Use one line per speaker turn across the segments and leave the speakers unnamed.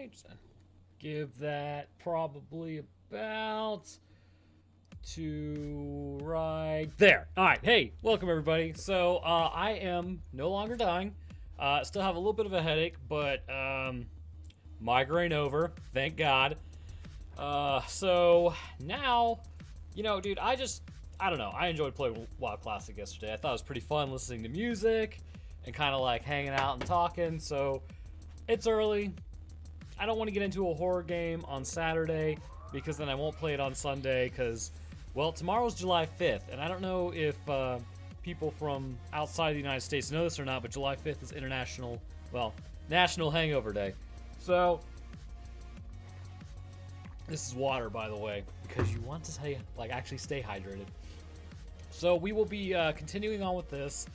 right. Give that probably about to right there. All right. Hey, welcome everybody. So I am no longer dying. Still have a little bit of a headache, but migraine over. Thank God. So now, dude, I don't know. I enjoyed playing WoW Classic yesterday. I thought it was pretty fun listening to music and kind of like hanging out and talking. So it's early. I don't want to get into a horror game on Saturday because then I won't play it on Sunday because, well, tomorrow's July 5th. And I don't know if people from outside the United States know this or not, but July 5th is National Hangover Day. So this is water, by the way, because you want to actually stay hydrated. So we will be continuing on with this.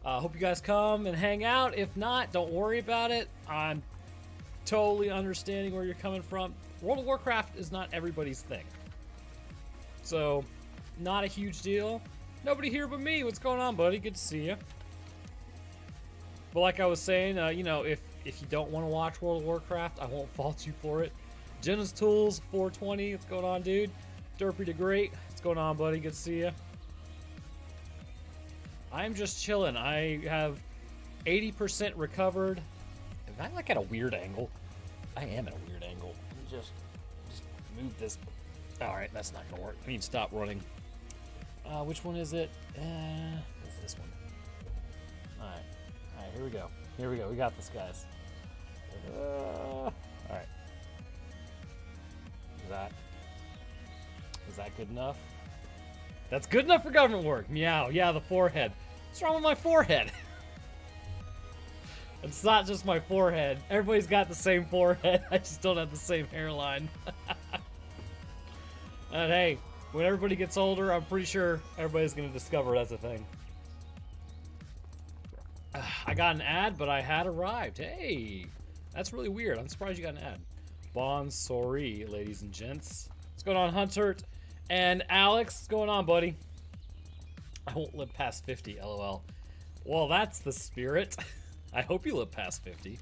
Hope you guys come and hang out. If not, don't worry about it. I'm totally understanding where you're coming from. World of Warcraft is not everybody's thing. So, not a huge deal. Nobody here but me. What's going on, buddy? Good to see you. But like I was saying, if you don't want to watch World of Warcraft, I won't fault you for it. Jenna's Tools 420. What's going on, dude? Derpy the Great. What's going on, buddy? Good to see you. I'm just chilling. I have 80% recovered. Am I like at a weird angle? I am at a weird angle. Just move this. All right, that's not gonna work. I need to stop running. Which one is it? It's this one. All right, here we go. We got this, guys. All right. Is that good enough? That's good enough for government work. Meow. Yeah, the forehead. What's wrong with my forehead? It's not just my forehead. Everybody's got the same forehead. I just don't have the same hairline. And hey, when everybody gets older, I'm pretty sure everybody's going to discover that's a thing. I got an ad, but I had arrived. Hey, that's really weird. I'm surprised you got an ad. Bon sorry, ladies and gents. What's going on, Hunter? And Alex, what's going on, buddy? I won't live past 50, lol. Well, that's the spirit. I hope you live past 50.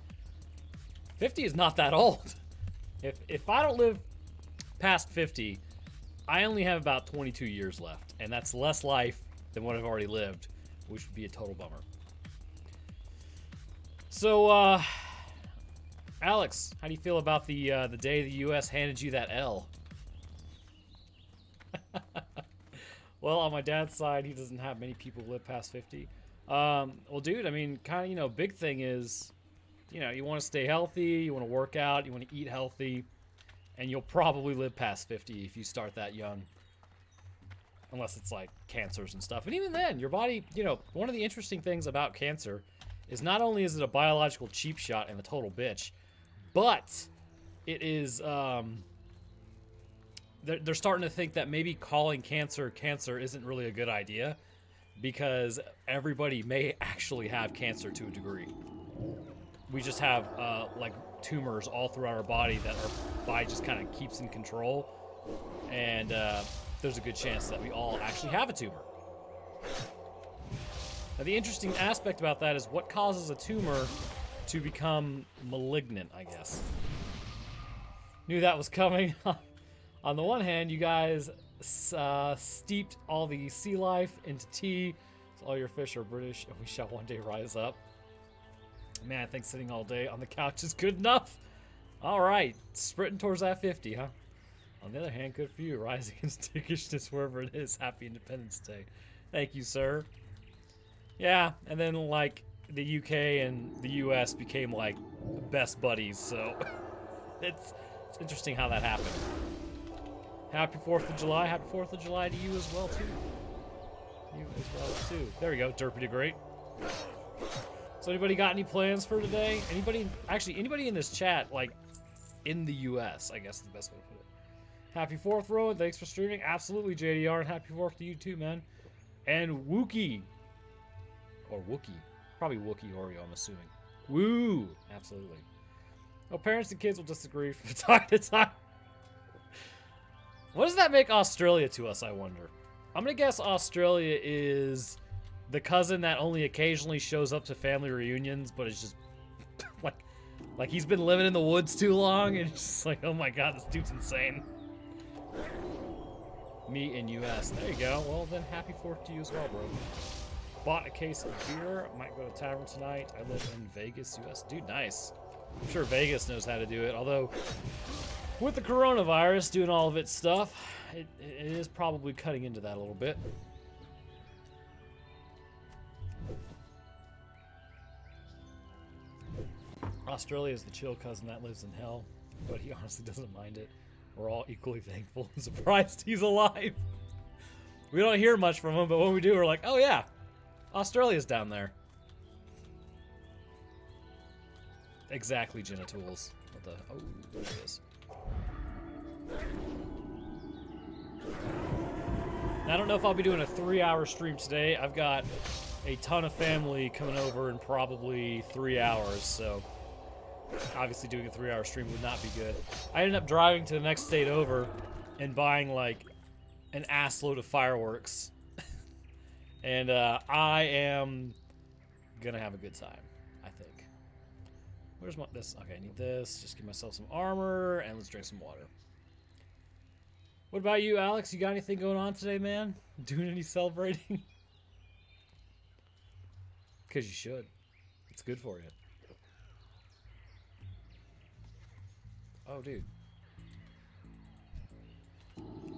50 is not that old. If I don't live past 50, I only have about 22 years left, and that's less life than what I've already lived, which would be a total bummer. So, Alex, how do you feel about the day the U.S. handed you that L? Well, on my dad's side, he doesn't have many people who live past 50. Well, dude, I mean, kind of, big thing is, you want to stay healthy, you want to work out, you want to eat healthy, and you'll probably live past 50 if you start that young. Unless it's like cancers and stuff. And even then, your body, one of the interesting things about cancer is not only is it a biological cheap shot and a total bitch, but it is, they're starting to think that maybe calling cancer isn't really a good idea because everybody may actually have cancer to a degree. We just have like tumors all throughout our body that our body just kind of keeps in control, and there's a good chance that we all actually have a tumor. Now, the interesting aspect about that is what causes a tumor to become malignant, I guess. Knew that was coming. On the one hand, you guys steeped all the sea life into tea, so all your fish are British, and we shall one day rise up. Man, I think sitting all day on the couch is good enough. All right, sprinting towards that 50, huh? On the other hand, good for you, rising in stickishness wherever it is. Happy Independence Day. Thank you, sir. Yeah, and then like the UK and the US became like best buddies, so it's interesting how that happened. Happy 4th of July. Happy 4th of July to you as well, too. You as well, too. There we go. Derpy the Great. So anybody got any plans for today? Anybody in this chat, like, in the U.S., I guess is the best way to put it. Happy 4th, Rowan. Thanks for streaming. Absolutely, JDR. And happy 4th to you, too, man. And Wookie. Or Wookie. Probably Wookie Oreo, I'm assuming. Woo! Absolutely. Well, parents and kids will disagree from time to time. What does that make Australia to us, I wonder? I'm going to guess Australia is the cousin that only occasionally shows up to family reunions, but is just like Like he's been living in the woods too long, and it's just like, oh my god, this dude's insane. Me in US. There you go. Well then, happy 4th to you as well, bro. Bought a case of beer. Might go to tavern tonight. I live in Vegas, US. Dude, nice. I'm sure Vegas knows how to do it. Although, with the coronavirus doing all of its stuff, it is probably cutting into that a little bit. Australia is the chill cousin that lives in hell, but he honestly doesn't mind it. We're all equally thankful and surprised he's alive. We don't hear much from him, but when we do, we're like, oh yeah, Australia's down there. Exactly, Genitools. What the? Oh, there it is. Now, I don't know if I'll be doing a 3-hour stream today. I've got a ton of family coming over in probably 3 hours, so obviously doing a 3-hour stream would not be good. I ended up driving to the next state over and buying like an ass load of fireworks. And I am gonna have a good time, I think. Where's my this? Okay, I need this. Just give myself some armor and let's drink some water. What about you, Alex? You got anything going on today, man? Doing any celebrating? Because you should. It's good for you. Oh, dude.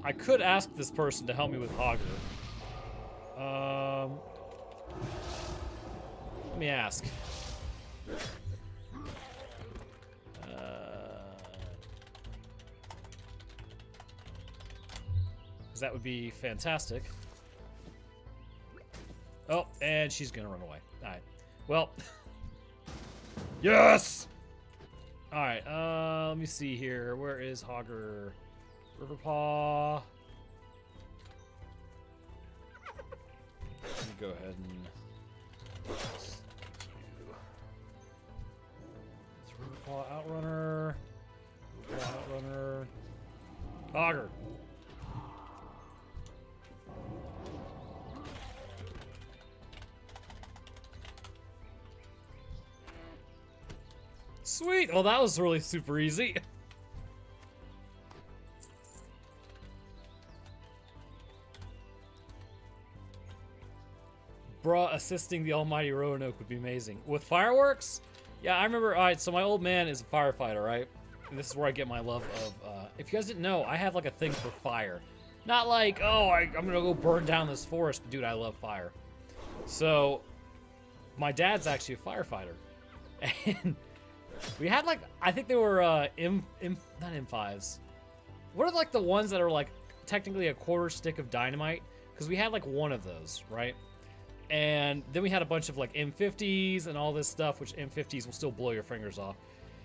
I could ask this person to help me with Hogger. Let me ask. That would be fantastic. Oh, and she's gonna run away. Alright. Well. Yes! Alright, let me see here. Where is Hogger? Riverpaw. Let me go ahead and... It's Riverpaw Outrunner. Riverpaw Outrunner. Hogger. Sweet! Well, that was really super easy. Bruh, assisting the almighty Roanoke would be amazing. With fireworks? Yeah, I remember, alright, so my old man is a firefighter, right? And this is where I get my love of, if you guys didn't know, I have like a thing for fire. Not like, oh, I'm gonna go burn down this forest, but dude, I love fire. So, my dad's actually a firefighter. And we had like, I think they were not M5s. What are like the ones that are like technically a quarter stick of dynamite? Because we had like one of those, right? And then we had a bunch of like M50s and all this stuff, which M50s will still blow your fingers off.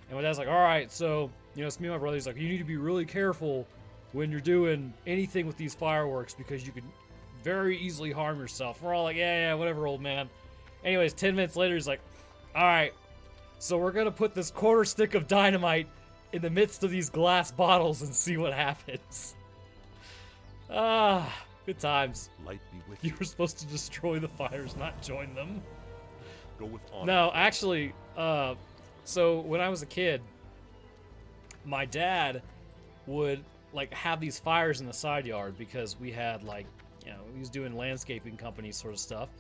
And my dad's like, all right, so, you know, it's me and my brother. He's like, you need to be really careful when you're doing anything with these fireworks because you could very easily harm yourself. We're all like, yeah, whatever, old man. Anyways, 10 minutes later, he's like, all right, so we're going to put this quarter stick of dynamite in the midst of these glass bottles and see what happens. Good times.
Light be with
you were supposed to destroy the fires, not join them.
Go with honor.
No, actually, so when I was a kid, my dad would like have these fires in the side yard because we had like, you know, he was doing landscaping company sort of stuff,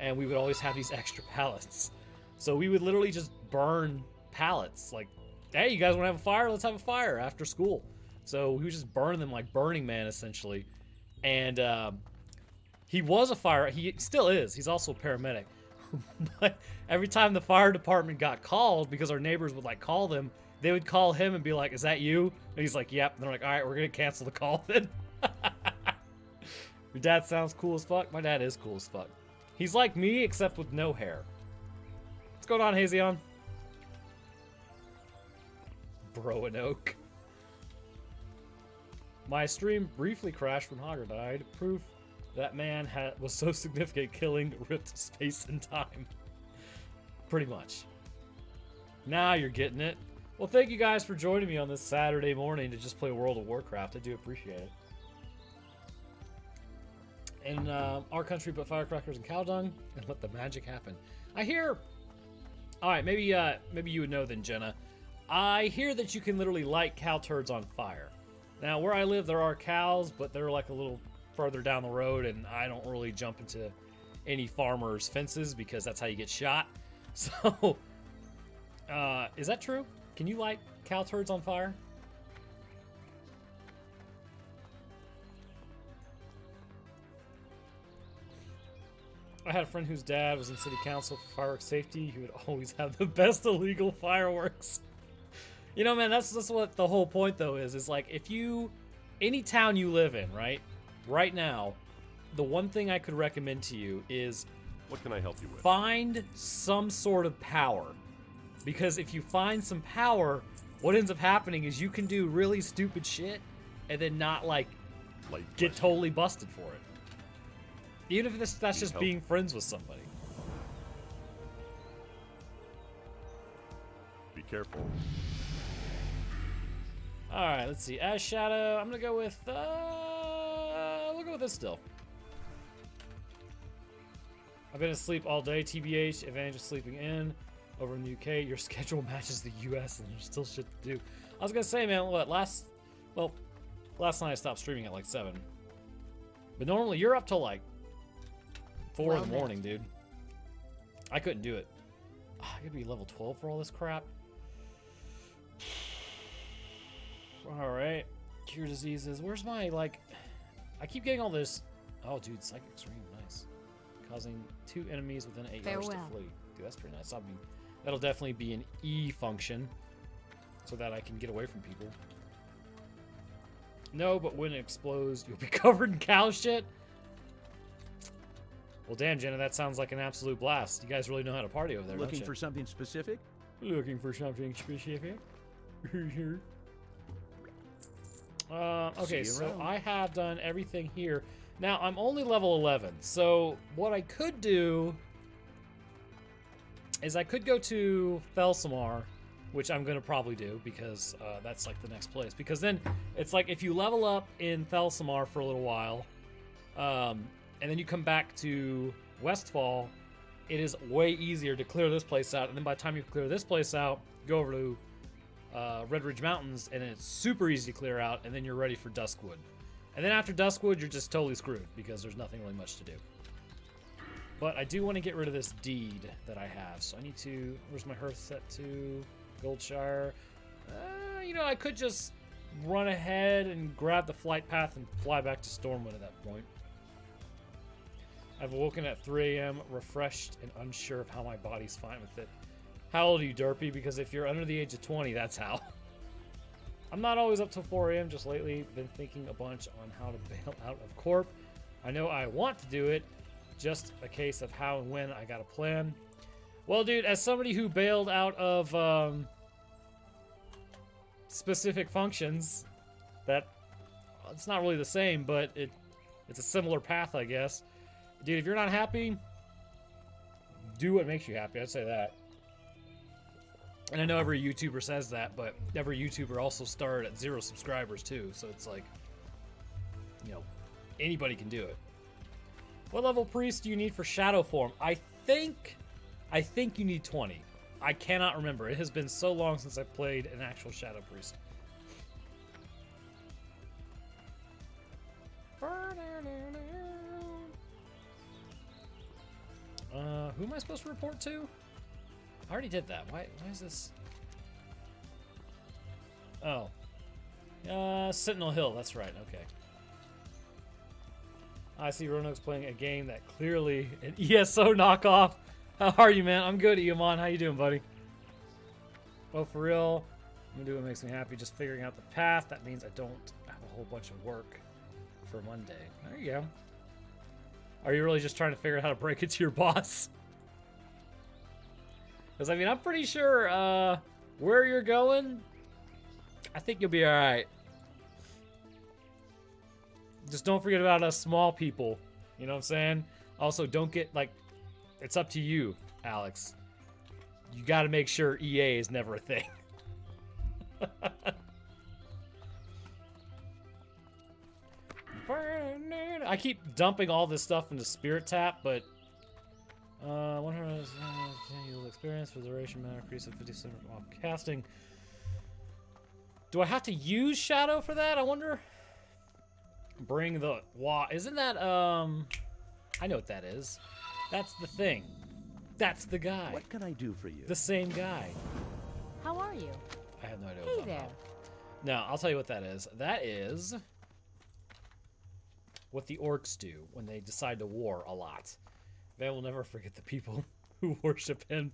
and we would always have these extra pallets. So we would literally just burn pallets. Like, hey, you guys want to have a fire? Let's have a fire after school. So we would just burn them like Burning Man, essentially. And he was a fire. He still is. He's also a paramedic. But every time the fire department got called, because our neighbors would like call them, they would call him and be like, "Is that you?" And he's like, "Yep." And they're like, "All right, we're gonna cancel the call then." Your dad sounds cool as fuck. My dad is cool as fuck. He's like me, except with no hair. What's going on, Hazion? Roanoke. My stream briefly crashed when Hogger died. Proof that man was so significant, killing ripped space and time. Pretty much. Now you're getting it. Well, thank you guys for joining me on this Saturday morning to just play World of Warcraft. I do appreciate it. In our country, put firecrackers and cow dung and let the magic happen. I hear All right, maybe you would know then, Jenna. I hear that you can literally light cow turds on fire. Now, where I live, there are cows, but they're like a little further down the road, and I don't really jump into any farmers' fences because that's how you get shot. So, is that true? Can you light cow turds on fire? I had a friend whose dad was in city council for fireworks safety. He would always have the best illegal fireworks. You know, man, that's what the whole point, though, is like, if you, any town you live in, right now, the one thing I could recommend to you is,
What can I help you with?
find some sort of power. Because if you find some power, what ends up happening is you can do really stupid shit and then not, like, get totally busted for it. Even if that's just being friends with somebody.
Be careful.
Alright, let's see. As Shadow, I'm gonna go with, we'll go with this still. I've been asleep all day, TBH, advantage of sleeping in. Over in the UK, your schedule matches the US and there's still shit to do. I was gonna say, man, last night I stopped streaming at like 7. But normally you're up till like 4 in the morning, dude. I couldn't do it. I could be level 12 for all this crap. Alright. Cure diseases. Where's my, like... I keep getting all this... Oh, dude, Psychic Extreme. Nice. Causing 2 enemies within 8 hours to flee. Dude, that's pretty nice. That'll definitely be an E function. So that I can get away from people. No, but when it explodes, you'll be covered in cow shit. Well, damn, Jenna, that sounds like an absolute blast. You guys really know how to party over there, don't you?
Looking for something specific?
Looking for something specific. Okay, so I have done everything here. Now, I'm only level 11, so what I could do is I could go to Felsamar, which I'm going to probably do because that's like the next place. Because then it's like if you level up in Felsamar for a little while, and then you come back to Westfall, it is way easier to clear this place out. And then by the time you clear this place out, go over to Red Ridge Mountains, and it's super easy to clear out, and then you're ready for Duskwood. And then after Duskwood, you're just totally screwed because there's nothing really much to do. But I do want to get rid of this deed that I have. So I need to... Where's my hearth set to? Goldshire. You know, I could just run ahead and grab the flight path and fly back to Stormwood at that point. I've woken at 3 a.m. refreshed and unsure of how my body's fine with it. How old are you, Derpy? Because if you're under the age of 20, that's how. I'm not always up till 4 a.m. Just lately been thinking a bunch on how to bail out of Corp. I know I want to do it. Just a case of how and when I got a plan. Well, dude, as somebody who bailed out of specific functions, that it's not really the same, but it's a similar path, I guess. Dude, if you're not happy, do what makes you happy. I'd say that. And I know every YouTuber says that, but every YouTuber also started at 0 subscribers too. So it's like, you know, anybody can do it. What level priest do you need for shadow form? I think you need 20. I cannot remember. It has been so long since I played an actual shadow priest. Who am I supposed to report to? I already did that. Why is this? Oh. Sentinel Hill. That's right. Okay. I see Roanoke's playing a game that clearly an ESO knockoff. How are you, man? I'm good, Iamon. How you doing, buddy? Well, for real, I'm gonna do what makes me happy. Just figuring out the path. That means I don't have a whole bunch of work for Monday. There you go. Are you really just trying to figure out how to break it to your boss? Because, I mean, I'm pretty sure where you're going, I think you'll be all right. Just don't forget about us small people. You know what I'm saying? Also, don't get, like, it's up to you, Alex. You got to make sure EA is never a thing. I keep dumping all this stuff into Spirit Tap, but 100 yield experience for the duration matter increase of 50% while casting. Do I have to use shadow for that? I wonder. Bring the isn't that I know what that is. That's the thing. That's the guy.
What can I do for you?
The same guy.
How are you?
I have no idea
Hey
what
there.
about. No, I'll tell you what that is. That is what the orcs do when they decide to war a lot. They will never forget the people who worship him.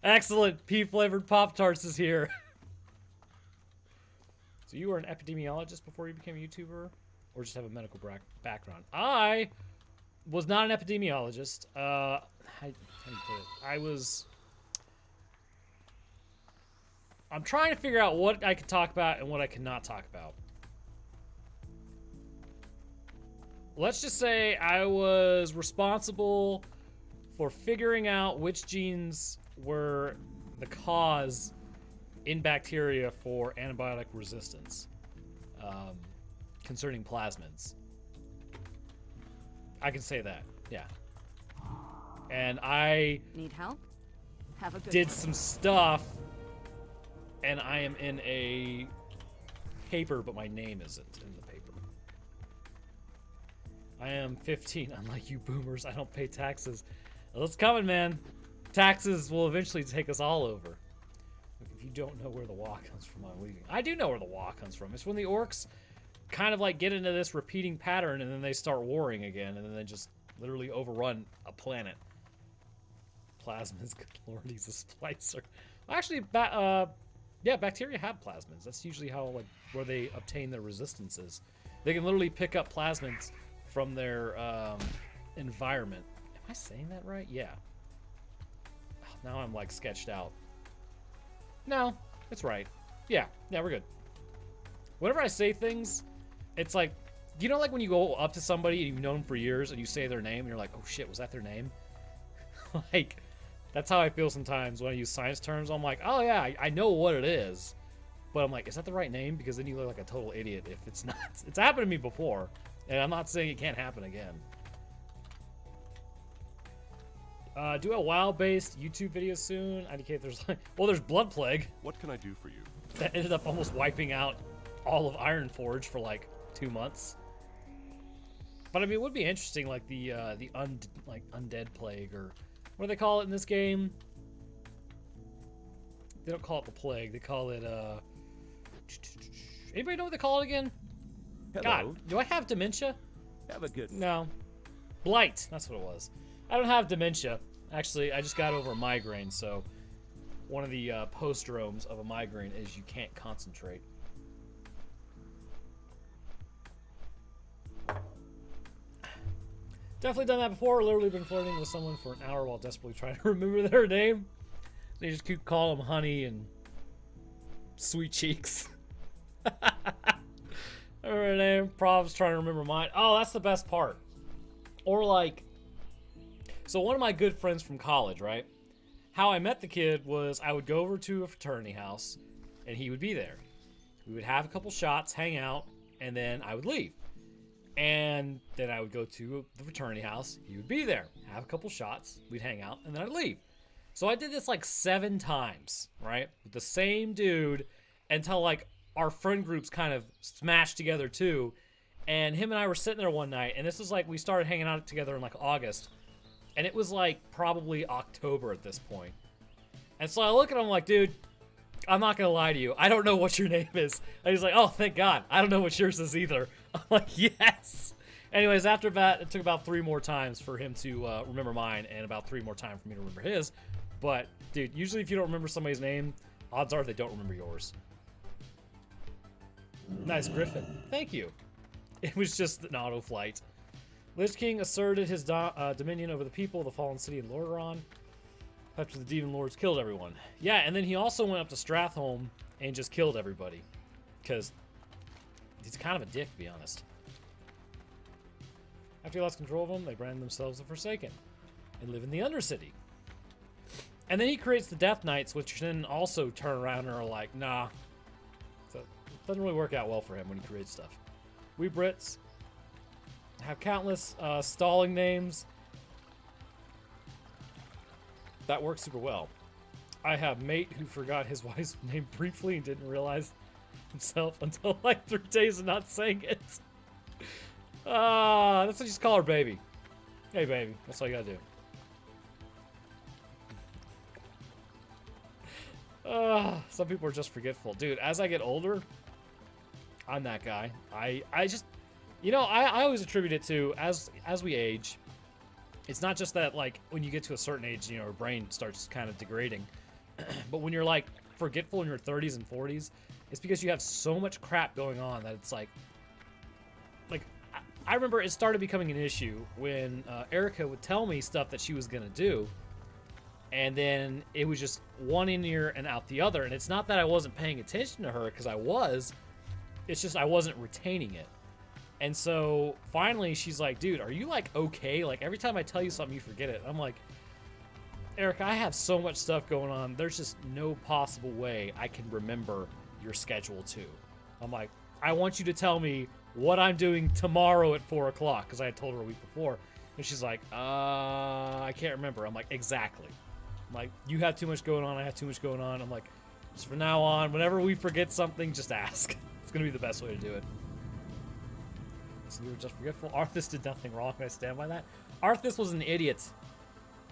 Excellent! Pea-flavored Pop-Tarts is here. So you were an epidemiologist before you became a YouTuber? Or just have a medical background? I was not an epidemiologist. How do you put it? I'm trying to figure out what I can talk about and what I cannot talk about. Let's just say I was responsible for figuring out which genes were the cause in bacteria for antibiotic resistance concerning plasmids. I can say that, yeah. And I
Need help? Have a good
did
one.
some stuff, and I am in a paper, but my name isn't in the paper. I am 15, unlike you boomers. I don't pay taxes. Well, it's coming, man. Taxes will eventually take us all over. Look, if you don't know where the wah comes from, I'm leaving. I do know where the wah comes from. It's when the orcs kind of like get into this repeating pattern, and then they start warring again, and then they just literally overrun a planet. Plasmids, good lord, he's a splicer. Actually, yeah, bacteria have plasmids. That's usually how, like, where they obtain their resistances. They can literally pick up plasmids from their environment. Am I saying that right? Yeah. Oh, now I'm like sketched out. No, it's right. Yeah, we're good. Whenever I say things, it's like, you know, like when you go up to somebody and you've known them for years and you say their name and you're like, oh shit, was that their name? Like, that's how I feel sometimes when I use science terms. I'm like, oh yeah, I know what it is. But I'm like, is that the right name? Because then you look like a total idiot if it's not. It's happened to me before. And I'm not saying it can't happen again. Do a WoW-based YouTube video soon. I indicate there's like, well, there's Blood Plague.
What can I do for you?
That ended up almost wiping out all of Ironforge for like 2 months. But I mean, it would be interesting, like the undead plague, or what do they call it in this game? They don't call it the plague. They call it Anybody know what they call it again?
Hello.
God, do I have dementia?
Have a good one.
No. Blight. That's what it was. I don't have dementia. Actually, I just got over a migraine, so one of the postdromes of a migraine is you can't concentrate. Definitely done that before. Literally been flirting with someone for an hour while desperately trying to remember their name. They just keep calling them honey and sweet cheeks. Her name. Prob's trying to remember mine. Oh, that's the best part. Or like, so one of my good friends from college, right? How I met the kid was I would go over to a fraternity house and he would be there. We would have a couple shots, hang out, and then I would leave. And then I would go to the fraternity house. He would be there, have a couple shots, we'd hang out, and then I'd leave. So I did this like 7 times, right? With the same dude until like our friend groups kind of smashed together too. And him and I were sitting there one night, and this was like, we started hanging out together in like August. And it was like probably October at this point. And so I look at him like, dude, I'm not gonna lie to you. I don't know what your name is. And he's like, oh, thank God. I don't know what yours is either. I'm like, yes. Anyways, after that, it took about 3 more times for him to remember mine, and about 3 more times for me to remember his. But, dude, usually if you don't remember somebody's name, odds are they don't remember yours. Nice, Griffin. Thank you. It was just an auto flight. Lich King asserted his dominion over the people of the fallen city of Lordaeron after the demon lords killed everyone. Yeah, and then he also went up to Stratholme and just killed everybody. Because he's kind of a dick, to be honest. After he lost control of them, they branded themselves the Forsaken and live in the Undercity. And then he creates the Death Knights, which then also turn around and are like, nah. So it doesn't really work out well for him when he creates stuff. We Brits have countless stalling names. That works super well. I have mate who forgot his wife's name briefly and didn't realize himself until like 3 days of not saying it. That's what you just call her, baby. Hey, baby. That's all you gotta do. Some people are just forgetful. Dude, as I get older, I'm that guy. I just, you know, I always attribute it to, as we age, it's not just that, like, when you get to a certain age, you know, your brain starts kind of degrading. But when you're, like, forgetful in your 30s and 40s, it's because you have so much crap going on that it's like I remember it started becoming an issue when Erica would tell me stuff that she was going to do, and then it was just one in ear and out the other. And it's not that I wasn't paying attention to her, because I was. It's just I wasn't retaining it. And so finally she's like, dude, are you like okay? Like every time I tell you something, you forget it. I'm like, Erica, I have so much stuff going on. There's just no possible way I can remember your schedule too. I'm like, I want you to tell me what I'm doing tomorrow at 4 o'clock, because I had told her a week before. And she's like, I can't remember. I'm like, exactly. I'm like, you have too much going on. I have too much going on. I'm like, just from now on, whenever we forget something, just ask. It's going to be the best way to do it. So you were just forgetful. Arthas did nothing wrong. I stand by that. Arthas was an idiot.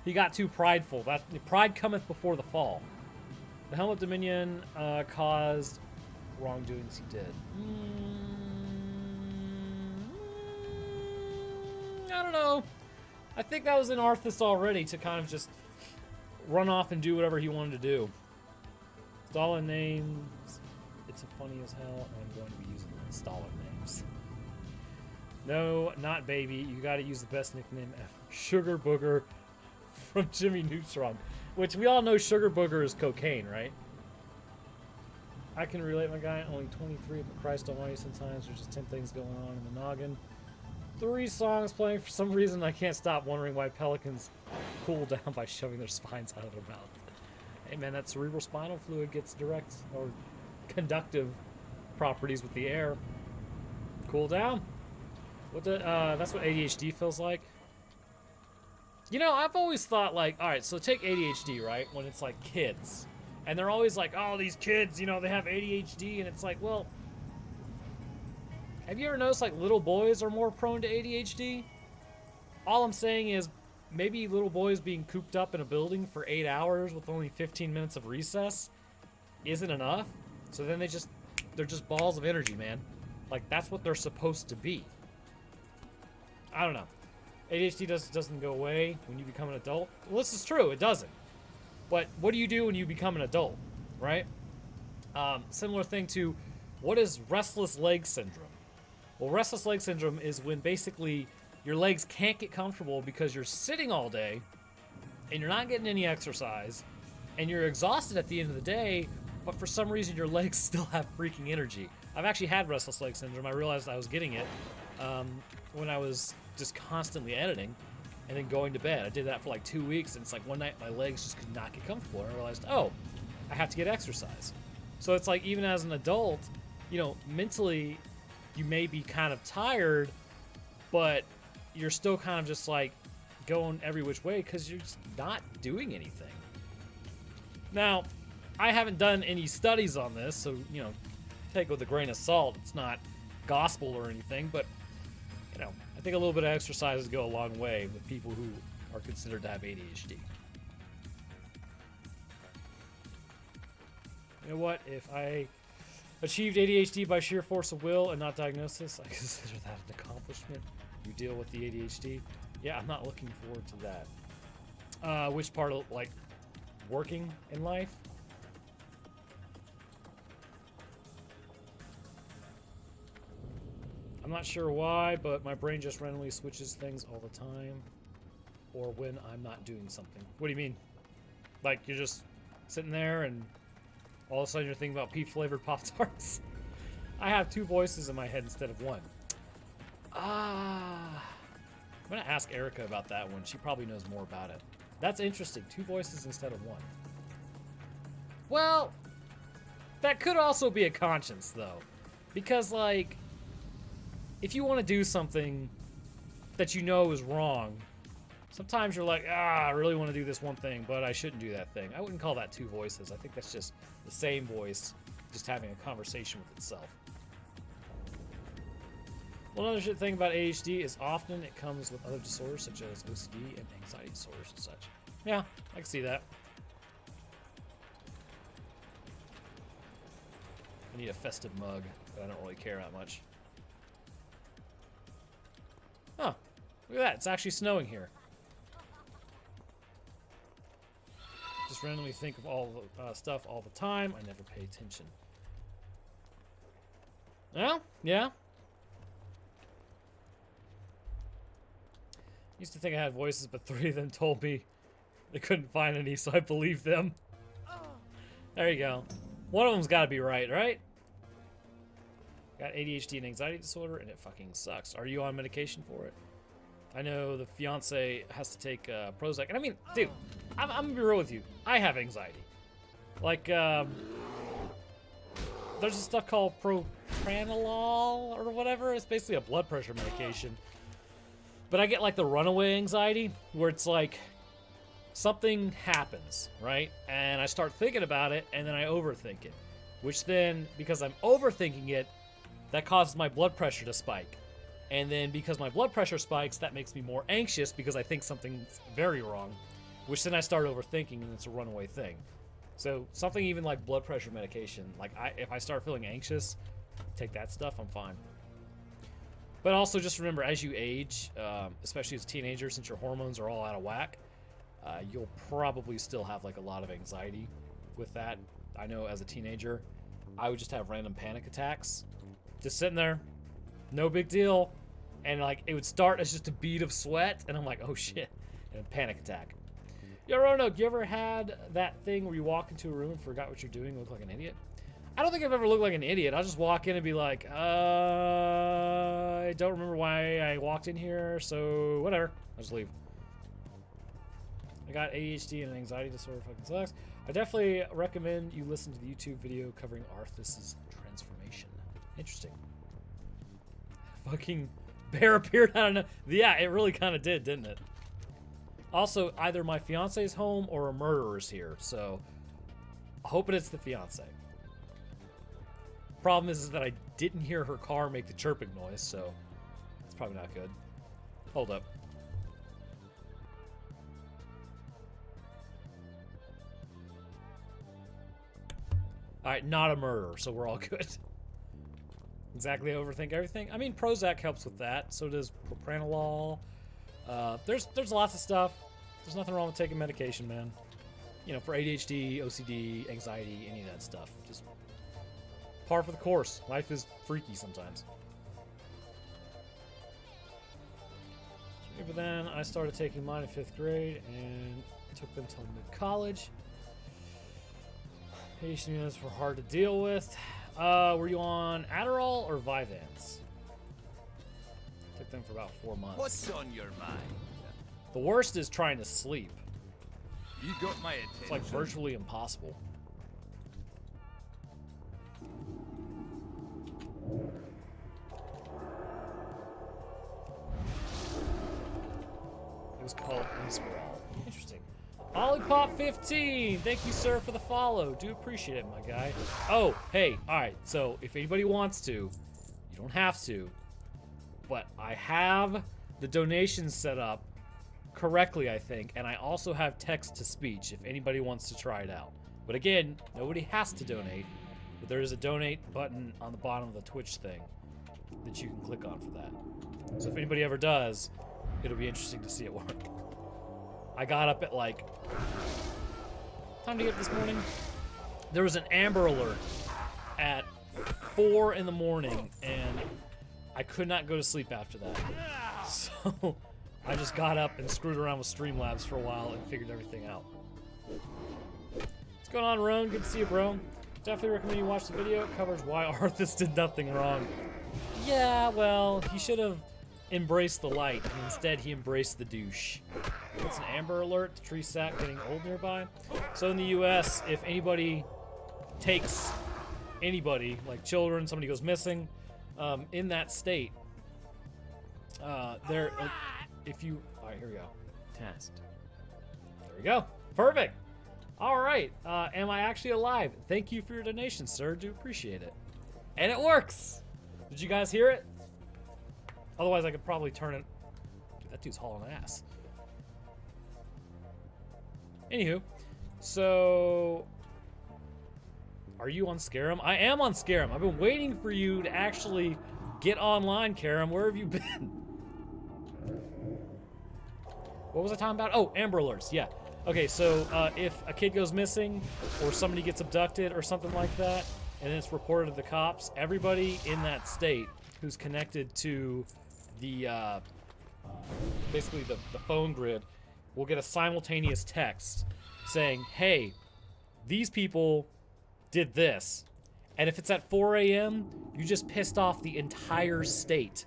He got too prideful. That pride cometh before the fall. The Helm of Dominion caused wrongdoings he did. I don't know. I think that was in Arthas already, to kind of just run off and do whatever he wanted to do. Stalin names. It's funny as hell, and I'm going to be using Stalin names. No, not baby. You got to use the best nickname ever. Sugar Booger from Jimmy Neutron, which we all know Sugar Booger is cocaine, right? I can relate, my guy. Only 23, but Christ almighty, sometimes there's just 10 things going on in the noggin. 3 songs playing. For some reason, I can't stop wondering why pelicans cool down by shoving their spines out of their mouth. Hey man, that cerebral spinal fluid gets direct or conductive properties with the air. Cool down. That's what ADHD feels like. You know, I've always thought, like, all right, so take ADHD, right? When it's like kids, and they're always like, oh, these kids, you know, they have ADHD, and it's like, well, have you ever noticed like little boys are more prone to ADHD? All I'm saying is maybe little boys being cooped up in a building for 8 hours with only 15 minutes of recess isn't enough. So then they're just balls of energy, man. Like that's what they're supposed to be. I don't know. ADHD doesn't go away when you become an adult. Well, this is true, it doesn't. But what do you do when you become an adult, right? Similar thing to what is restless leg syndrome? Well, restless leg syndrome is when basically your legs can't get comfortable because you're sitting all day and you're not getting any exercise and you're exhausted at the end of the day, but for some reason your legs still have freaking energy. I've actually had restless leg syndrome. I realized I was getting it when I was just constantly editing and then going to bed. I did that for like 2 weeks, and it's like one night my legs just could not get comfortable, and I realized, oh, I have to get exercise. So it's like even as an adult, you know, mentally you may be kind of tired, but you're still kind of just like going every which way because you're just not doing anything. Now, I haven't done any studies on this, so, you know, take it with a grain of salt. It's not gospel or anything, but, you know, I think a little bit of exercise go a long way with people who are considered to have ADHD. You know what? If I achieved ADHD by sheer force of will and not diagnosis, I consider that an accomplishment. You deal with the ADHD. Yeah, I'm not looking forward to that. Which part of, like, working in life? I'm not sure why, but my brain just randomly switches things all the time. Or when I'm not doing something. What do you mean? Like, you're just sitting there and all of a sudden you're thinking about pea-flavored Pop-Tarts? I have 2 voices in my head instead of 1. I'm gonna ask Erica about that one. She probably knows more about it. That's interesting. 2 voices instead of 1. Well, that could also be a conscience, though. Because, like, if you want to do something that you know is wrong, Sometimes you're like, I really want to do this one thing, but I shouldn't do that thing. I wouldn't call that two voices. I think that's just the same voice, just having a conversation with itself. One other thing about ADHD is often it comes with other disorders such as OCD and anxiety disorders and such. Yeah, I can see that. I need a festive mug, but I don't really care that much. Huh, look at that, it's actually snowing here. Just randomly think of all the stuff all the time. I never pay attention. Well, yeah. Used to think I had voices, but 3 of them told me they couldn't find any, so I believed them. There you go. One of them's got to be right, right? Got ADHD and anxiety disorder, and it fucking sucks. Are you on medication for it? I know the fiance has to take Prozac, and I mean, dude, I'm gonna be real with you. I have anxiety. Like, there's this stuff called propranolol or whatever. It's basically a blood pressure medication. But I get like the runaway anxiety, where it's like something happens, right? And I start thinking about it, and then I overthink it. Which then, because I'm overthinking it, that causes my blood pressure to spike. And then because my blood pressure spikes, that makes me more anxious because I think something's very wrong. Which then I start overthinking, and it's a runaway thing. So something even like blood pressure medication, like if I start feeling anxious, take that stuff, I'm fine. But also just remember, as you age, especially as a teenager, since your hormones are all out of whack, you'll probably still have like a lot of anxiety with that. I know as a teenager, I would just have random panic attacks. Just sitting there, no big deal. And like it would start as just a bead of sweat, and I'm like, oh shit, and a panic attack. Yo, Roanoke, you ever had that thing where you walk into a room and forgot what you're doing and look like an idiot? I don't think I've ever looked like an idiot. I'll just walk in and be like, I don't remember why I walked in here, so whatever. I'll just leave. I got ADHD and anxiety disorder, fucking sucks. I definitely recommend you listen to the YouTube video covering Arthas's transformation. Interesting. Fucking bear appeared out of no... Yeah, it really kind of did, didn't it? Also, either my fiance's home or a murderer's here, so hoping it's the fiance. Problem is that I didn't hear her car make the chirping noise, so it's probably not good. Hold up. Alright, not a murderer, so we're all good. Exactly overthink everything. I mean, Prozac helps with that. So does propranolol. There's lots of stuff. There's nothing wrong with taking medication, man. You know, for ADHD, OCD, anxiety, any of that stuff. Just par for the course. Life is freaky sometimes. But then I started taking mine in 5th grade and took them till mid-college. ADHD units were hard to deal with. Were you on Adderall or Vyvanse? Took them for about 4 months.
What's on your mind?
The worst is trying to sleep.
You got my attention.
It's like virtually impossible. It was called Inspiral. Interesting. Olipop15, thank you, sir, for the follow. Do appreciate it, my guy. Oh, hey, all right. So if anybody wants to, you don't have to, but I have the donations set up correctly, I think, and I also have text to speech if anybody wants to try it out. But again, nobody has to donate, but there is a donate button on the bottom of the Twitch thing that you can click on for that. So if anybody ever does, it'll be interesting to see it work. I got up at like, time to get up this morning. There was an Amber Alert at 4 in the morning, and I could not go to sleep after that. So I just got up and screwed around with Streamlabs for a while and figured everything out. What's going on, Roan? Good to see you, bro. Definitely recommend you watch the video. It covers why Arthas did nothing wrong. Yeah, well, he should have embraced the light, and instead he embraced the douche. What's an Amber Alert? The tree sap getting old nearby. So in the US, if anybody takes anybody, like children, somebody goes missing, in that state, if you, all right, here we go.
test.
There we go. Perfect. All right. Am I actually alive? Thank you for your donation, sir. Do appreciate it. And it works. Did you guys hear it? Otherwise, I could probably turn it. Dude, that dude's hauling ass. Anywho, so are you on Scarum? I am on Scarum. I've been waiting for you to actually get online, Karam. Where have you been? What was I talking about? Oh, Amber Alerts. Yeah. Okay, so if a kid goes missing or somebody gets abducted or something like that, and it's reported to the cops, everybody in that state who's connected to the basically the phone grid will get a simultaneous text saying, hey, these people did this. And if it's at 4 a.m., you just pissed off the entire state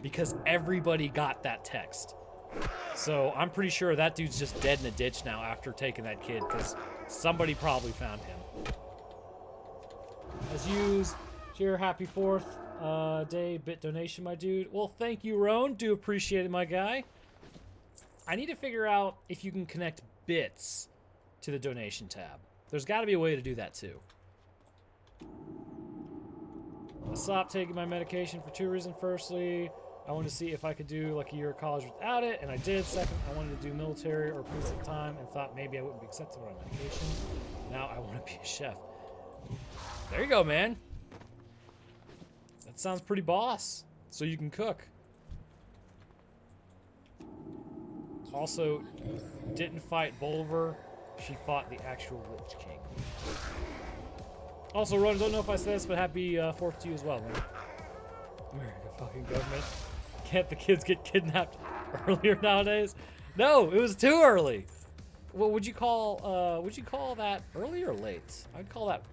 because everybody got that text. So I'm pretty sure that dude's just dead in a ditch now after taking that kid because somebody probably found him. As used, cheer, happy 4th day bit donation, my dude. Well, thank you, Roan. Do appreciate it, my guy. I need to figure out if you can connect bits to the donation tab. There's got to be a way to do that too. I stopped taking my medication for 2 reasons. Firstly, I wanted to see if I could do like a year of college without it, and I did. Second, I wanted to do military or police at the time and thought maybe I wouldn't be accepted on medication. Now I want to be a chef. There you go, man. That sounds pretty boss. So you can cook. Also, didn't fight Bolver. She fought the actual Witch King. Also, Ron, don't know if I said this, but happy 4th to you as well, man. America fucking government. Can't the kids get kidnapped earlier nowadays? No, it was too early. What would you call that early or late? I'd call that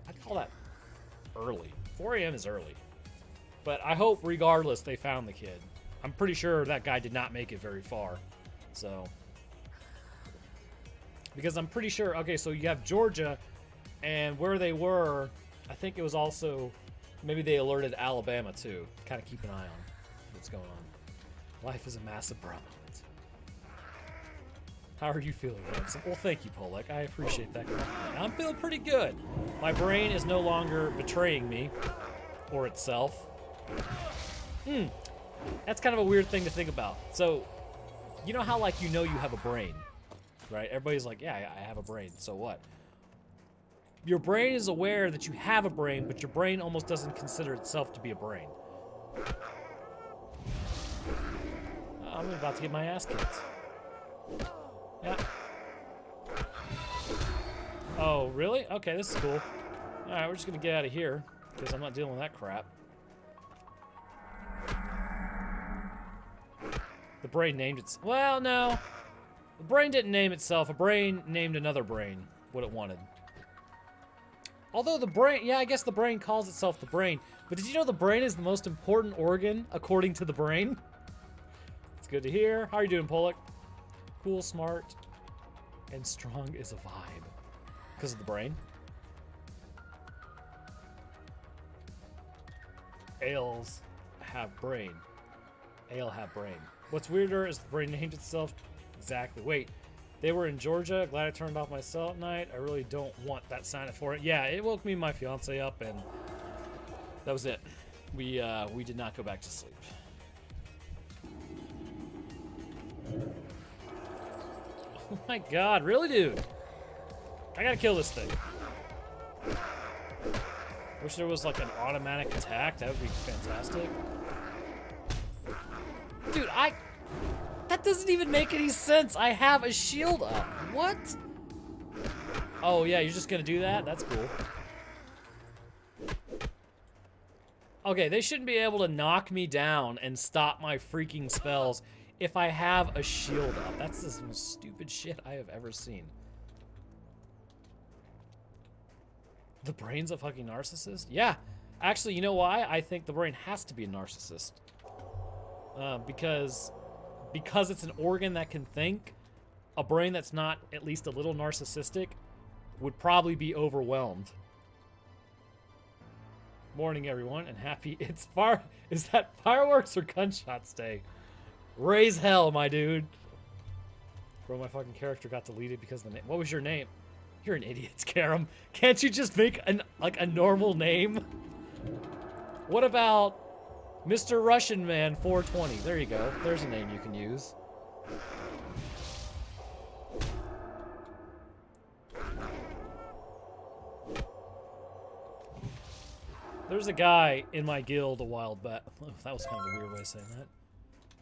early. 4 a.m. is early. But I hope regardless they found the kid. I'm pretty sure that guy did not make it very far. So because I'm pretty sure, okay, so you have Georgia and where they were, I think it was also maybe they alerted Alabama too. Kind of keep an eye on what's going on. Life is a massive problem. How are you feeling, Ransom? Well, thank you, Polek. I appreciate that. I'm feeling pretty good. My brain is no longer betraying me or itself. That's kind of a weird thing to think about. So, you know how like you have a brain, right? Everybody's like, yeah, I have a brain. So what? Your brain is aware that you have a brain, but your brain almost doesn't consider itself to be a brain. I'm about to get my ass kicked. Yeah. Oh, really? Okay, this is cool. Alright, we're just gonna get out of here, because I'm not dealing with that crap. The brain named itself. Well, no. The brain didn't name itself. A brain named another brain what it wanted. Although the brain, yeah, I guess the brain calls itself the brain. But did you know the brain is the most important organ according to the brain? It's good to hear. How are you doing, Pollock? Cool, smart, and strong is a vibe. Because of the brain. Ales have brain. Ale have brain. What's weirder is the brain named itself. Exactly. Wait, they were in Georgia. Glad I turned off my cell at night. I really don't want that sign up for it. Yeah, it woke me and my fiance up, and that was it. We did not go back to sleep. Oh my god, really, dude? I gotta kill this thing. Wish there was like an automatic attack. That would be fantastic. Dude, that doesn't even make any sense. I have a shield up. What? Oh yeah, you're just gonna do that? That's cool. Okay, they shouldn't be able to knock me down and stop my freaking spells if I have a shield up. That's the most stupid shit I have ever seen. The brain's a fucking narcissist? Yeah. Actually, you know why? I think the brain has to be a narcissist. Because it's an organ that can think, a brain that's not at least a little narcissistic would probably be overwhelmed. Morning, everyone, and happy is that fireworks or gunshots day? Raise hell, my dude. Bro, my fucking character got deleted because of the name. What was your name? You're an idiot, Karam. Can't you just make a normal name? What about Mr. Russian Man 420? There you go. There's a name you can use. There's a guy in my guild a while back. Oh, that was kind of a weird way of saying that.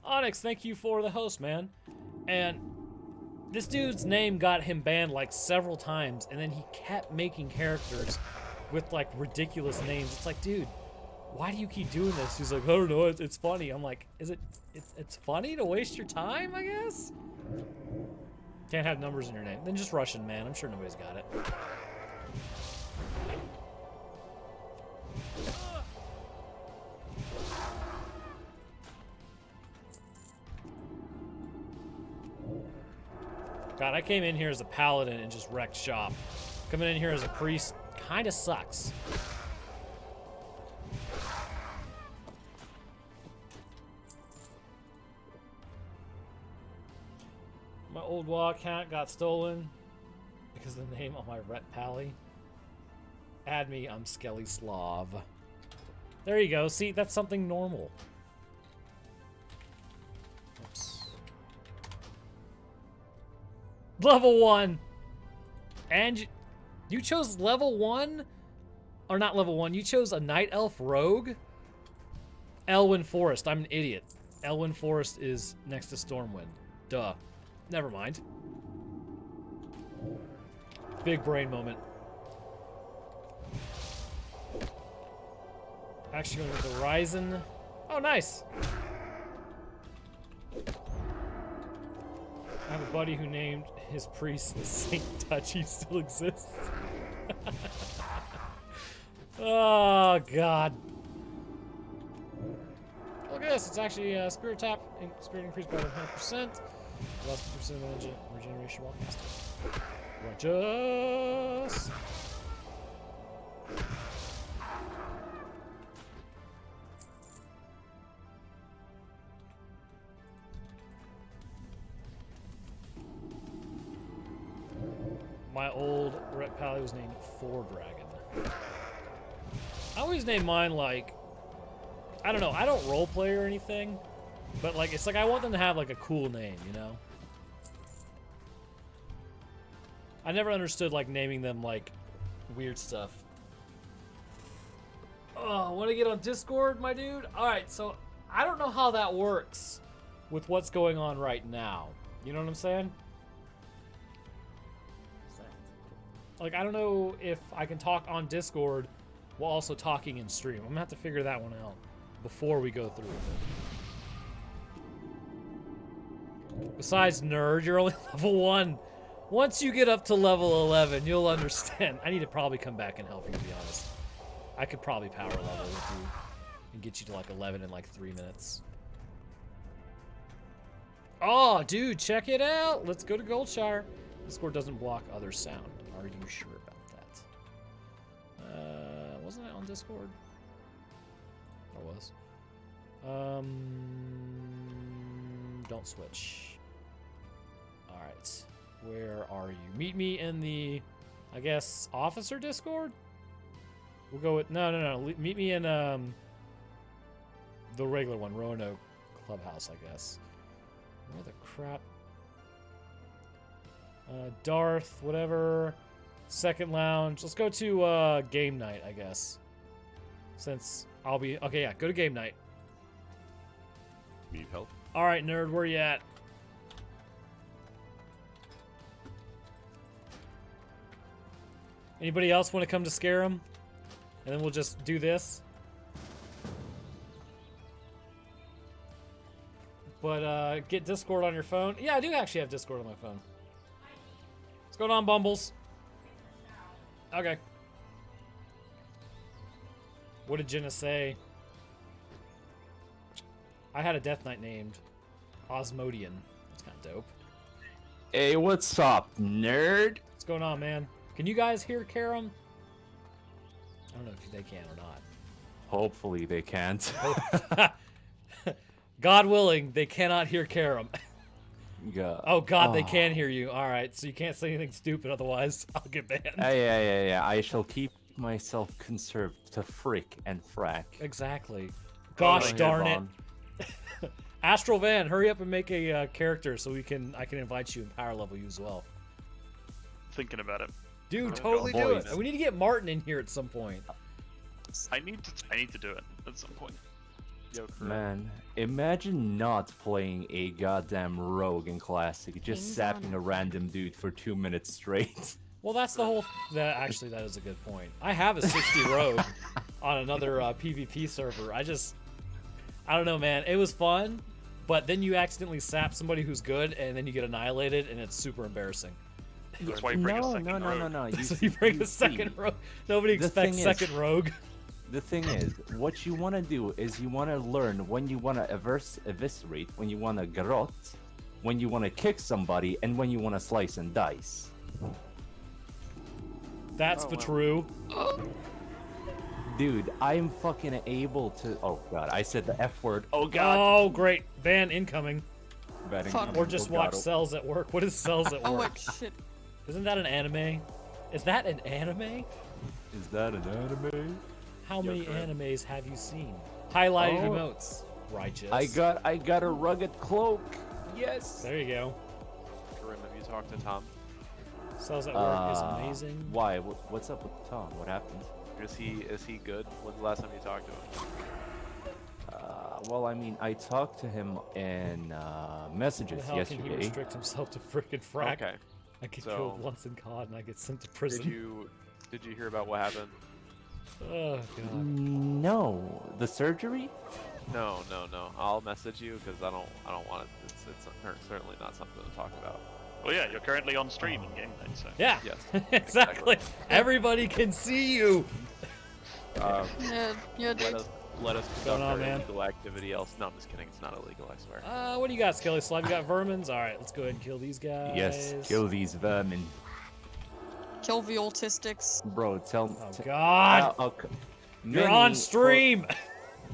Onyx, thank you for the host, man. And this dude's name got him banned like several times, and then he kept making characters with like ridiculous names. It's like, dude, why do you keep doing this? He's like, I don't know, it's funny. I'm like, it's funny to waste your time, I guess? Can't have numbers in your name. Then just Russian, man. I'm sure nobody's got it. God, I came in here as a paladin and just wrecked shop. Coming in here as a priest kind of sucks. My old WoW account got stolen because of the name on my Ret Pally. Add me, I'm Skelly Slav. There you go. See, that's something normal. Oops. Level 1! And you chose level 1? Or not level 1, you chose a Night Elf Rogue? Elwyn Forest, I'm an idiot. Elwyn Forest is next to Stormwind. Duh. Never mind. Big brain moment. Actually going with the Ryzen. Oh, nice! I have a buddy who named his priest Saint Touchy still exists. Oh, God. Look at this. It's actually Spirit Tap. Spirit increased by 100%. Lost 50% of regeneration while casting. Righteous! My old Ret Pally was named Four Dragon. I always name mine like, I don't know, I don't roleplay or anything, but like it's like I want them to have like a cool name, you know? I never understood like naming them like weird stuff. Oh, want to get on Discord, my dude? Alright, so I don't know how that works with what's going on right now. You know what I'm saying? Like, I don't know if I can talk on Discord while also talking in stream. I'm gonna have to figure that one out before we go through with it. Besides, nerd, you're only level 1. Once you get up to level 11, you'll understand. I need to probably come back and help you, to be honest. I could probably power level with you and get you to like 11 in like 3 minutes. Oh, dude, check it out. Let's go to Goldshire. Discord doesn't block other sound. Are you sure about that? Wasn't I on Discord? I was. Don't switch. Alright. Where are you? Meet me in the, I guess, officer Discord? We'll go with, no. Meet me in, the regular one, Roanoke Clubhouse, I guess. Where the crap? Darth, whatever. Second lounge. Let's go to game night, I guess. Since I'll be... Okay, yeah, go to game night.
Need help?
Alright, nerd, where you at? Anybody else want to come to scare him? And then we'll just do this. But get Discord on your phone. Yeah, I do actually have Discord on my phone. What's going on, Bumbles? Okay. What did Jenna say? I had a Death Knight named Osmodian. That's kind of dope.
Hey, what's up, nerd?
What's going on, man? Can you guys hear Karam? I don't know if they can or not.
Hopefully they can't.
God willing, they cannot hear Karam.
Yeah.
Oh God, they can hear you. All right, so you can't say anything stupid, otherwise I'll get banned.
Yeah. I shall keep myself conserved to frick and frack.
Exactly. Gosh
Go
darn
ahead,
it.
Vaughn.
Astral Van, hurry up and make a character so I can invite you and power level you as well.
Thinking about it.
Dude,
Oh,
totally
God.
do it.
Boys.
And we need to get Martin in here at some point.
I need to do it at some point.
Yo, crew.
Man, imagine not playing a goddamn rogue in Classic, just
King's
sapping
Honor.
a random dude for 2 minutes straight.
Well, that's the whole. That is a good point. I have a 60 rogue on another PvP server. I don't know, man. It was fun, but then you accidentally sap somebody who's good, and then you get annihilated, and it's super embarrassing.
That's why you bring a
No,
second
no.
rogue.
So you bring a
see,
second rogue. Nobody
the
expects
thing is-
second rogue.
The thing is, what you want to do is you want to learn when you want to eviscerate, when you want to garrot, when you want to kick somebody, and when you want to slice and dice.
That's for true.
Dude, I'm fucking able to. Oh god, I said the F word. Oh god.
Oh, great. Ban incoming.
Betting
Fuck.
on
Or just
oh,
watch
God.
Cells at Work. What is Cells at
Oh
Work?
wait, shit.
Isn't that an anime? Is that an anime?
Is that an anime?
How
Yo,
many
Fred.
animes have you seen? Highlighted
Oh.
emotes. Righteous.
I got a rugged cloak. Yes.
There you go.
Karim, have you talked to Tom?
Cells at Work is amazing.
Why? What's up with Tom? What happened?
Is he good? When's the last time you talked to him?
Well, I mean, I talked to him in
How
messages
the hell can he
yesterday.
restrict himself to frickin' frack?
Okay.
I get
So-
killed once in COD and I get sent to prison.
Did you hear about what happened?
Oh god.
No, the surgery.
No. I'll message you because I don't want it. It's certainly not something to talk about.
Well, yeah, you're currently on stream in game night, so.
Yeah.
Yes.
Exactly. Everybody can see you.
Yeah, dude.
Let us
going
conduct
on,
our
man?
illegal activity else. No, I'm just kidding. It's not illegal, I swear.
What do you got, Skelly Slime? You got vermins? Alright, let's go ahead and kill these guys.
Yes, kill these vermin,
Kill the autistics.
bro. Tell.
Oh god. You're on stream.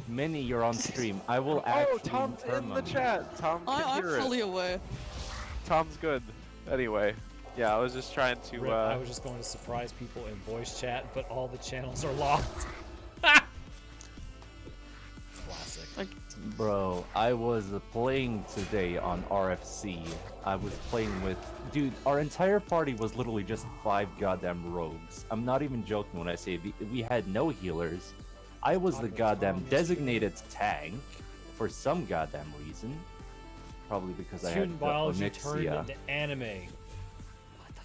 Minnie, you're on stream. I will
Oh,
actually.
Tom's in the
permanent-
chat. Tom can
I'm
hear
fully
it.
aware.
Tom's good. Anyway, yeah, I was just trying to.
Rip, I was just going to surprise people in voice chat, but all the channels are locked. Classic.
Like,
Bro, I was playing today on RFC. I was playing with. Dude, our entire party was literally just 5 goddamn rogues. I'm not even joking when I say we had no healers. I was the goddamn designated tank for some goddamn reason. Probably because I had
Student
the
biology turned
onyxia.
into anime. What the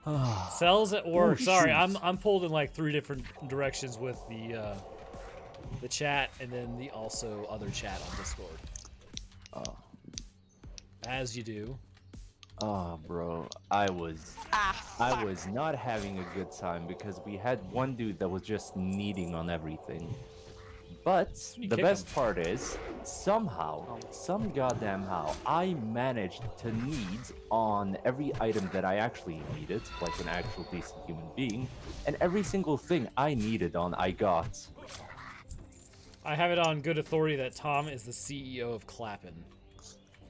fuck? Cells at Work. Sorry,
shoes.
I'm pulled in like 3 different directions with the chat and then the also other chat on Discord.
Oh.
As you do.
Oh, bro, I was not having a good time because we had one dude that was just kneading on everything. But
You
the
kick
best
him.
part is, somehow, some goddamn how, I managed to knead on every item that I actually needed, like an actual decent human being, and every single thing I needed on, I got.
I have it on good authority that Tom is the CEO of Clappin'.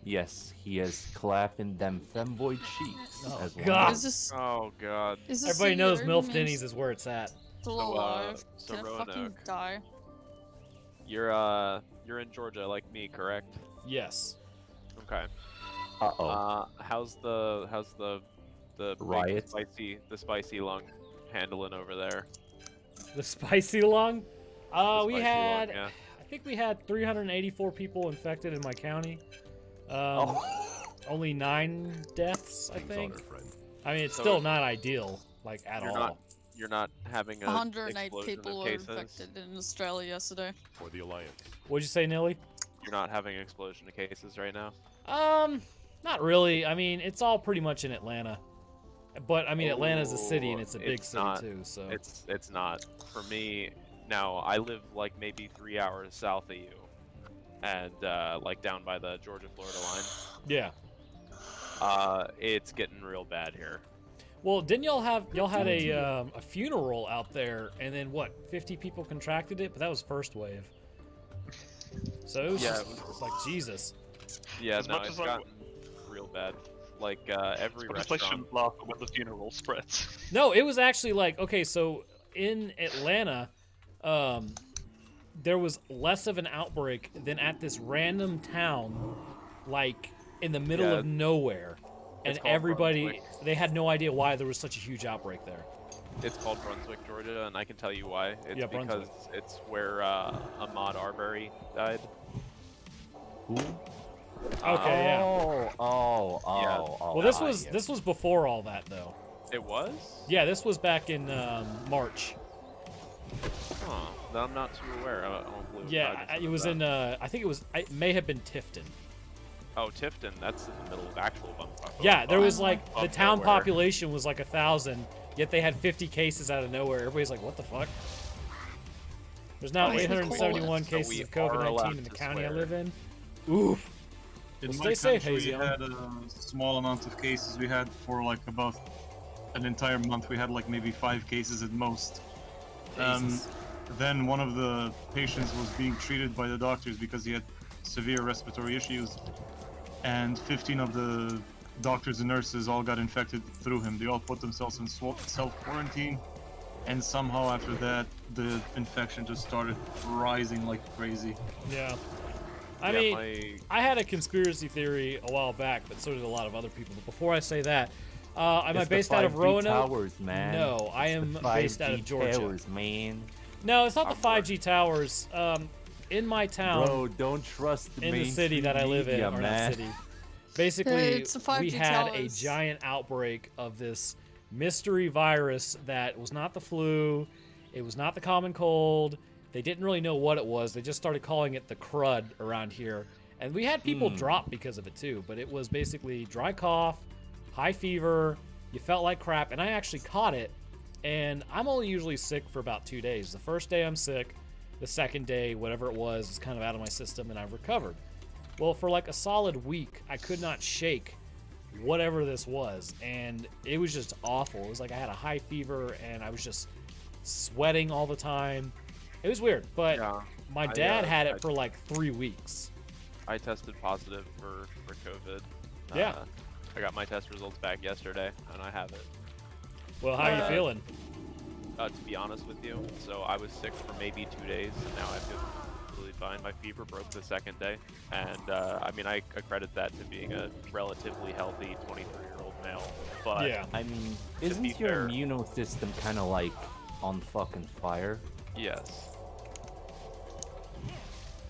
Yes, he is clapping them femboy cheeks.
Oh,
as
God.
well.
is this?
Oh God.
Is this
Everybody knows
CEO
MILF
man
Denny's is where it's at.
still
So,
alive?
so
Can it fucking
Roanoke.
die?
You're in Georgia like me, correct?
Yes.
Okay.
Uh-oh.
How's the big
Riot?
spicy lung handling over there?
The spicy lung?
The
We
spicy
had,
lung, yeah.
I think we had 384 people infected in my county. Only 9 deaths, I
King's
think.
honor, friend.
I mean, it's
So
still not ideal, like, at
You're
all.
not you're not having a
108
explosion
people
of
were
cases.
infected in Australia yesterday.
For the Alliance.
What'd you say, Nilly?
You're not having an explosion of cases right now.
Not really. I mean, it's all pretty much in Atlanta. But, I mean, Atlanta's a city, and
Oh,
it's a big
it's
city,
not.
too, so...
It's not. For me, now I live like maybe 3 hours south of you, and like down by the Georgia-Florida line.
Yeah.
It's getting real bad here.
Well, didn't y'all had a funeral out there, and then what? 50 people contracted it, but that was first wave. So it was
Yeah,
just
it was-
it's like Jesus.
Yeah,
As
no,
much
it's
as I
gotten real bad. Like every
But they
restaurant.
shouldn't laugh when the funeral spreads.
No, it was actually like, okay, so in Atlanta, there was less of an outbreak than at this random town, like in the middle
Yeah,
of nowhere. And
it's called
everybody,
Brunswick.
they had no idea why there was such a huge outbreak there.
It's called Brunswick, Georgia, and I can tell you why. It's
Yeah,
because
Brunswick.
it's where Ahmaud Arbery died.
Who?
Okay, yeah.
Oh.
Well, this was before all that though.
It was?
Yeah, this was back in March.
Huh. Then I'm not too aware. I don't believe
Yeah, it was in. I think it may have been Tifton.
Oh, Tifton. That's in the middle of actual bumfuck.
Yeah, there was like the
Bump
town
nowhere.
population was like 1,000, yet they had 50 cases out of nowhere. Everybody's like, "What the fuck?" There's now
Nice.
871
So
cases
we
of
are allowed
COVID-19 in the
to
county I
swear.
live in. Oof.
In
Well,
my
stay safe,
country,
Hazy.
we had a small amount of cases. We had for like about an entire month. We had like maybe 5 cases at most.
Jesus.
Then one of the patients was being treated by the doctors because he had severe respiratory issues, and 15 of the doctors and nurses all got infected through him. They all put themselves in self-quarantine, and somehow after that, the infection just started rising like crazy.
Yeah.
Yeah,
I mean, I had a conspiracy theory a while back, but so did a lot of other people. But before I say that, am I
It's the
based out of
5G
Roanoke?
Towers, man.
No, I
It's
am
the
based out of
5G
Georgia.
Towers, man.
No, it's not the
I'm
5G towers. In my town,
Bro, don't trust the
in the city that I live in,
media,
or
man.
not city. Basically,
It's the 5G
we had a
towers.
giant outbreak of this mystery virus that was not the flu, it was not the common cold. They didn't really know what it was. They just started calling it the crud around here. And we had people drop because of it too, but it was basically dry cough, high fever, you felt like crap, and I actually caught it. And I'm only usually sick for about 2 days. The first day I'm sick, the second day, whatever it was, is kind of out of my system and I've recovered. Well, for like a solid week, I could not shake whatever this was, and it was just awful. It was like I had a high fever and I was just sweating all the time. It was weird, but
Yeah,
my dad had it for like 3 weeks.
I tested positive for COVID.
Yeah.
I got my test results back yesterday, and I have it.
Well, how are you feeling?
To be honest with you, so I was sick for maybe 2 days, and now I feel completely fine. My fever broke the second day, and I mean, I accredit that to being a relatively healthy 23-year-old male. But
Yeah.
I mean,
be
isn't your
fair-
immune system kind of like on fucking fire?
yes.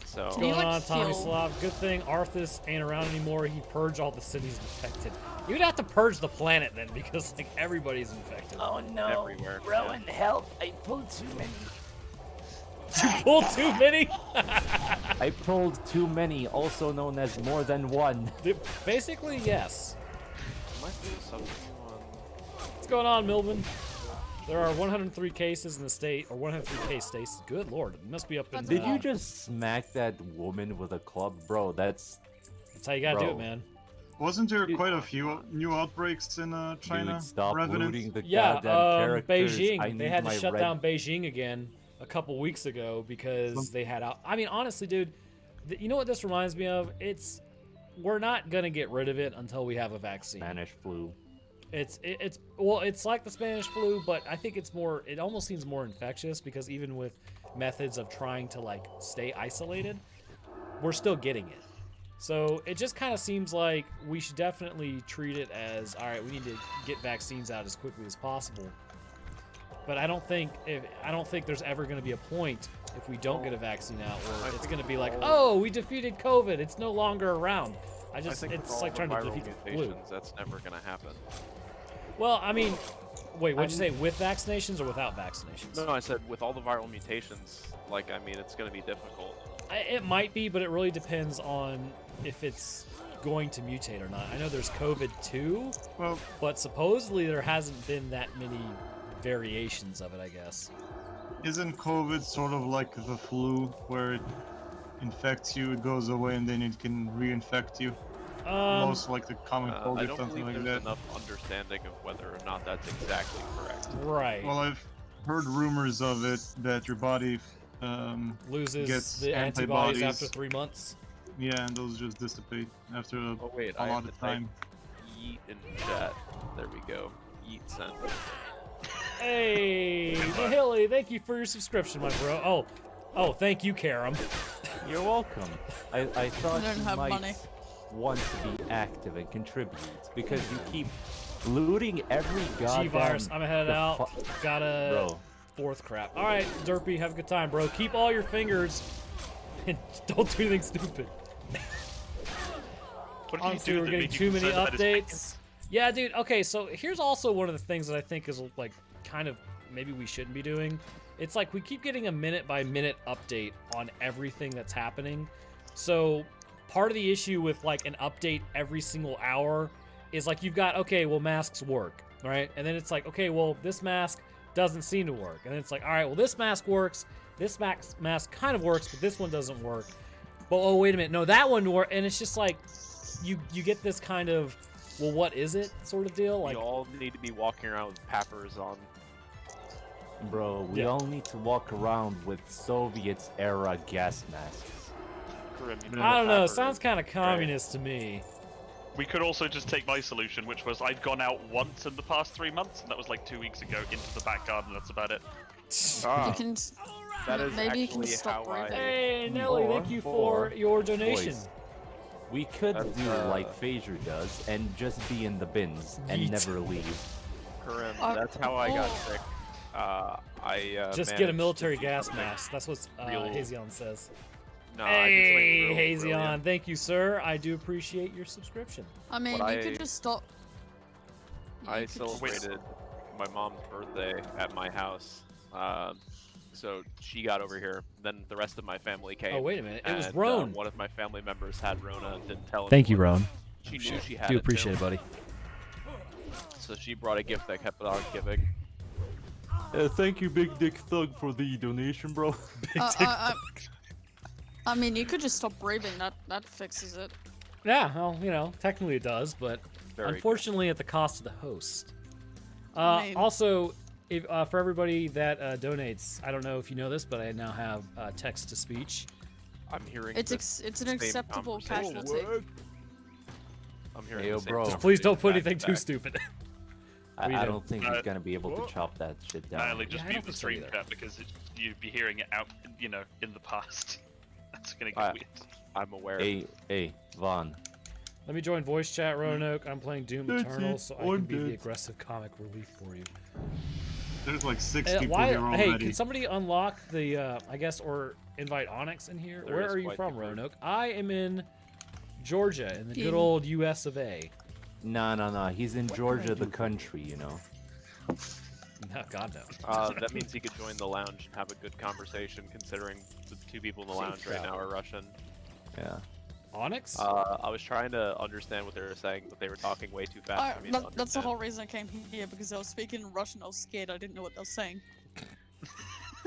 So
What's
Do you,
going
like,
on, Tommy
feel-
Slav? Good thing Arthas ain't around anymore. He purged all the cities infected. You'd have to purge the planet then, because like everybody's infected.
Oh no,
Everywhere,
Rowan, help! I pulled too many.
You pulled too many?
I pulled too many, also known as more than one.
Basically, yes.
am I still subbing on?
What's going on, Milvin? There are 103 cases in the state, or 103 case states. Good lord, it must be up in.
Did you just smack that woman with a club, bro? That's
That's how you gotta do it,
Bro.
man.
Wasn't there quite a few new outbreaks in China?
Dude, stop
Revenant?
looting the
Yeah,
goddamn characters. I
Beijing. They
need
had to
my
shut
red-
down Beijing again a couple weeks ago because they had out. I mean, honestly, dude, you know what this reminds me of? We're not gonna get rid of it until we have a vaccine.
Spanish flu.
It's like the Spanish flu, but I think it almost seems more infectious because even with methods of trying to like stay isolated, we're still getting it. So it just kind of seems like we should definitely treat it as, all right, we need to get vaccines out as quickly as possible. But I don't think there's ever going to be a point if we don't get a vaccine out where it's going to be like, oh, we defeated COVID, it's no longer around.
I think with
It's
all
like
the
trying to
viral
defeat the flu.
mutations, that's never gonna happen.
Well, I mean, wait, what'd you say? With vaccinations or without vaccinations?
No, I said with all the viral mutations, like, I mean, it's gonna be difficult.
It might be, but it really depends on if it's going to mutate or not. I know there's COVID too,
Well,
but supposedly there hasn't been that many variations of it, I guess.
isn't COVID sort of like the flu, where it infects you, it goes away, and then it can reinfect you? Most like the common cold
I
or
don't
something
believe
like
there's
that.
enough understanding of whether or not that's exactly correct.
Right.
Well, I've heard rumors of it that your body
Loses
gets
the antibodies
antibodies.
after 3 months.
Yeah, and those just dissipate after a
Oh wait,
a
I
lot
have
of
to type
time.
yeet in chat. There we go. Yeet sent.
Hey, Hilly, thank you for your subscription, my bro. Oh, thank you, Karam.
You're welcome. I thought
I don't
you
have
might
money.
want to be active and contribute because you keep looting every goddamn.
G-Virus, I'm headed out. Got a
Bro.
fourth crap. All right, Derpy, have a good time, bro. Keep all your fingers and don't do anything stupid.
What did
Honestly,
you do
we're
that
getting
made you
too many
concerned about his fingers?
updates. Yeah, dude. Okay, so here's also one of the things that I think is like kind of maybe we shouldn't be doing. It's like we keep getting a minute by minute update on everything that's happening. So part of the issue with like an update every single hour is like you've got, okay, well, masks work, right? And then it's like, okay, well, this mask doesn't seem to work. And then it's like, all right, well, this mask works. This mask kind of works, but this one doesn't work. But oh, wait a minute, no, that one worked. And it's just like you get this kind of, well, what is it sort of deal? Like,
We all need to be walking around with pappers on.
Bro, we
Yeah.
all need to walk around with Soviet-era gas masks.
Grim, you
I don't know.
papper
Sounds
is
kind of
great.
communist to me.
We could also just take my solution, which was I've gone out once in the past 3 months, and that was like 2 weeks ago into the back garden. That's about it.
You
Ah,
can.
that is
Maybe you can
actually
stop
how I-
breathing.
Hey, Nelly, thank you for your donation.
Boys, we could
That's,
do like Phaser does and just be in the bins and
Yeet.
never leave.
Karim,
Uh,
that's how I got
oh.
sick.
Just get a
managed
military
to do
gas
something
mask. That's what
real-
Hazion says.
No, I did something
Hey,
real
Hazion,
brilliant.
thank you, sir. I do appreciate your subscription.
I mean,
What
you
I-
could just stop. You
I
could just-
celebrated my mom's birthday at my house. So she got over here. Then the rest of my family came.
Oh, wait a minute. It was
and,
Roan.
one of my family members had Rona and didn't tell
Thank you,
anyone.
Roan.
She knew she had
Do
it
appreciate
too.
it, buddy.
So she brought a gift that kept on giving.
Thank you, Big Dick Thug, for the donation, bro.
I mean, you could just stop breathing. That fixes it.
Yeah, well, you know, technically it does, but
Very good.
unfortunately at the cost of the host.
I mean-
Also, if, for everybody that donates, I don't know if you know this, but I now have text to speech.
I'm hearing.
It's
this
it's an
same
acceptable
conversation.
casualty.
I'm hearing.
Hey, yo,
the same
bro.
Just please don't put
conversation
anything
back
too
to
stupid.
I
What do you do?
don't think he's gonna be able to chop that shit down.
Natalie, just
Yeah, I don't
mute the
think so
stream
either.
chat because you'd be hearing it out, you know, in the past. That's gonna get
I-
weird.
I'm aware.
Hey, Vaughn.
Let me join voice chat, Roanoke. I'm playing Doom
That's
Eternal,
it.
so I can
I'm
be the
dead.
aggressive comic relief for you.
There's like 6 people
Why?
here
Hey,
already.
can somebody unlock the, I guess, or invite Onyx in here?
There
Where
is
are you
quite
from,
the group.
Roanoke? I am in Georgia, in the good
In-
old U.S. of A.
Nah. He's in Georgia, the country, you know.
No, God no.
That means he could join the lounge and have a good conversation, considering the 2 people in the lounge right now are Russian.
Yeah.
Onyx?
I was trying to understand what they were saying, but they were talking way too fast for me to
That's the
understand.
whole reason I came here, because I was speaking Russian. I was scared. I didn't know what they were saying.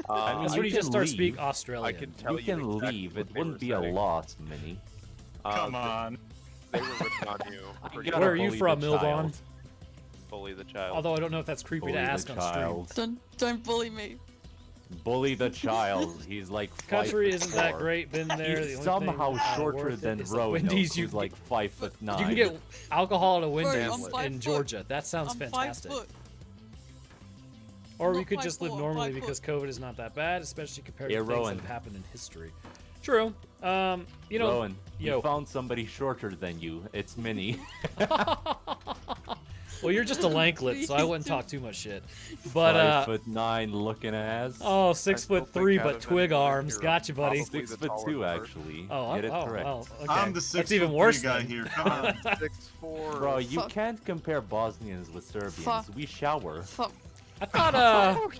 I mean,
That's
you
when you just
can
start
leave.
speak
I
Australian.
can tell
You can
exactly
leave.
what
It
they
wouldn't
were
be a
saying.
loss, Minnie.
Come on.
They were ripping on you. pretty
gotta
Where are you
bully
from,
the
Milbon?
child.
Bully the child.
Although I don't know if that's creepy
Bully
to
the
ask on stream.
child.
Don't bully me.
Bully the child. He's like 5'4".
Country isn't that great. Been there. The
He's
only
somehow
thing,
shorter
worth it
than
is that
Roanoke,
Wendy's,
who's like 5'9".
You can get alcohol at a
I'm
Wendy's
5
in
foot.
Georgia. That sounds
I'm
fantastic.
5 foot.
Or
I'm
we
not
could just live
5'4",
normally
5 foot.
because COVID is not that bad, especially compared
Yeah,
to things
Rowan.
that have happened in history. True. You know,
Rowan,
yo.
you found somebody shorter than you. It's Minnie.
well, you're just a lanklet, so I wouldn't talk too much shit. But
5'9" looking ass.
oh,
I
6'3",
still think
but
out of
twig
anyone,
arms.
you're
Gotcha, buddy.
probably the
6'2"
taller person.
actually.
Oh,
Get it
oh,
correct.
well, okay.
I'm the 6'3"
That's even worse
guy
then.
here. Come on.
6'4".
Bro, you
Fuck.
can't compare Bosnians with Serbians.
Fuck.
We shower.
Fuck.
I thought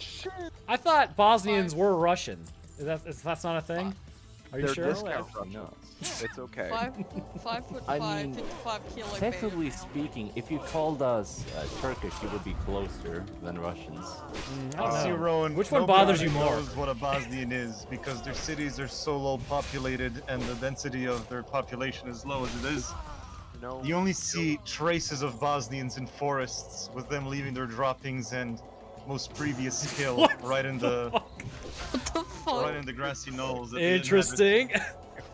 I thought Bosnians were Russian. That's not a thing? Are you
They're
sure?
discount
No.
Russians. It's okay.
5'5",
I mean,
55 kilo.
Technically
bear now.
speaking, if you called us Turkish, you would be closer than Russians.
I don't
See,
know.
Rowan,
Which one
nobody
bothers you more?
knows what a Bosnian is because their cities are so low populated and the density of their population is low as it is.
No.
You only see traces of Bosnians in forests with them leaving their droppings and most previous kill
What
right in the
What the fuck?
right in the grassy knolls. that they inhabit.
Interesting.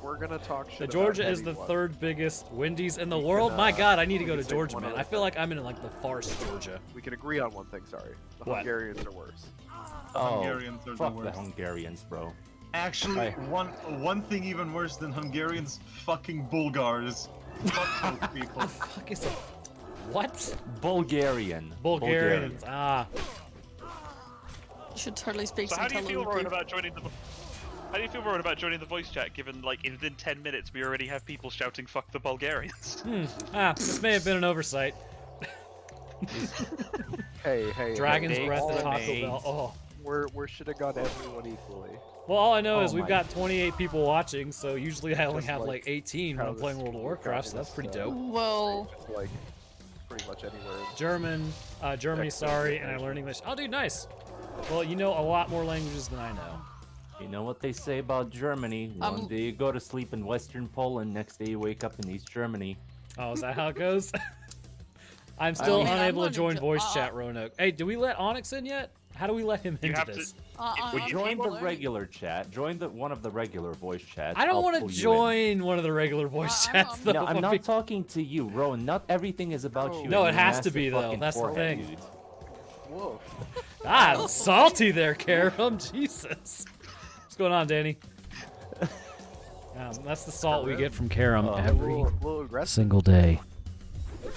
we're gonna talk shit
The
about
Georgia is the
anyone,
third biggest Wendy's in the
We
world.
can,
My God, I need to
we
go to
can say
Georgia,
one
man.
other
I feel
thing.
like I'm in like the farce Georgia.
we can agree on one thing. Sorry, the
What?
Hungarians are worse.
Oh,
Hungarians are the
fuck the
worst.
Hungarians, bro.
Actually,
Right.
one thing even worse than Hungarians, fucking Bulgars. Fuck those people.
Fuck is a what?
Bulgarian.
Bulgarians. Ah,
You should totally speak
So
some
how do you feel, Rowan,
Telugu.
about joining the? How do you feel, Rowan, about joining the voice chat? Given like within 10 minutes we already have people shouting "fuck the Bulgarians."
this may have been an oversight.
Hey,
Dragon's
hey,
Breath
all
of Taco
remains.
Bell. Oh.
we're should have got everyone equally.
Well, all I know
Oh
is we've
my
got 28 people watching, so usually I only
Just
have
like
like 18 when
how
I'm playing
this
World of Warcraft, so that's pretty dope.
Well,
Just like pretty much anywhere.
German, Germany, sorry, and I learned English. Oh, dude, nice. Well, you know a lot more languages than I know.
You know what they say about Germany? One day you go to sleep in Western Poland, next day you wake up in East Germany.
Oh, is that how it goes? I'm still
mean, I'm
unable to
learning
join
to-
voice chat, Roanoke. Hey, do we let Onyx in yet? How do we let him
You
into
have to-
this?
If
Join the
learning.
regular chat. Join one of the regular voice chats.
I don't
I'll
want
pull
to
you in.
join one of the regular voice
I'm-
chats,
I'm-
though.
No, I'm
if
not talking to you, Rowan. Not everything is about you.
No,
and
it
your
has to
massive
be, though.
fucking
That's the
forehead,
thing.
dude.
Whoa.
Ah, salty there, Karam. Jesus. What's going on, Danny? That's the salt we get from Karam every
little aggressive.
single day.
Well,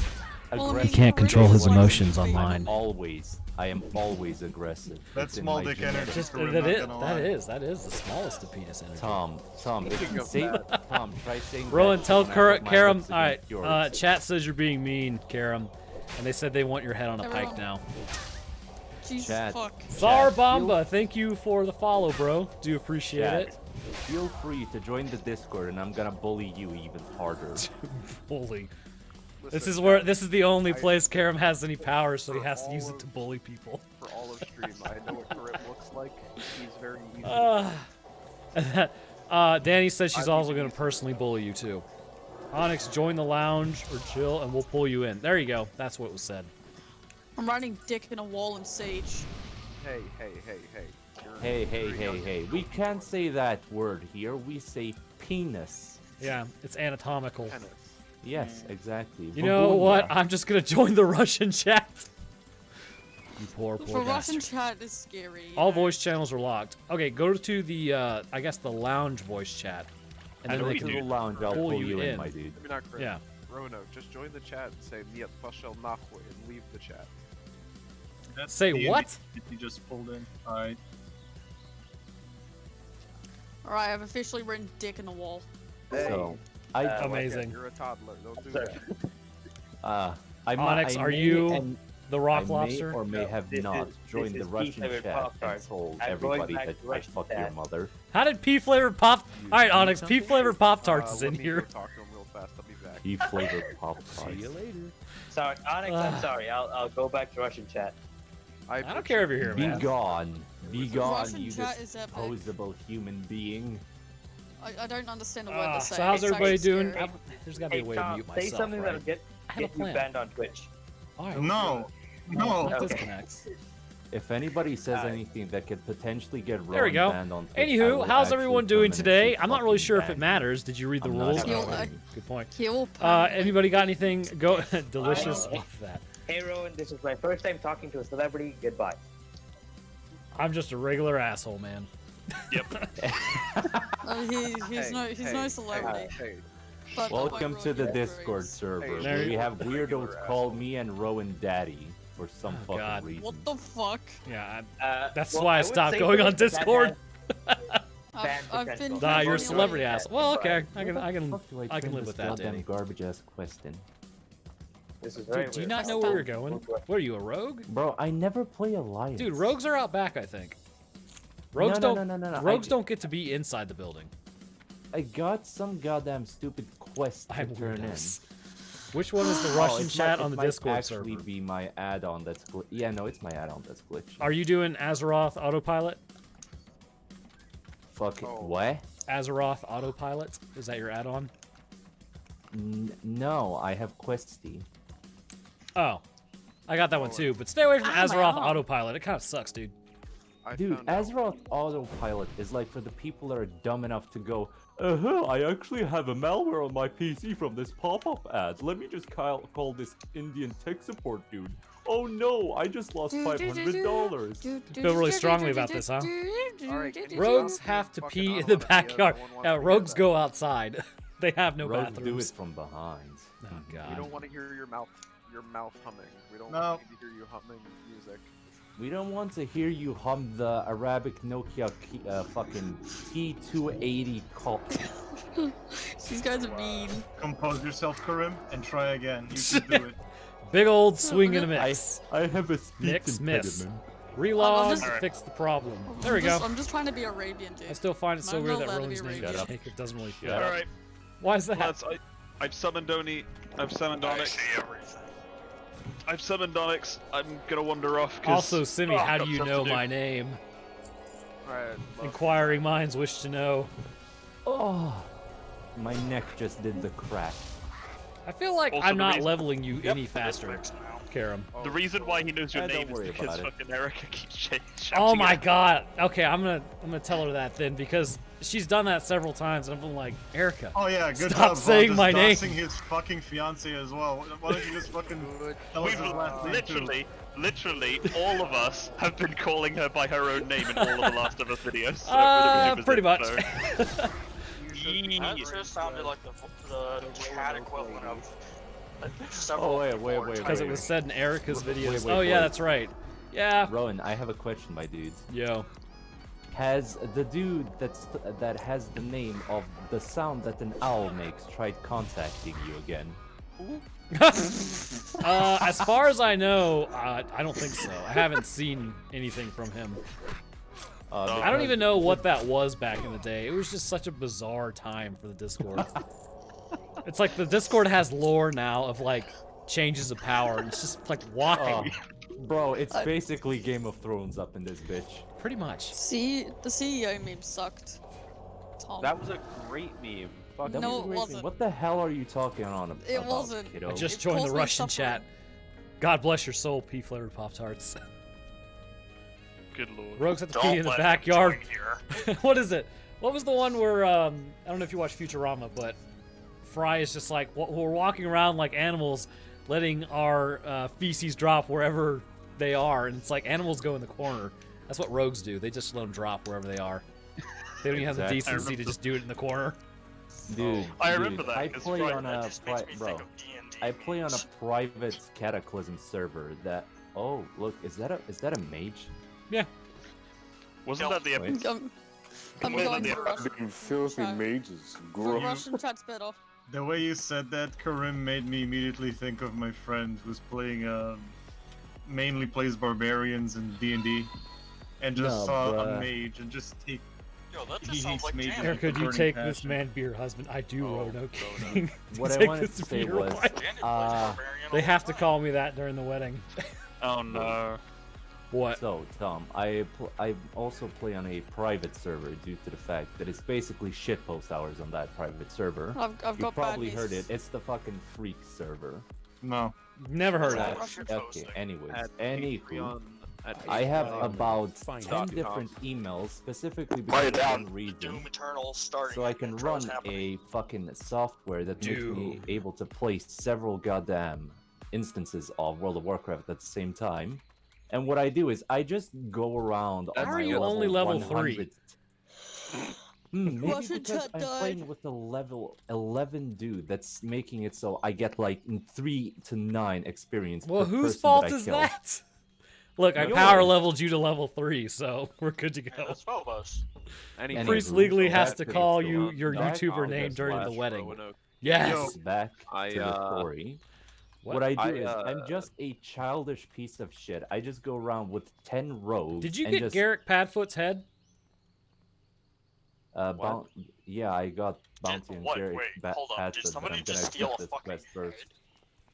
I mean,
Aggressive.
can't control his
Koreans like
emotions
to be-
online.
I am always aggressive.
That's
It's in
small
my
dick
genetics.
energy.
Just
Karim,
that
not
is
gonna lie.
that is the smallest of penis energy.
Tom, if
Speaking
you
of
say
that-
Tom, try saying
Rowan,
that
tell
shit when I put my
Karam.
lips
All right,
against yours.
chat says you're being mean, Karam, and they said they want your head on a
Everyone-
pike now.
Jesus
Chat.
fuck.
Sar
feel-
Bamba, thank you for the follow, bro. Do appreciate
Chat,
it.
feel free to join the Discord, and I'm gonna bully you even harder.
Bully.
Listen,
This is the only place Karam has any power, so he
for
has to use
all
it to
of-
bully people.
For all of stream, I know what Karim looks like. He's very easy.
Danny says she's
I'm
also
using
going to
these-
personally bully you too. Onyx, join the lounge or chill, and we'll pull you in. There you go. That's what was said.
I'm writing dick in a wall in Sage.
Hey. You're
Hey. We can't say that word here. We say penis.
Yeah, it's anatomical.
Tennis.
Yes, exactly.
You know what?
Vavunia.
I'm just going to join the Russian chat. You poor
For
bastard.
Russian chat is scary. you
All
know.
voice channels are locked. Okay, go to the, I guess the lounge voice chat. And then
How do
they
we
To
can
the lounge, I'll
pull
pull
you
you in,
in.
my dude.
Maybe not Karim.
Yeah.
Roanoke, just join the chat and say Niet Pashel Nahwe and leave the chat.
That's
Say
the
what?
that you just pulled in. Alright.
Alright, I've officially written dick in the wall.
So, I
Amazing.
You're a toddler. Don't do that.
Onyx,
I
are
may
you
and
The
I
Rock
may
Lobster?
or may have
this
not
is-
joined
this
the
is
Russian
P-flavored
chat
Pop-Tart.
and told
I'm going
everybody
back
that
to
I
Russian
fuck your
chat.
mother.
How did P flavored pop? All right, Onyx. P flavored Pop Tarts is
Let
in
me
here.
Go talk to him real fast. I'll be back.
He flavored pop tarts.
See you later.
Sorry, Onyx, I'm sorry. I'll go back to Russian chat.
I don't care if you're here,
Be
man.
gone. Be gone,
Russian
you
chat is epic.
disposable human being.
I don't understand a word they're saying.
So how's
It's
everybody
actually
doing?
scary.
There's gotta be
Hey,
a way to
Tom,
mute
say
myself,
something that'll
right?
get
I have a
you
plan.
banned on Twitch.
All right.
No. No.
That
Okay.
disconnects.
If anybody says anything that could potentially get
There we
Rowan
go.
banned on Twitch, I
Anywho,
will
how's
actually
everyone
come
doing
in and
today?
say
I'm not really
fucking
sure if
ban
it matters. Did you read the
I'm not
rules?
gonna
You'll-
lie.
Good point.
He'll
Anybody got anything? Go delicious off that.
Hey, Rowan, this is my first time talking to a celebrity. Goodbye.
I'm just a regular asshole, man.
he's no celebrity.
Hey.
But
Welcome
I
to the
wrote
Discord
it.
server,
Hey,
where
there
we
you-
have weirdos call me and Rowan daddy for some
Oh,
fucking
God.
reason.
What the fuck?
Yeah, that's
Well,
why I
would
stopped
say
going on
something that
Discord.
I've been.
Nah, you're a
continuing-
celebrity asshole. Well, okay, I
Where the
can
fuck do
I can
turn
live
this
with that,
goddamn
Danny.
garbage ass question.
This is very
Dude, do you
weird.
not know where you're going? What are you, a rogue?
Bro, I never play Alliance.
Dude, rogues are out back, I think. Rogues
No,
don't.
no, no, no, no.
Rogues
I-
don't get to be inside the building.
I got some goddamn stupid quest to
I'm
turn in.
weirdos. Which one is the
Oh,
Russian
it
chat
might-
on
it
the
might
Discord
actually
server?
be my add-on that's yeah, no, it's my add-on that's glitchy.
Are you doing Azeroth Autopilot?
Fuck it.
Oh.
What?
Azeroth Autopilot? Is that your add-on?
No, I have Questy.
Oh. I got that one too, but stay away from
Ah, my
Azeroth
own.
Autopilot. It kind of sucks, dude.
Dude, Azeroth Autopilot is like for the people that are dumb enough to go, I actually have a malware on my PC from this pop-up ad. Let me just call this Indian tech support dude. Oh no, I just lost $500.
You feel really strongly about this, huh?
Alright,
Rogues have to pee in the backyard. Rogues go outside. They have no
Rogues
bathrooms.
do it from behind.
Oh god.
We don't want to hear your mouth humming. We don't
No.
want to hear you humming music.
We don't want to hear you hum the Arabic Nokia fucking T280 call.
These guys are mean.
Compose yourself, Karim, and try again. You can do it.
Big old swing and a miss.
I have a speech
Mix, miss.
impediment.
Relog,
just-
fix the problem. There we go.
I'm just trying to be Arabian, dude.
I still find it so
I'm
weird
not
that
allowed to
Rowan's
be
name
Arabian.
Shut up.
it doesn't really fit.
Shut up.
Alright,
Why is that?
lads, I've summoned Oni. I've summoned Onyx. I've summoned Onyx. I'm gonna wander off.
Also, Simi, how do you know my name?
Alright,
Inquiring minds wish to know.
Oh, my neck just did the crack.
I feel like
Also,
I'm
the
not
reason-
leveling you any faster, Karam.
The reason why he knows your
don't
name is
worry
because
about it.
fucking Erica keeps shouting.
Oh my
at
god. Okay, I'm gonna tell her that then because she's done that several times and I'm like, Erica.
Oh yeah, good
Stop
job,
saying
Just
my name.
doxing his fucking fiance as well. Why don't you just fucking tell us
We've
his last name too?
literally, all of us have been calling her by her own name in all of the Last of Us videos. So
Pretty much.
That just sounded like the chat equivalent of several.
Oh wait.
Because it was said in Erica's videos.
wait,
Oh yeah,
wait.
that's right. Yeah.
Rowan, I have a question, my dudes.
Yo.
Has the dude that has the name of the sound that an owl makes tried contacting you again?
As far as I know, I don't think so. I haven't seen anything from him. I don't even know what that was back in the day. It was just such a bizarre time for the Discord. It's like the Discord has lore now of like changes of power. And it's just like why?
Bro, it's basically Game of Thrones up in this bitch.
Pretty much.
See, the CEO meme sucked. Tom.
That was a great meme. Fuck
That
No,
was
it
great.
wasn't.
What the hell are you talking on about?
It wasn't.
Kiddo?
I just
It
joined the
caused me
Russian
suffering.
chat. God bless your soul, pea-flavored Pop-Tarts.
Good lord.
Rogues have to
Don't
pee in the
let him
backyard.
join here.
What is it? What was the one where, I don't know if you watch Futurama, but Fry is just like, we're walking around like animals, letting our feces drop wherever they are, and it's like animals go in the corner. That's what rogues do. They just let them drop wherever they are. They don't even have the
Exactly.
decency to just do it in the corner.
Dude,
I remember
dude,
that,
I
'cause
play
Fry-
on
That
a
just makes me
bro.
think of D&D.
I play on a private Cataclysm server. That look, is that a mage?
Yeah.
Wasn't that the
Wait.
I'm going to Russian.
Filthy
Chat.
mages.
The
Gross.
Russian chat's better.
The way you said that, Karim, made me immediately think of my friend who's playing, mainly plays barbarians in D&D, and just
No,
saw a
bruh.
mage and just take.
Yo, that
He
just sounds
hates
like
mages.
Janet.
Erica, do you
burning
take this
passion.
man be your husband? I do,
Oh,
Roanoke.
Roanoke.
What I
Take
wanted
this
to
be
say
your
was,
wife.
Janet plays barbarian all
They
the
have to
time.
call me that during the wedding.
Oh no.
What?
So, Tom, I also play on a private server due to the fact that it's basically shitpost hours on that private server.
I've
You
got
probably
bad
heard
news.
it. It's the fucking freak server.
No.
Never heard of
That-
it.
Russian
okay,
posting.
anyways,
At
anywho,
Patreon, at
I have
Patreon.
about
Fine.
10
Dot com.
different emails specifically
Write it
because I
down.
can read them.
Doom Eternal starting.
So I can
intro's
run
happening.
a fucking software that makes me
Dude.
able to play several goddamn instances of World of Warcraft at the same time. And what I do is I just go around
How
on
are
my
you only level
100. Maybe
Russian
because
chat
I'm
died.
playing with a level 11 dude that's making it so I get like 3 to 9 experience
Well,
per
whose
person
fault
that I
is
kill.
that? Look, I
Yours.
power leveled you to level 3, so we're good to
Yeah,
go.
that's 12 of us.
Anyway,
Priest
Anywho,
legally
so
has
back
to
the
call
story.
you your
Back
YouTuber
on
name
this
during the
slash
wedding.
Roanoke.
Yes.
Back
I,
to the story. What I do is I'm just a childish piece of shit. I just go around with 10 rogues.
Did you
and
get
just,
Garrick Padfoot's head?
Yeah, I got bounty on
what?
Garrick
Wait, hold on. Did
Padfoot, but
somebody
I'm gonna
just steal
get
a
this
fucking
quest first.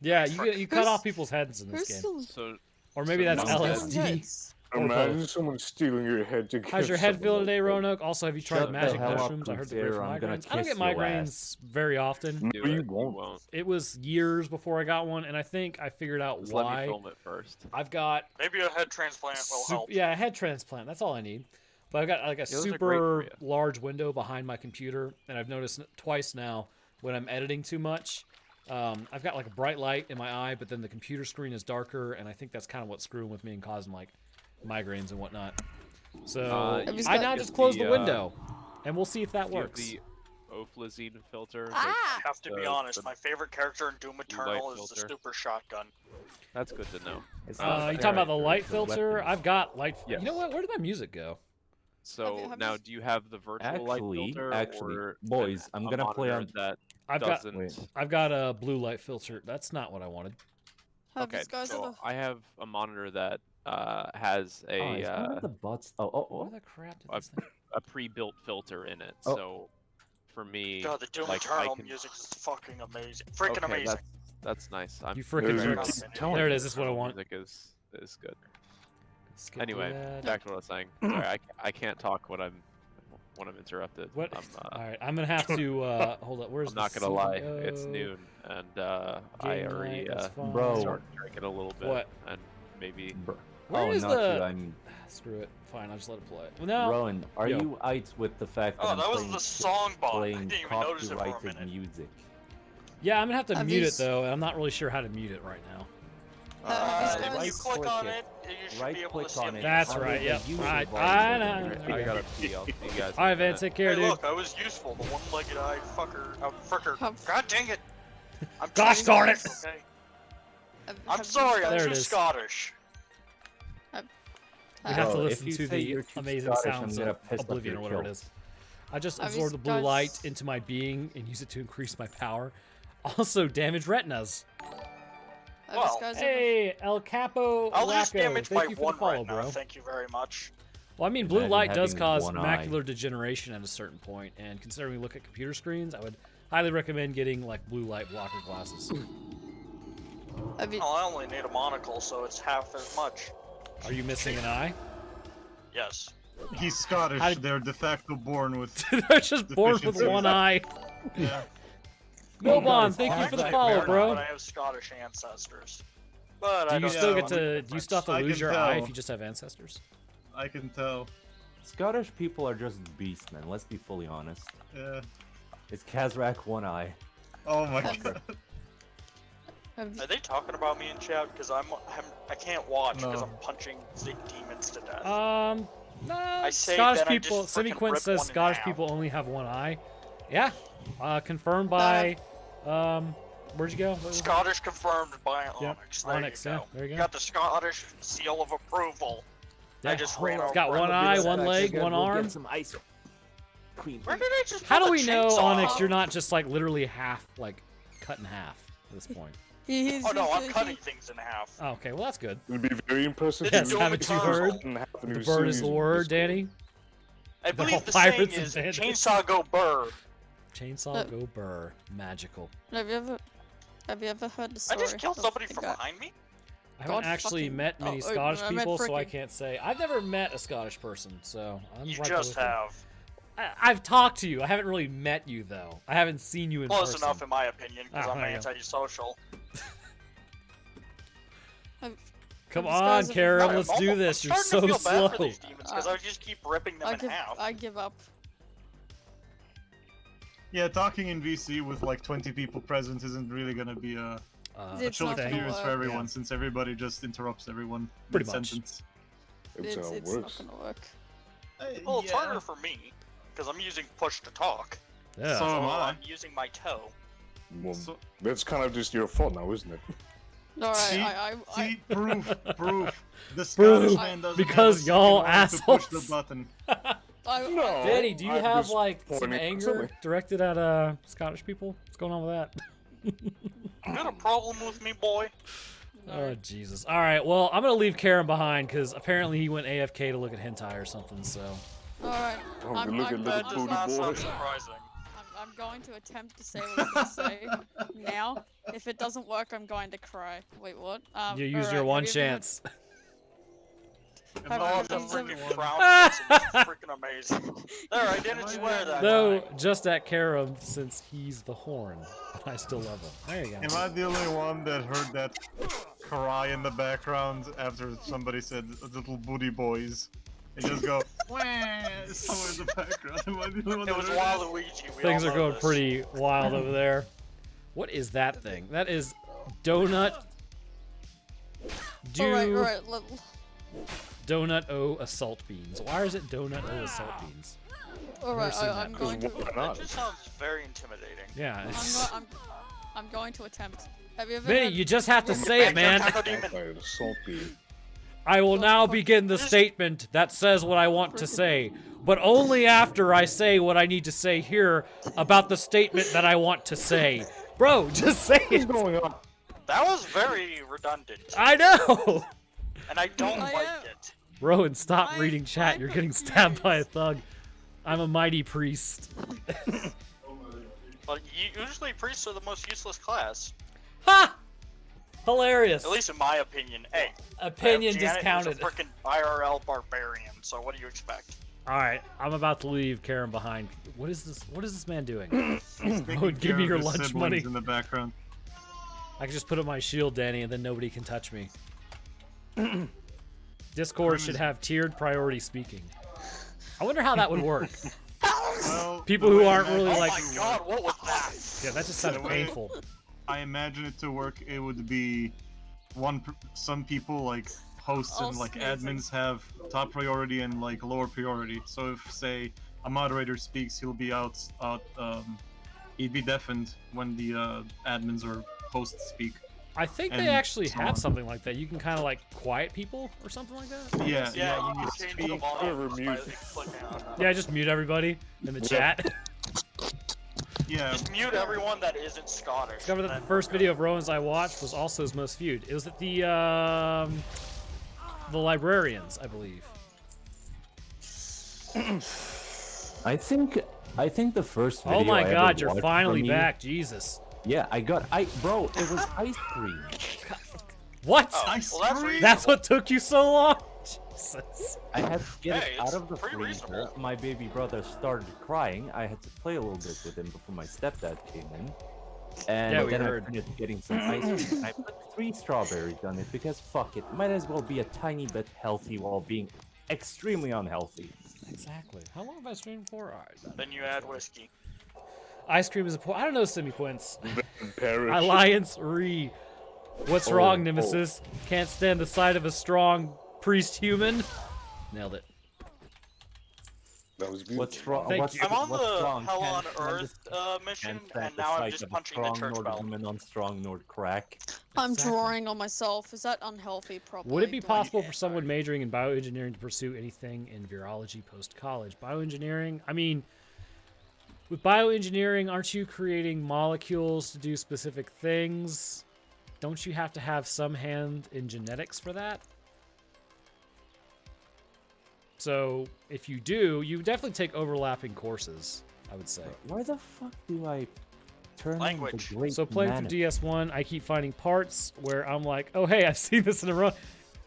Yeah, you cut
Who's-
off people's heads in this
Who's
game.
still...
So
Or maybe
so
that's
Mountain
Who's stealing
LSD.
heads?
Imagine someone stealing your head to
How's your head feel today, Roanoke? Also, have you tried
Shut the
magic
hell up,
mushrooms? I heard they're great for
I'm gonna
migraines. I don't get
kiss your
migraines very often.
No, you won't.
It was years before I got one, and I think I figured out
Just
why.
let me film it first.
I've got
Maybe a head transplant will help.
yeah, a head transplant. That's all I need. But I've got like a
those are great for
super
you.
large window behind my computer, and I've noticed twice now when I'm editing too much. I've got like a bright light in my eye, but then the computer screen is darker, and I think that's kind of what's screwing with me and causing like migraines and whatnot. So I now just close the window, and we'll see if that works.
The Oflazine filter.
I have to be honest, my favorite character in Doom Eternal is the
filter.
super shotgun.
That's good to know.
You talking about the light filter? I've got light.
Yes.
You know what? Where did my music go?
So now, do you have the virtual light filter? Or
boys, I'm gonna play on
that.
I've got a blue light filter. That's not what I wanted.
Okay, so I have a monitor that has a
the bots. Oh.
What the crap did this thing?
a pre-built filter in it.
Oh.
So for me,
God, the Doom
like,
Eternal music is fucking amazing. Freaking
okay,
amazing.
That's nice.
You freaking
freaking
there it is. This is what I want.
Music is good.
Skip
Anyway,
that.
back to what I was saying. Sorry, I can't talk when I'm interrupted.
What? All right, I'm gonna have to hold up. Where's
I'm not
the
gonna lie.
CEO?
It's noon, and I
Game
already
night, that's fine.
started drinking a little bit.
What?
And maybe.
Where is
not
the?
you, I mean,
Screw it. Fine, I'll just let it play. Well, now,
Rowan, are
yo.
you out with the fact that
Oh,
I'm
that was
playing,
the song bot. I
playing
didn't even notice it for a
copyrighted
minute.
music?
Yeah, I'm gonna have to
Have
mute
you
it though, and I'm not really sure how to mute it right now.
If you click on it, you should be able to see
on
it.
it.
That's right. Yep.
Right.
I know.
I gotta pee. I'll see you guys.
All right, Van. Take care,
Hey,
dude.
look, I was useful. The one-legged eye fucker. Fricker. God dang it! I'm
Gosh
trying
darn
to-
it!
Okay. I'm sorry, I'm
There it
too
is.
Scottish.
We have to
Bro,
listen
if you
to
say
the
you're too
amazing
Scottish,
sounds
I'm gonna
of
piss off
Oblivion
your
or whatever it
kills.
is. I just
Have you
absorb the blue
guys-
light into my being and use it to increase my power. Also, damage retinas.
Well,
Hey, El Capo
I'll lose
Wacko.
damage
Thank
by
you for
one
the follow,
right now.
bro.
Thank you very much.
Well, I mean, blue
Imagine
light does
having
cause
one eye.
macular degeneration at a certain point, and considering we look at computer screens, I would highly recommend getting like blue light blocker glasses.
Well, I only need a monocle, so it's half as much.
Are you missing an eye?
Yes.
He's Scottish.
How-
They're de facto born with.
They're just born with
deficiencies.
one eye.
Yeah.
Gobon, thank you
I'm
for the
actually
follow,
weird,
bro.
But I have Scottish ancestors. But I
Do you
don't
still
know
get to? Do you still have to
I
lose
can
your eye
tell.
if you just have ancestors?
I can tell.
Scottish people are just beasts, man. Let's be fully honest.
Yeah.
It's Kazrak one eye.
Oh my god.
Are they talking about me in chat? Because I can't watch because
No.
I'm punching demons to death.
No.
I say
Scottish
then I
people.
just frickin'
Semiquint
rip
says
one in
Scottish
half.
people only have one eye. Yeah. Confirmed by. Where'd you go? What was it?
Scottish confirmed by
Yep,
Onyx. There
Onyx,
you
yeah,
go.
there you go.
Got the Scottish seal of approval. I
Yeah.
just ran
It's
over.
got one eye, one leg, one arm.
Some ice cream.
Where did I just
How do
pull
we
the
know,
chainsaw
Onyx,
out?
you're not just like literally half, like cut in half at this point?
Oh no, I'm cutting things in half.
Oh, okay, well that's good.
It'd be very impressive.
Yes,
if
haven't you heard? The bird is the word, Danny.
I
They're all
believe the saying
pirates and
is
bandits.
chainsaw go burr.
Chainsaw go burr, magical.
Have you ever heard the
I
story?
just killed
of
somebody
the
from
guy-
behind me.
I haven't
God
actually
fucking-
met many
oh,
Scottish
I meant
people, so I
frickin'.
can't say. I've never met a Scottish person, so I'm
You
right there
just
with you.
have.
I've talked to you. I haven't really met you though. I haven't seen you in
Close
person.
enough, in my opinion, because
Oh,
I'm
there you go.
antisocial.
Come
These
on,
guys have-
Karen,
I'm
let's do
almost-
this.
I'm
You're
starting
so
to feel bad for
slow.
these demons because I just keep ripping them in half.
I give up.
Yeah, talking in VC with like 20 people present isn't really gonna be a
It's
chill
not gonna
experience for
work.
everyone since everybody just interrupts everyone
Pretty much.
mid-sentence.
It's not gonna work.
Well, it's harder for me because I'm using push to talk.
Yeah.
So am I.
I'm using my toe.
Well,
So-
that's kind of just your fault now, isn't it?
Alright,
See, see, proof. The
Proof,
Scottish man doesn't
because
have a
y'all
second arm to push the
assholes.
button.
No.
Danny, do you
I'm
have
just
like some
pointing at
anger
something.
directed at Scottish people? What's going on with that?
You got a problem with me, boy?
Oh Jesus! All right, well I'm gonna leave Karen behind because apparently he went AFK to look at hentai or something. So.
Alright.
Oh,
I'm,
look at
I'm,
little
That does
booty
not
boy.
sound surprising.
I'm going to attempt to say what I'm gonna say now. If it doesn't work, I'm going to cry. Wait, what?
You used
alright,
your one
have you ever
chance.
Oh, the freaking crown is freaking amazing. There, I didn't swear that.
Though, just at Karam, since he's the horn. But I still love him. There you go.
Am I the only one that heard that cry in the background after somebody said little booty boys? They just go, wah, somewhere in the background. Am I the only one
It was Waluigi.
Things are going pretty wild over there. What is that thing? That is donut.
Alright.
Donut O assault beans. Why is it donut O assault beans?
Alright, I'm going to.
That just sounds very intimidating.
Yeah.
I'm going to attempt. Have you ever?
Vinny, you just have to say it, man. I will now begin the statement that says what I want to say, but only after I say what I need to say here about the statement that I want to say. Bro, just say it. What's going on?
That was very redundant.
I know.
And I don't like it.
Rowan, stop reading chat. You're getting stabbed by a thug. I'm a mighty priest.
Well, usually priests are the most useless class.
Ha! Hilarious.
At least in my opinion. Hey.
Opinion
Janet
discounted.
is a freaking IRL barbarian, so what do you expect?
Alright, I'm about to leave Karen behind. What is this man doing?
Taking
Give me
care
your
of his
lunch
siblings
money.
in the background.
I can just put up my shield, Danny, and then nobody can touch me. Discord should have tiered priority speaking. I wonder how that would work.
Well,
People who aren't really
Oh
like.
my god, what was that?
Yeah, that just sounded painful.
I imagine it to work. It would be some people like hosts and like admins have top priority and like lower priority. So if say a moderator speaks, he'll be he'd be deafened when the admins or hosts speak.
I think they actually have something like that. You can kind of like quiet people or something like that.
Yeah,
you can change the volume by clicking on
Yeah, just mute everybody in the chat.
Yeah.
Just mute everyone that isn't Scottish.
Discovered that the first video of Rowan's I watched was also his most viewed. It was at the librarians, I believe.
I think the first video
Oh my
I
god,
ever
you're
watched
finally
from you-
back, Jesus.
Yeah, bro, it was ice cream.
What?
Well,
that's what took you so long? Jesus.
I had to get
Hey,
it out
it's
of the
pretty
freezer.
reasonable.
My baby brother started crying. I had to play a little bit with him before my stepdad came in. And
Yeah, we
then
heard.
I finished getting some ice cream. And I put 3 strawberries on it because fuck it. Might as well be a tiny bit healthy while being extremely unhealthy.
Exactly. How long have I streamed for? Alright.
Then you add whiskey.
Ice cream is a point. I don't know semi-points.
Perish.
Alliance Re. What's
Oh,
wrong, Nemesis? Can't stand the sight of a strong priest human? Nailed it.
That was beautiful.
What's wrong?
Thank
what's,
you.
I'm on
what's
the
wrong?
Hell
Can't
on
stand
Earth
the-
mission,
can't stand
and
the
now I'm
sight
just
of a
punching the
strong
church
Nord
bell.
woman on strong Nord crack.
I'm
Exactly.
drawing on myself. Is that unhealthy? Probably.
Would it be
Do I-
possible for someone majoring in bioengineering to pursue anything in virology post-college? Bioengineering? I mean, with bioengineering, aren't you creating molecules to do specific things? Don't you have to have some hand in genetics for that? So, if you do, you definitely take overlapping courses, I would say.
Why the fuck do I turn
Language.
on the great
So playing through
mana?
DS1, I keep finding parts where I'm like, oh hey, I've seen this in a run.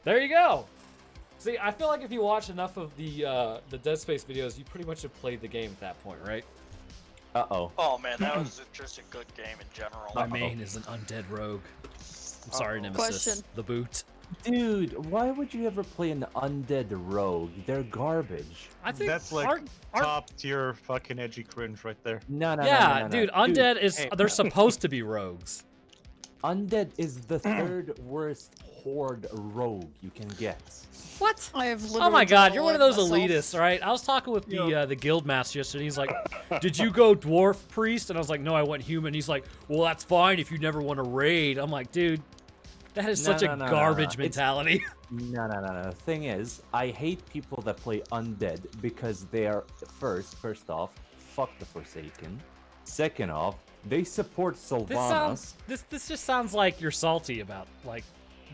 There you go. See, I feel like if you watch enough of the Dead Space videos, you pretty much have played the game at that point, right?
Uh-oh.
Oh man, that was just a good game in general.
My main is an undead rogue. I'm sorry, Nemesis.
Question.
The boot.
Dude, why would you ever play an undead rogue? They're garbage.
I think
That's like
aren't-
top tier fucking edgy cringe right there.
No,
yeah, dude, undead is
hey,
they're supposed to be rogues.
Undead is the third worst horde rogue you can get.
What?
I have
Oh my god, you're one of those
elitists.
elitists, all right? I was talking with the guild master yesterday. He's like, "Did you go dwarf priest?" And I was like, "No, I went human." He's like, "Well, that's fine if you never want to raid." I'm like, "Dude, that is such a garbage mentality."
No. The thing is, I hate people that play undead because they are first off, fuck the Forsaken. Second off, they support Sylvanas.
This just sounds like you're salty about like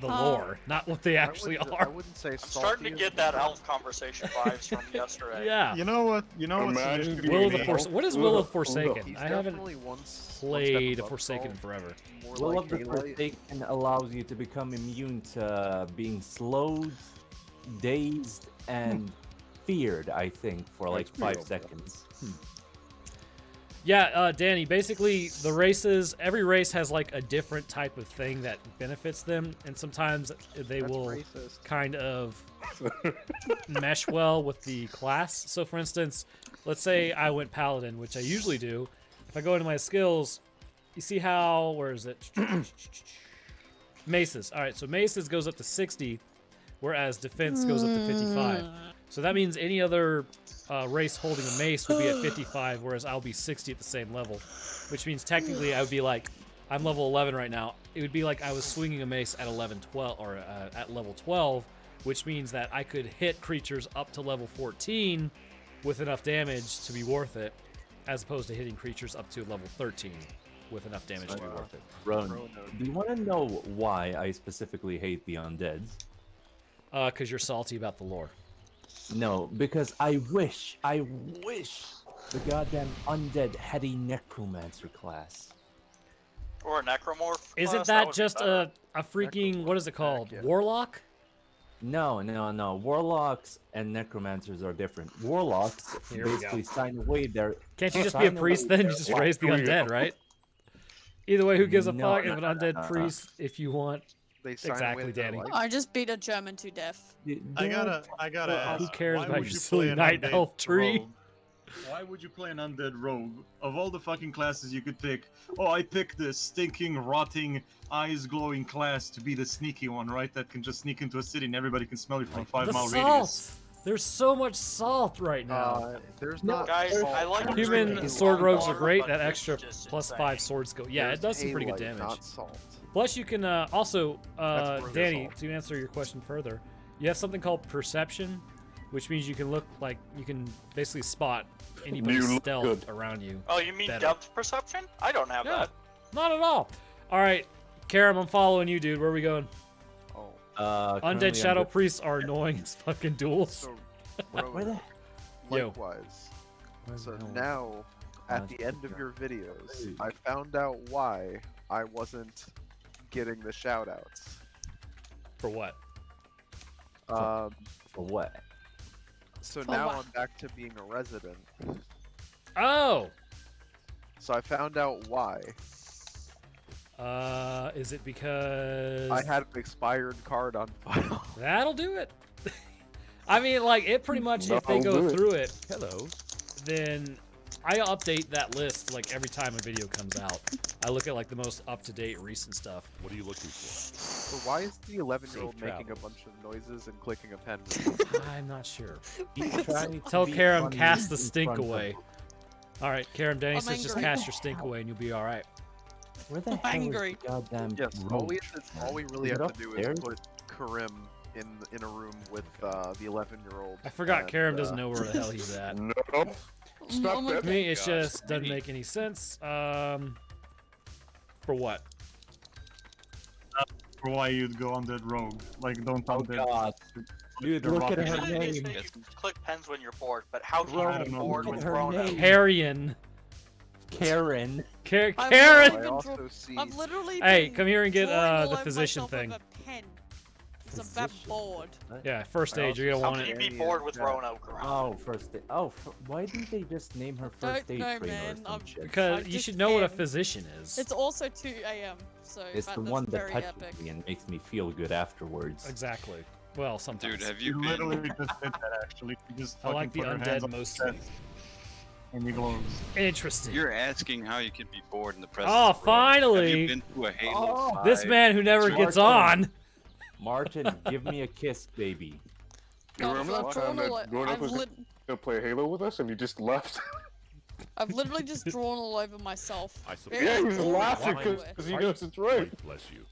the lore, not what they actually
I
are.
wouldn't say
I'm
salty
starting to
is
get that elf conversation vibes from yesterday.
Yeah.
You know what? You know what's
Imagine
interesting
Will of
to
the
me?
What is Will of Forsaken?
He's
I haven't
definitely one step
played a
above
Forsaken
salt.
forever.
More
Will
like
of the
Halo.
Forsaken allows you to become immune to being slowed dazed and feared, I think, for like
That's pretty
5 seconds.
Yeah, Danny, basically the races, every race has like a different type of thing that benefits them, and sometimes they will
racist.
kind of mesh well with the class. So for instance, let's say I went Paladin, which I usually do. If I go into my skills, you see how, where is it? Maces. All right, so Maces goes up to 60, whereas Defense goes up to 55. So that means any other race holding a mace would be at 55, whereas I'll be 60 at the same level. Which means technically I would be like, I'm level 11 right now. It would be like I was swinging a mace at 12, or at level 12, which means that I could hit creatures up to level 14 with enough damage to be worth it, as opposed to hitting creatures up to level 13 with enough damage to be worth it.
Ron, do you want to know why I specifically hate the undeads?
Because you're salty about the lore.
No, because I wish the goddamn undead had a necromancer class.
Or a necromorph.
Isn't
class,
that
would be
just
better.
a freaking, what is it called?
Yeah.
Warlock?
No. Warlocks and necromancers are different. Warlocks
Here we go.
basically sign away their.
Can't you just be a
sign
priest
away
then? You
their
just
life.
raise the undead, right? Either way, who gives a
No,
fuck if an undead
no.
priest if you want?
They sign
Exactly,
away their
Danny.
life.
I just beat a German to death.
I gotta ask.
Who cares
why
about
would
your
you
silly
play an
night
undead
elf tree?
rogue? Why would you play an undead rogue? Of all the fucking classes you could pick, oh, I picked the stinking, rotting, eyes-glowing class to be the sneaky one, right? That can just sneak into a city and everybody can smell you from a 5-mile
The
radius.
salt! There's so much salt right now.
There's
No,
not.
Guys, I like
Human
drinking
sword
long
rogues are
water,
great.
but
That
it's
extra
just
plus
insane.
5 sword skill. Yeah, it does some pretty good
Halite,
damage.
Not salt.
Plus, you can also,
That's rogue
Danny,
assault.
to answer your question further, you have something called perception, which means you can look like you can basically spot anybody's
You look
stealth
good.
around you.
Oh, you mean
better.
depth perception? I don't have
No,
that.
not at all. All right, Karam, I'm following you, dude. Where are we going?
Oh.
Currently
Undead shadow
undead-
priests are annoying as fucking duels.
So,
Where the?
Yo.
likewise.
where
So
the hell-
now, at the end of your videos, I found out why I wasn't getting the shoutouts.
For what?
For what?
So
For
now
what?
I'm back to being a resident.
Oh!
So I found out why.
Is it because
I had an expired card on file.
that'll do it? I mean, like, it pretty much, if they
That'll
go
do it.
through it,
Hello.
then I update that list like every time a video comes out. I look at like the most up-to-date recent stuff.
What are you looking for?
So why is the 11-year-old
Safe
making a
travel.
bunch of noises and clicking a pen?
I'm not sure.
Keep trying to
Tell
be
Karam,
funny
cast the
in
stink
front of-
away. All right, Karam, Danny
I'm
says just
angry.
cast your stink away and you'll be all right.
Where the
I'm
hell
angry.
is the goddamn
Yes, all
rogue?
we really
Is it
have to do is
upstairs?
put Karim in a room with the 11-year-old.
I forgot
and,
Karam doesn't know where the hell he's at.
No.
Oh
Stop
my
that.
To me, it
Gosh,
just doesn't
maybe-
make any sense. For what?
For why you'd go undead rogue? Like, don't
Oh
undead.
god. Dude,
The
look at
rocket-
her
Usually they
name.
say you click pens when you're bored, but how can
I
you
don't
be
know.
bored
Look
with
at her
Roanoke?
name.
Karian.
Karen.
Karen.
I've
Karen!
literally
I
been
also
draw-
see.
I've literally
Hey,
been
come here and get
drawing all
the
over
physician
myself
thing.
with a pen. 'Cause I'm that
Physician.
bored.
Yeah, first
I
aid. You're gonna
also
want
How can
it.
you be bored with Roanoke around?
Oh, first aid. Oh, why didn't they just name her first
Don't
aid
know,
trainer
man.
or some
I'm-
shit?
Because
I
you
just
should know what a
am.
physician is.
It's also 2 a.m. So
It's
that
the
is
one that
very
touches
epic.
me and makes me feel good afterwards.
Exactly. Well, sometimes.
Dude, have
You
you been?
literally just did that, actually. You just
I like the
fucking put her hands
undead
on
most.
her chest and you glows.
Interesting.
You're asking how you can be bored in the presence.
Oh,
of Rogue.
finally!
Have you been to a Halo?
Oh,
This
5?
man who never
Sure.
gets on.
Martin, give me a kiss, baby.
You
No,
remember
I've
that
drawn
time that
all-
Roanoke
I've
was
lit-
gonna play Halo with us and he just left?
I've literally just drawn all over myself.
I suppose.
Very
Yeah, he's
boring
laughing
everywhere.
because he knows it's right.
Bless you.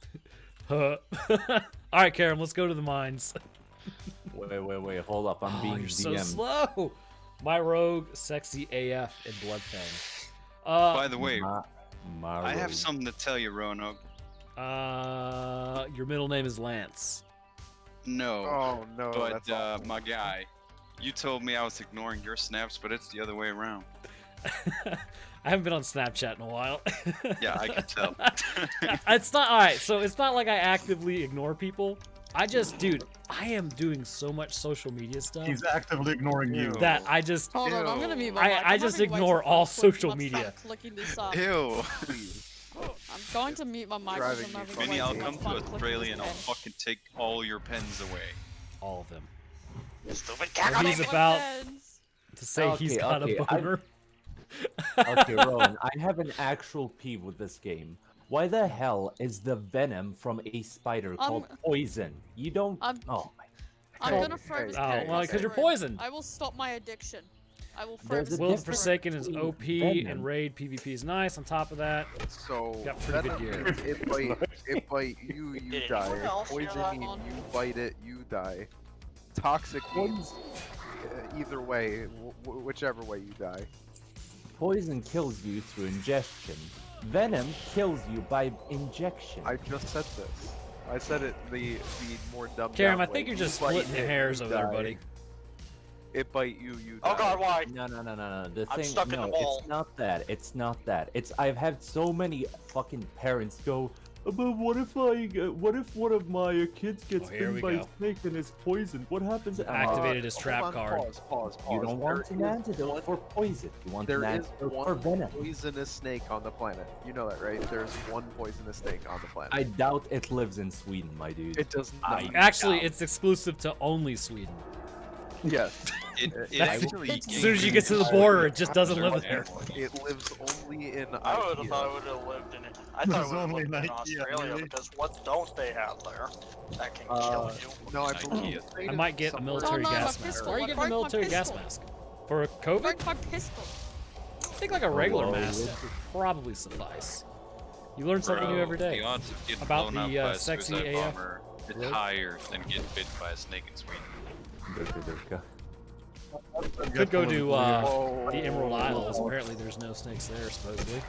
All right, Karen, let's go to the mines.
Wait, hold up. I'm
Oh,
being
you're
DM.
so slow. My rogue, sexy AF in Bloodfang.
By the way,
My
I have
rogue.
something to tell you, Roanoke.
Your middle name is Lance.
No.
Oh no,
But
that's awful.
my guy, you told me I was ignoring your snaps, but it's the other way around.
I haven't been on Snapchat in a while.
Yeah, I can tell.
It's not all right. So it's not like I actively ignore people. Dude, I am doing so much social media stuff.
He's actively ignoring you.
That I just.
Hold on, I'm gonna mute my mic.
I
I'm
just
having way too
ignore
much
all
fun
social
clicking-
media.
Clicking this up.
Ew.
I'm going to mute my mic because I'm having way
Vinny,
too
I'll
much
come
fun
to
clicking
Australia
this
and I'll
pen.
fucking take all your pens away.
All of them.
Stupid
He's about to say he's got a boner.
Okay, Rowan, I have an actual peeve with this game. Why the hell is the venom from a spider called poison? You don't. Oh my.
I'm gonna throw this pen
well,
across
because
the
you're
room.
poisoned.
I will stop my addiction. I will throw
There's
this
a
Will
pen
of
difference
Forsaken is
between
OP
venom.
and raid PvP is nice. On top of that,
So
got pretty good gear.
it bite you, you
Did
die.
anyone else hear
Poison
that
you,
one?
you bite it, you die. Toxic means either way, whichever way you die.
Poison kills you through ingestion. Venom kills you by injection.
I just said this. I said it the more dumbed
Karam,
down
I think
way.
you're just
You bite
splitting
it,
hairs
you
over there,
die.
buddy.
It bite you, you
Oh
die.
god, why?
No. The
I'm
thing,
stuck in the
no,
wall.
it's not that. It's not that. It's I've had so many fucking parents go, but what if one of my kids gets
here
bitten
we
by
go.
a snake and is poisoned? What happens?
Activated his trap
Hold on,
card.
Pause.
You don't want an
There is
antidote
one-
for poison. You want
There
an
is
antidote for
one
venom.
poisonous snake on the planet. You know that, right? There's one poisonous snake on the planet.
I doubt it lives in Sweden, my dude.
It does not.
Actually, it's exclusive to only Sweden.
Yes.
It
That's-
actually
as soon as you get to the border, it just doesn't live there.
It lives only in
I would have
IKEA.
thought it would have lived in it. I thought it
There's
would have
only
lived in
an IKEA,
Australia
really?
because what don't they have there that can kill you?
No, I
IKEA.
believe it's
I might get a
somewhere-
military
Oh, no, my
gas mask.
pistol.
Why are you
I
getting a
broke my
military gas
pistol.
mask? For a COVID?
Broke my pistol.
I think like a regular
Hello,
mask
Richard.
would probably suffice. You learn something new
Bro,
every day.
The odds of getting
About
blown
the,
up by a
sexy
suicide
AF
bomber is
really?
higher than getting bitten by a snake in Sweden.
Could go to
Oh.
the Emerald Isles. Apparently, there's no snakes there, supposedly.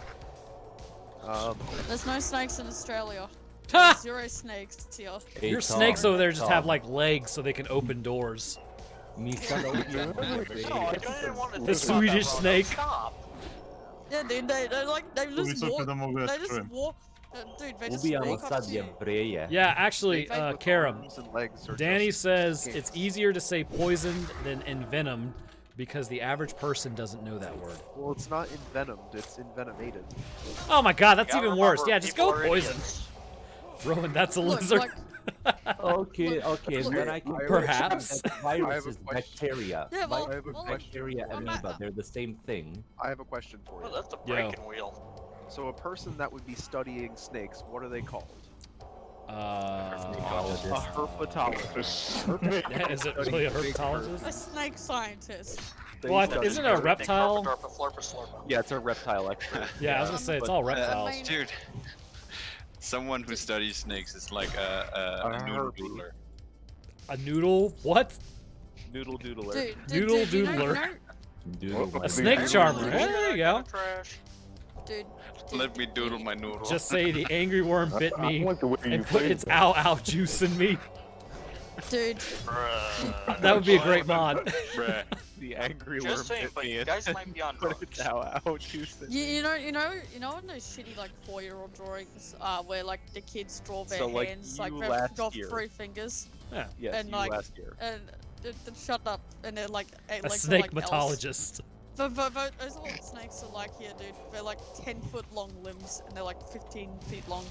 There's no snakes in Australia.
Ha!
Zero snakes here.
Your snakes over there just have like legs so they can open doors.
No, I didn't want to
The
do
Swedish
that, Roanoke.
snake.
Stop.
Yeah, dude, they just
så
walk.
kunde de vara
They just
shrimp.
walk. Dude, they just
Ubijamo
walk up
sad
to you.
jevreje.
Yeah, actually,
Snakes with
Karam,
arms and legs are
Danny
just
says
skins.
it's easier to say poisoned than envenomed because the average person doesn't know that word.
Well, it's not envenomed, it's envenomated.
Oh my god, that's
You gotta
even worse.
remember,
Yeah, just
people
go
are
poison.
idiots.
Rowan, that's a
Look,
lizard.
like,
Okay, then I can
Perhaps.
virus is
question.
bacteria.
Yeah, well,
I have a
well,
Bacteria,
I'm
amoeba,
not-
they're the same thing.
I have a question for
Well,
you.
that's a
Yo.
breaking wheel.
So a person that would be studying snakes, what are they called? A
Herpetologist.
herpetologist.
Is it really a herpetologist?
a snake scientist.
What? Isn't it a reptile?
Yeah, it's a reptile expert.
Yeah, I was gonna say it's all reptiles.
Dude, someone who studies snakes is like a noodle doodler.
A noodle? What?
Noodle doodler.
Noodle
dude, you know-
doodler.
Doodle.
A snake charmer. Hey, there you go.
Dude,
Let me doodle my noodle.
Just say the angry worm bit
I
me
like the way you
and put
played
its
that.
ow ow juice in me.
dude.
That would be a great mod.
Bruh.
The angry
Just
worm
saying,
bit
but
me
you
and
guys might be on
put
drugs.
it out juice in me.
You know in those shitty like 4-year-old drawings, where like the kids draw their
So, like,
hands
you
like
last
they've got
year.
3 fingers,
Yeah.
Yes,
and
you
like
last year.
and shut up, and they're like 8
A
legs are
snake
like elves.
mythologist.
But those are what snakes are like here, dude. They're like 10-foot long limbs, and they're like 15 feet long.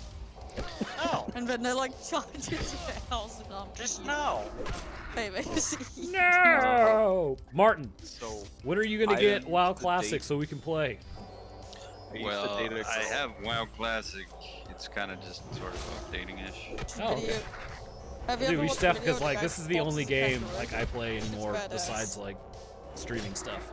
No.
And then they're like charged into your house and
Just no.
Baby.
No! Martin,
So
when are you gonna
I
get
am
WoW
the
Classic
date.
so we can play?
I used
Well,
the data
I
Excel.
have WoW Classic. It's kind of just sort of updating-ish.
Oh, okay.
Have you
Dude,
ever
we
watched
should have
a video
because
of
like
guy
this is the
Fox
only game
Special,
like
right?
I play anymore
badass.
besides like streaming stuff.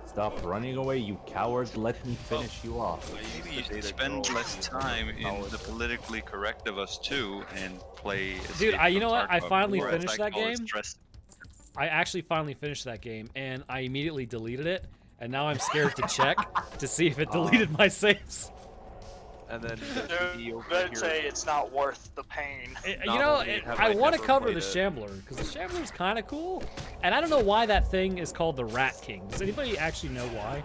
Stop running away, you coward. Let me finish you off.
Maybe you should spend less time in the politically correct of us too and play.
Dude,
Escape
you know
from
what? I
Tarkov,
finally
whereas
finished
I
that
call it
game.
stress.
I actually finally finished that game and I immediately deleted it, and now I'm scared to check to see if it deleted my saves.
And then
Dude, I'd say it's not worth the pain.
You know, I want to cover the Shambler because the Shambler's kind of cool, and I don't know why that thing is called the Rat King. Does anybody actually know why?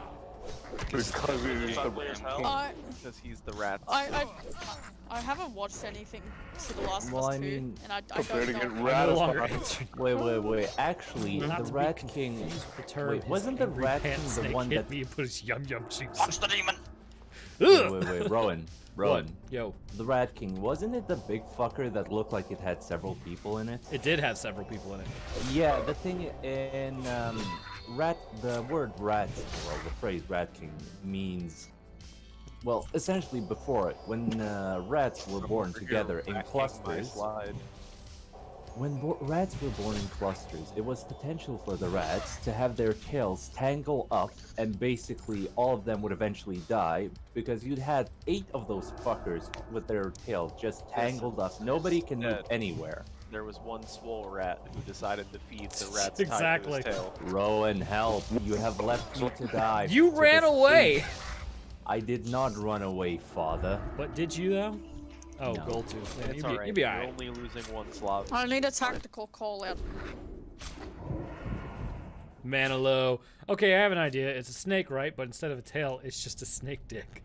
Because he's
ugly as hell.
Because he's the rat.
I haven't watched anything to The Last of
Well,
Us
I
2,
mean,
and I
prepare to
don't
get
know.
ratified.
Wait. Actually,
Not
the
to be
Rat
confused
King.
with term,
Wait,
his
wasn't the
angry
Rat
pant
King the
snake
one
hit
that?
me and put his yum juice?
Watch the demon.
Wait, Rowan.
What? Yo.
The Rat King, wasn't it the big fucker that looked like it had several people in it?
It did have several people in it.
Yeah, the thing in the word rat, well, the phrase Rat King means, well, essentially before it, when rats were born together in clusters. When rats were born in clusters, it was potential for the rats to have their tails tangle up, and basically all of them would eventually die, because you'd had 8 of those fuckers with their tails just tangled up. Nobody can move anywhere.
There was one swole rat who decided to feed the rats
Exactly.
tied to his tail.
Rowan, help. You have left me to die.
You
to
ran
this
away!
thing. I did not run away, father.
But did you, though? Oh,
No.
goal 2. Yeah,
It's
you'd
alright.
be
You're
alright.
only losing 1 Slav.
I need a tactical call out.
Manalo. Okay, I have an idea. It's a snake, right? But instead of a tail, it's just a snake dick.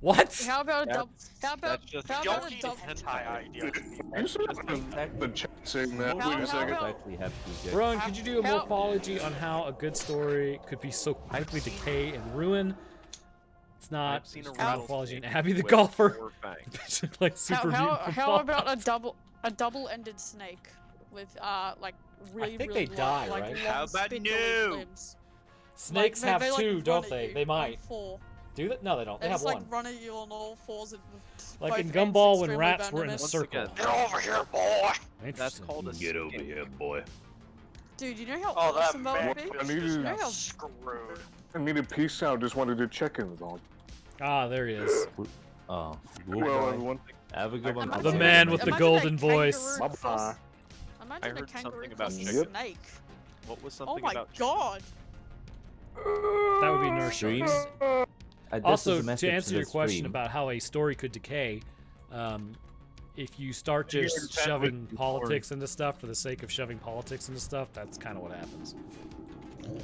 What?
How about a double? How about
That's just
how
Don't
about a
need
double?
hentai ideas.
You said the chat saying that.
How-
Wait a
how
second.
about-
Actually have 2 dicks.
Rowan, could you do a
How-
morphology on how a good story could be so quickly decay and ruin? It's not.
I've seen a
morphology in
rattlesnake
Abby the
with
golfer.
4 fangs.
Like super
How
mutant from
how
Fallout.
about a double-ended snake with like really
think
really
they die,
long, like,
right?
long
How about
spindly
no?
limbs.
Snakes
Like,
have
they, like,
2,
run
don't
at
they?
you
They
on
might.
4.
Do they? No, they don't.
They
They have
just like
1.
run at you on all 4s and
Like
both
in
ends
Gumball when
extremely
rats were in a
venomous.
circle.
Again,
Get over here, boy.
that's
Interesting.
called a
Get over
skink.
here, boy.
Dude, you know how
Oh, that
awesome that
man
would be?
I need
just
to-
You know
got
how
screwed.
I needed peace out. Just wanted to check in with all.
Ah, there he is.
Oh,
Well, everyone.
have a good one.
Imagine
The
a-
man with the
imagine a
golden
kangaroo
voice.
Bye-bye.
cross-
I
Imagine a
heard
kangaroo
something about
cross a
chicken.
snake.
What was
Oh
something
my
about
god!
That would be nurse
Streams?
sharks.
This
Also,
is a
to
message
answer
the
your question
stream.
about how a story could decay, if you start just
intent
shoving
with the
politics into stuff for the sake of shoving politics into stuff, that's kind of what happens.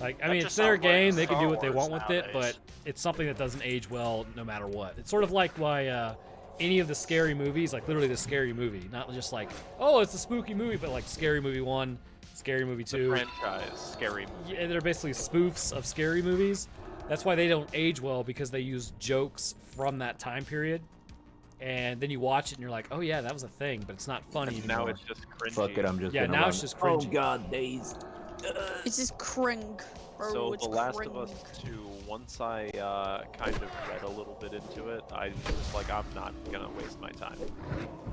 Like, I
That
mean,
just
it's their
sounds like
game; they can do
Star
what they
Wars
want with it, but
nowadays.
it's something that doesn't age well no matter what. It's sort of like why any of the scary movies, like literally the scary movie, not just like, oh, it's a spooky movie, but like Scary Movie 1, Scary Movie 2.
franchise? Scary movie.
Yeah, they're basically spoofs of scary movies. That's why they don't age well, because they use jokes from that time period. And then you watch it and you're like, oh yeah, that was a thing, but it's not funny
And now
anymore.
it's just cringy.
Fuck it, I'm just
Yeah,
gonna
now
run.
it's just
Oh
cringy.
god, days.
It's just cring, bro.
So
it's
The Last
cring.
of Us 2, once I kind of read a little bit into it, I was like, I'm not gonna waste my time.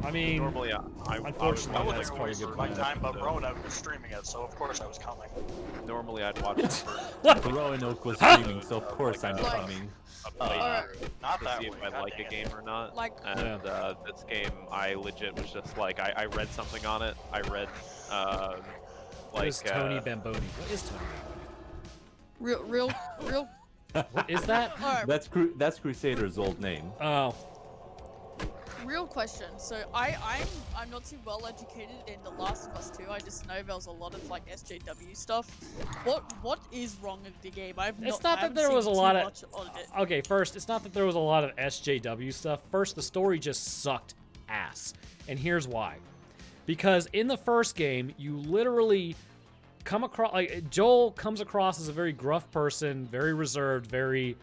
I mean,
Normally, I
unfortunately,
I
would
that's
wasn't
probably a
wasting
good
my
plan.
time, but Roanoke was streaming it, so of course I was coming.
Normally, I'd watch it first.
Roanoke was streaming, so of course I'm
Like-
coming.
Not
to
that
see
way.
if I
God
like a
dang it.
game or not.
Like-
And this game, I legit was just like, I read something on it. I read,
What is
like,
Tony Bamboni? What is Tony
Real.
Bamboni? What is that?
Alright,
That's Crusader's old name.
Oh,
real question. So I'm not too well educated in The Last of Us 2. I just know there was a lot of like SJW stuff. What is wrong with the game?
It's not that there was a lot of. Okay, first, it's not that there was a lot of SJW stuff. First, the story just sucked ass. And here's why. Because in the first game, you literally come across, like, Joel comes across as a very gruff person, very reserved, very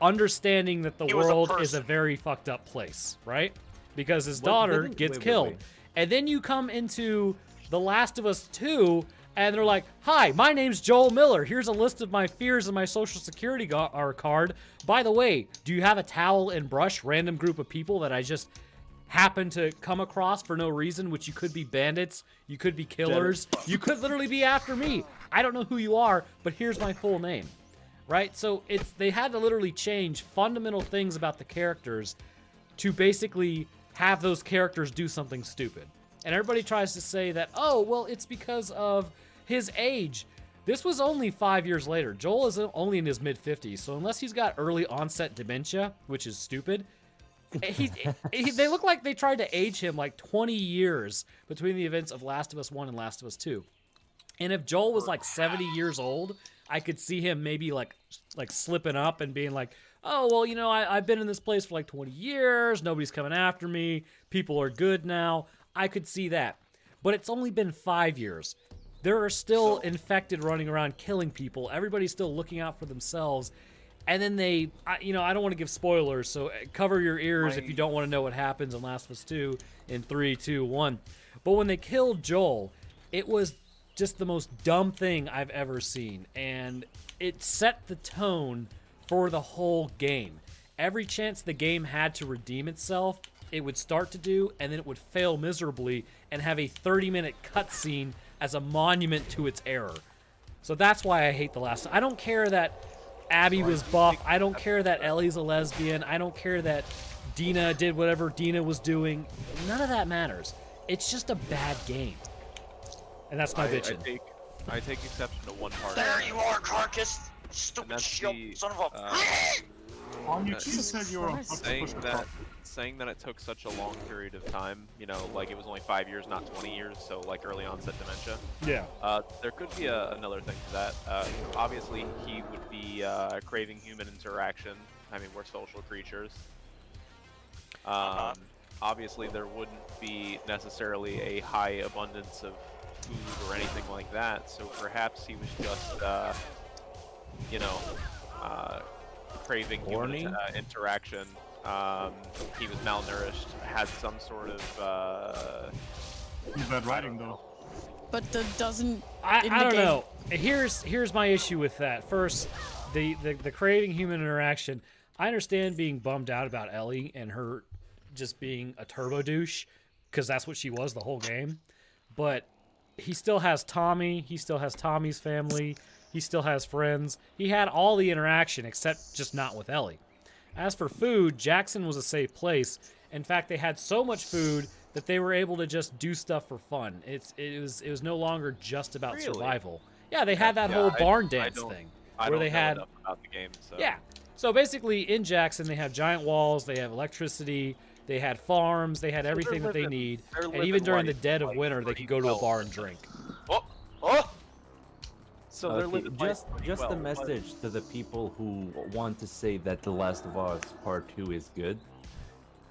understanding that the
He was a
world is a
person.
very fucked up place, right? Because his
Wait,
daughter
wait,
gets
wait,
killed.
wait.
And then you come into The Last of Us 2, and they're like, hi, my name's Joel Miller. Here's a list of my fears and my social security card. By the way, do you have a towel and brush? Random group of people that I just happen to come across for no reason, which you could be bandits, you could be killers, you could literally be after me. I don't know who you are, but here's my full name. Right? So they had to literally change fundamental things about the characters to basically have those characters do something stupid. And everybody tries to say that, oh, well, it's because of his age. This was only 5 years later. Joel is only in his mid-50s, so unless he's got early onset dementia, which is stupid, they look like they tried to age him like 20 years between the events of Last of Us 1 and Last of Us 2. And if Joel was like 70 years old, I could see him maybe like slipping up and being like, oh, well, you know, I've been in this place for like 20 years. Nobody's coming after me. People are good now. I could see that. But it's only been 5 years. There are still infected running around killing people. Everybody's still looking out for themselves. And then I don't want to give spoilers, so cover your ears if you don't want to know what happens in Last of Us 2 in 3, 2, 1. But when they killed Joel, it was just the most dumb thing I've ever seen. And it set the tone for the whole game. Every chance the game had to redeem itself, it would start to do, and then it would fail miserably and have a 30-minute cutscene as a monument to its error. So that's why I hate The Last of Us. I don't care that Abby was buff. I don't care that Ellie's a lesbian. I don't care that Dina did whatever Dina was doing. None of that matters. It's just a bad game. And that's my bitching.
I take exception to one part.
There you are, Carcass! Stupid shield, son of a...
On your team said you were
saying that it took such a long period of time, you know, like it was only 5 years, not 20 years, so like early onset dementia.
Yeah.
There could be another thing to that. Obviously, he would be craving human interaction. I mean, we're social creatures. Obviously, there wouldn't be necessarily a high abundance of food or anything like that, so perhaps he was just, craving human interaction. He was malnourished, had some sort of
bad writing though.
But that doesn't.
I don't know. Here's my issue with that. First, the craving human interaction. I understand being bummed out about Ellie and her just being a turbo douche, because that's what she was the whole game. But he still has Tommy. He still has Tommy's family. He still has friends. He had all the interaction except just not with Ellie. As for food, Jackson was a safe place. In fact, they had so much food that they were able to just do stuff for fun. It was no longer just about survival. Yeah, they had that whole barn dance thing where they had
about the game, so.
Yeah. So basically, in Jackson, they have giant walls. They have electricity. They had farms. They had everything that they need. And even during the dead of winter, they could go to a bar and drink.
So they're living
just a message to the people who want to say that The Last of Us Part 2 is good.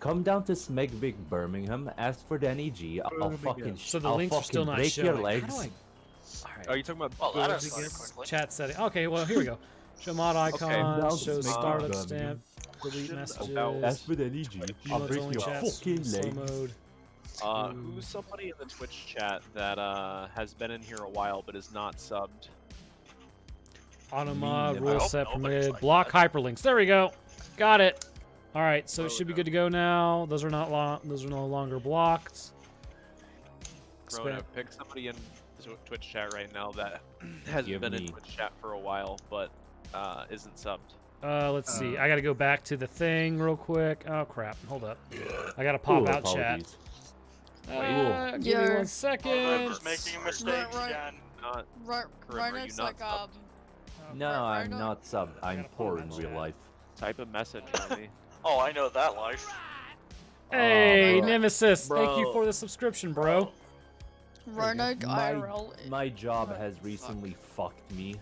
Come down to Smegbig, Birmingham, ask for Danny G. I'll fucking
So the links are still not
break
showing.
your legs.
All right.
Are you talking about
Chat setting? Okay, well here we go. Show mod icons. Show startup stamp. Delete messages.
Ask for Danny G. I'll break your fucking legs.
Mode.
Who's somebody in the Twitch chat that has been in here a while but is not subbed?
Automod, rule set permitted. Block hyperlinks. There we go. Got it. All right, so it should be good to go now. Those are those are no longer blocked.
Roanoke, pick somebody in Twitch chat right now that has been in Twitch chat for a while but isn't subbed.
Let's see. I got to go back to the thing real quick. Oh crap! Hold up. I got to pop out chat. Give me 1 second.
I'm just making a mistake again.
Roanoke's like
No, I'm not subbed. I'm poor in real life.
Type a message for me.
Oh, I know that life.
Hey, Nemesis, thank you for the subscription, bro.
Roanoke IRL.
My job has recently fucked me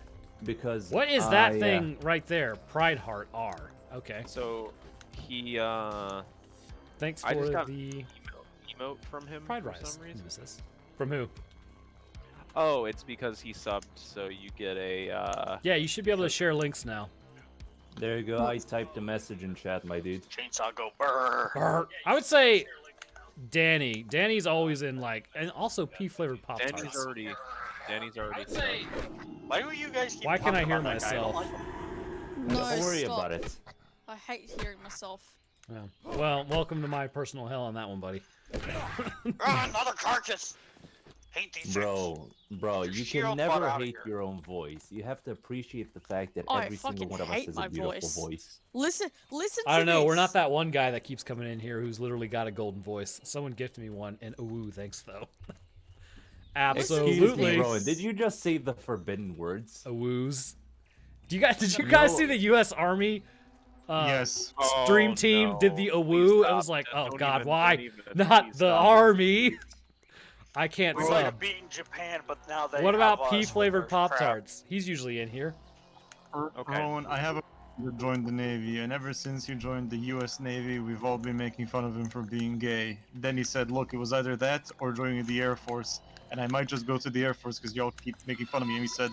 because
what is that thing right there? Pride Heart R. Okay.
So he
thanks
I
for
just got
the
emote from him
Pride
for
Rise.
some reason.
Nemesis. From who?
Oh, it's because he subbed, so you get a
Yeah, you should be able to share links now.
There you go. I typed a message in chat, my dude.
Chainsaw go brr.
Brr. I would say Danny. Danny's always in like, and also pea flavored pop tarts.
Danny's already.
Why do you guys keep
Why can I
talking
hear
about that guy? I don't
myself?
like him.
No,
Don't worry
stop.
about it.
I hate hearing myself.
Yeah. Well, welcome to my personal hell on that one, buddy.
Another carcass. Hate these
Bro, you can never hate your own voice. You have to appreciate the fact that every single one of us has a beautiful voice.
Listen
I don't
to
know.
this.
We're not that one guy that keeps coming in here who's literally got a golden voice. Someone gifted me one, and ooh, thanks though. Absolutely.
Excuse me, Rowan, did you just say the forbidden words?
Awoos. Did you guys see the U.S. Army?
Yes.
Stream team did the awoo. I was like, oh god, why not the army? I can't
We're
sub.
like beating Japan, but now they
What about
have
pea
us
flavored
with their
Pop
crap.
Tarts? He's usually in here.
Okay.
Rowan, I have a that joined the Navy, and ever since he joined the U.S. Navy, we've all been making fun of him for being gay. Then he said, look, it was either that or joining the Air Force, and I might just go to the Air Force because y'all keep making fun of me. And he said,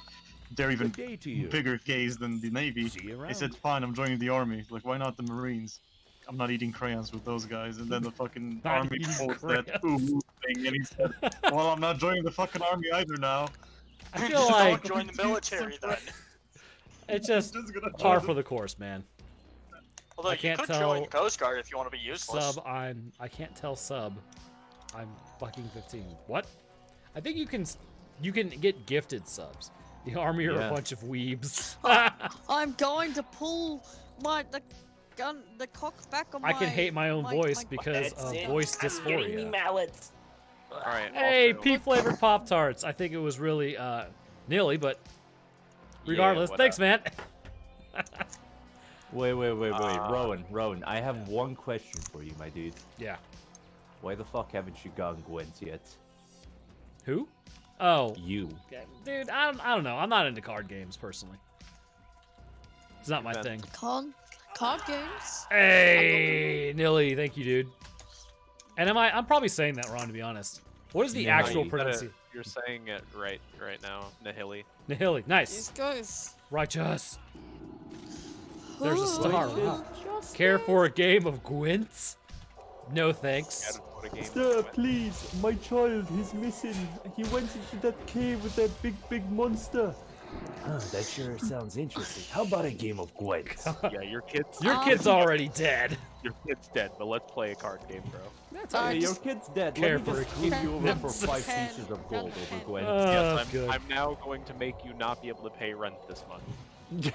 they're even
Good day to you.
bigger gays than the Navy.
See you
I
around.
said, fine, I'm joining the Army. Like, why not the Marines? I'm not eating crayons with those guys. And then the fucking
Not
Army
eating
quotes that
crayons.
ooh thing, and he said, well, I'm not joining the fucking Army either now.
I feel like
Don't join the military then.
it's just
Just gonna
par
join
for the course, man.
Although
I
you
can't
could
tell
join Coast Guard if you want to be useless.
I can't tell sub. I'm fucking 15. What? I think you can get gifted subs. The Army are a
Yeah.
bunch of weebs.
I'm going to pull the cock back on my.
I can hate my own voice because of voice dysphoria.
mallets.
All right.
Hey,
also,
pea flavored Pop Tarts. I think it was really nilly, but regardless, thanks, man.
Wait, Rowan, I have one question for you, my dude.
Yeah.
Why the fuck haven't you gotten Gwent yet?
Who? Oh,
You.
dude, I don't know. I'm not into card games personally. It's not my thing.
Card games.
Hey, Nilly, thank you, dude. And I'm probably saying that wrong, to be honest. What is the
No,
actual
you gotta-
pronunciation?
You're saying it right now, Nihili.
Nihili, nice.
These guys.
Righteous. There's a
Ooh.
star. Wow. Care for a game of Gwents? No thanks.
Sir, please, my child, he's missing. He went into that cave with that big monster. That sure sounds interesting. How about a game of Gwent?
Yeah, your kid's
Your kid's already dead.
Your kid's dead, but let's play a card game, bro.
Hey, your kid's dead.
Care
Let me
for
just
a
give you over
Gwent.
for 5 pieces of gold over Gwent.
Yes,
good.
I'm now going to make you not be able to pay rent this month.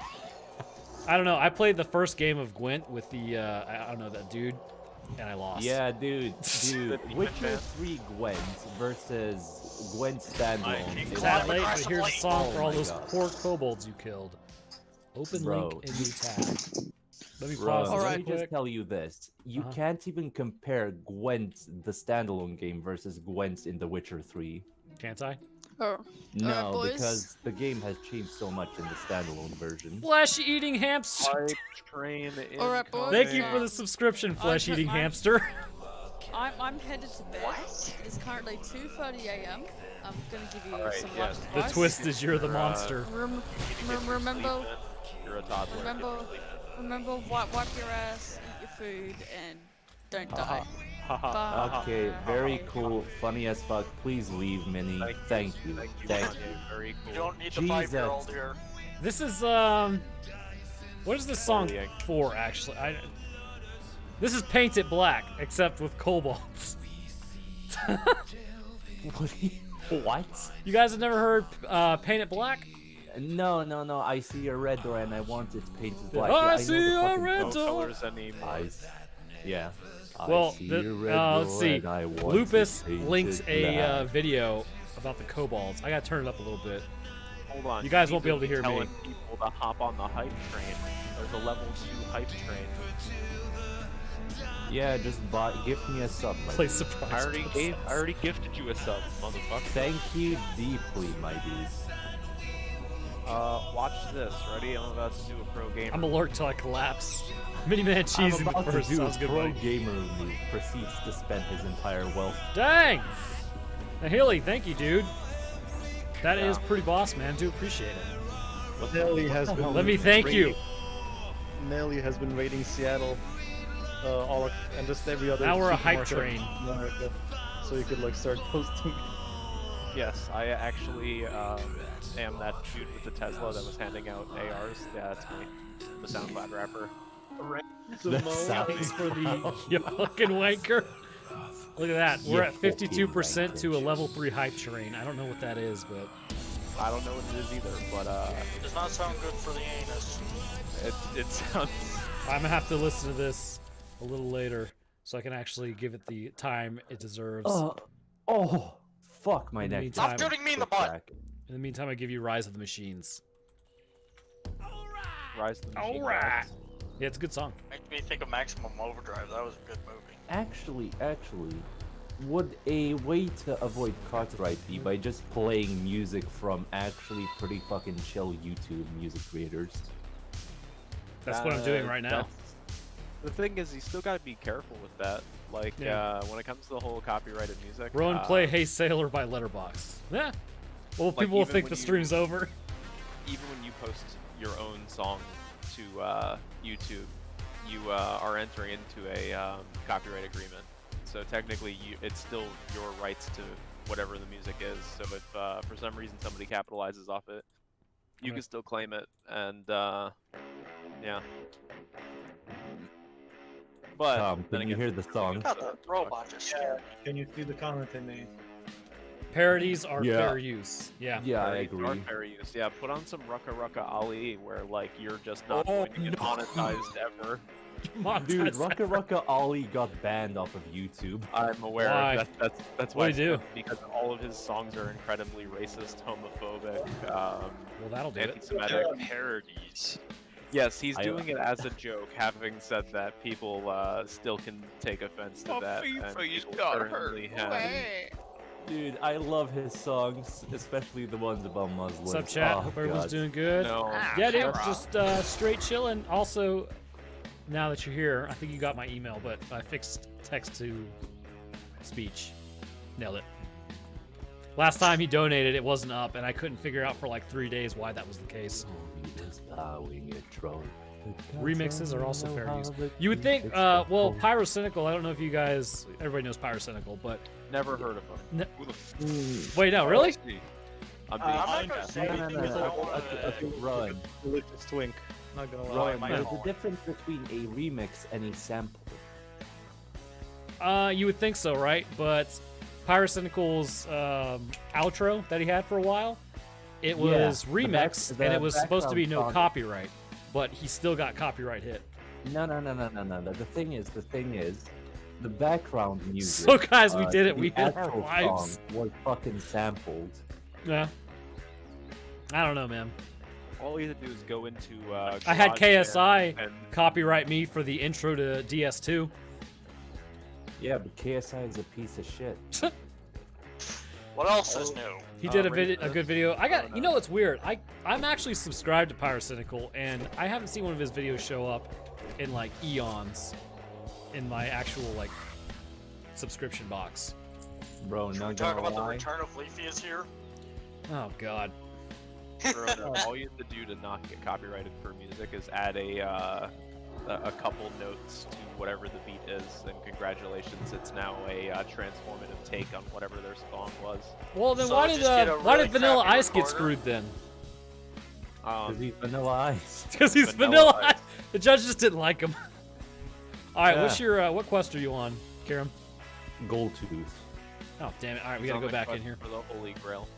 I don't know. I played the first game of Gwent with the I don't know, that dude, and I lost.
Yeah, dude. Witcher 3 Gwent versus Gwent standalone.
It's that late, but here's a song for all
my
those
God.
poor kobolds you killed. Open
Bro.
link in new tab. Let me
Bro,
pause this
let
real
me just
quick.
tell you this. You
Uh-huh.
can't even compare Gwent, the standalone game, versus Gwent in The Witcher 3.
Can't I?
Oh.
No,
boys.
because the game has changed so much in the standalone version.
Flesh-eating hamster.
Hype train
Alright, boys.
Thank you for the subscription, flesh-eating hamster.
I'm headed to bed. It's currently 2:30 a.m. I'm gonna give you
Alright,
some
yes.
life
The
advice.
twist is you're the monster.
Remember,
You're a toddler.
remember, wipe your ass, eat your food, and don't die.
Okay, very cool, funny as fuck. Please leave, Minnie. Thank you. Thank you.
Very cool.
You don't need the
Jesus.
5-year-old here.
This is what is this song for actually? This is Paint It Black, except with kobolds.
What?
You guys have never heard Paint It Black?
No. I see a red door and I want it painted black.
I
know
see
the
a
fucking
red
song.
door.
Colors anymore.
Yeah.
Well,
I see a red
let's
door
see.
and I want
Lupus
it painted
linked a
black.
video about the kobolds. I gotta turn it up a little bit.
Hold on.
You guys
need
won't be able to hear me.
telling people to hop on the hype train. There's a level 2 hype train.
Yeah, just gift me a sub. my
Play
dude.
surprise.
I already gifted you a sub, motherfucker.
Thank you deeply, my dude.
Watch this. Ready? I'm about to do a pro gamer.
I'm alert till I collapse. Miniman cheese in
I'm
the
about
first.
to do
Sounds
a
good.
pro
buddy.
gamer move. Proceeds to spend his entire wealth.
Dang! Now, Haley, thank you, dude. That is pretty boss, man. Do appreciate it.
Nelly has been.
Let me thank you.
raiding- Nelly has been raiding Seattle, and just every other.
Now we're a hype
supermarket
train.
in America, so you could like start posting.
Yes, I actually am that dude with the Tesla that was handing out ARs. Yeah, that's me. The SoundCloud rapper.
Thanks for the you fucking wanker. Look at that. We're at 52% to a level 3 hype train. I don't know what that is, but
I don't know what it is either, but
Does not sound good for the anus.
it sounds.
I'm gonna have to listen to this a little later so I can actually give it the time it deserves.
Oh, fuck my
In the
neck.
meantime-
Stop shooting me in the butt!
In the meantime, I give you Rise of the Machines.
Rise of the Machine.
Alright. Yeah, it's a good song.
Makes me think of Maximum Overdrive. That was a good movie.
Actually, would a way to avoid copyright be by just playing music from actually pretty fucking chill YouTube music creators?
That's what I'm doing right now.
The thing is, you still gotta be careful with that. Like, when it comes to the whole copyrighted music.
Rowan, play Hey Sailor by Letterbox. Yeah. Well,
Like,
people will
even
think
when
the
you-
stream's over.
Even when you post your own song to YouTube, you are entering into a copyright agreement. So technically, it's still your rights to whatever the music is. So if for some reason somebody capitalizes off it, you can still claim it. And yeah. But then
can you hear the song?
God, the robot just scared me.
Can you see the comment I made?
Parodies are
Yeah.
fair use. Yeah.
Yeah, I
Parodies are
agree.
fair use. Yeah, put on some Rucka Rucka Ali, where like you're just not going to get monetized ever.
Dude, Rucka Rucka Ollie got banned off of YouTube.
I'm aware.
Why?
That's
What'd
why.
he do?
Because all of his songs are incredibly racist, homophobic,
Well, that'll do it.
anti-Semitic.
Parodies.
Yes, he's doing it as a joke. Having said that, people still can take offense to that. And people certainly have.
Dude, I love his songs, especially the ones about Muslims.
What's up, chat?
Oh,
Hope everyone's
God.
doing good.
No.
Yeah, dude, just straight chilling. Also, now that you're here, I think you got my email, but I fixed text to speech. Nailed it. Last time he donated, it wasn't up, and I couldn't figure out for like 3 days why that was the case. Remixes are also fair use. You would think, well, Pyrocynical, I don't know if you guys, everybody knows Pyrocynical, but...
Never heard of him.
Wait, no, really?
I'm
I'm not gonna say anything because I don't want to.
Run.
Delicious twink. Not gonna lie.
Run. There's a difference between a remix and a sample.
You would think so, right? But Pyrocynical's outro that he had for a while, it was remixed, and it was supposed to be no copyright, but he still got copyright hit.
No. The thing is, the background music.
So, guys, we did it.
the
We hit our
actual
lives.
song was fucking sampled.
Yeah. I don't know, man.
All you have to do is go into.
I had
GarageBand
KSI
and
copyright me for the intro to DS2.
Yeah, but KSI is a piece of shit.
What else is new?
He did a good video. I got, you know what's weird? I'm actually subscribed to Pyrocynical, and I haven't seen one of his videos show up in like eons in my actual like subscription box.
Bro,
Should
not
we talk
gonna
about the
lie.
return of Leafy is here?
Oh God.
all you have to do to not get copyrighted for music is add a couple notes to whatever the beat is, and congratulations, it's now a transformative take on whatever their song was.
Well, then
So
why
just get a
why
really
did Vanilla
crappy
Ice get
recorder?
screwed then?
Because he's Vanilla Ice.
Because he's Vanilla Ice. The judge just didn't like him. All right, what's your what quest are you on, Karam?
Goldtooth.
Oh damn it! All right, we
He's
gotta
on
go
the
back in
quest
here.
for the Holy Grail.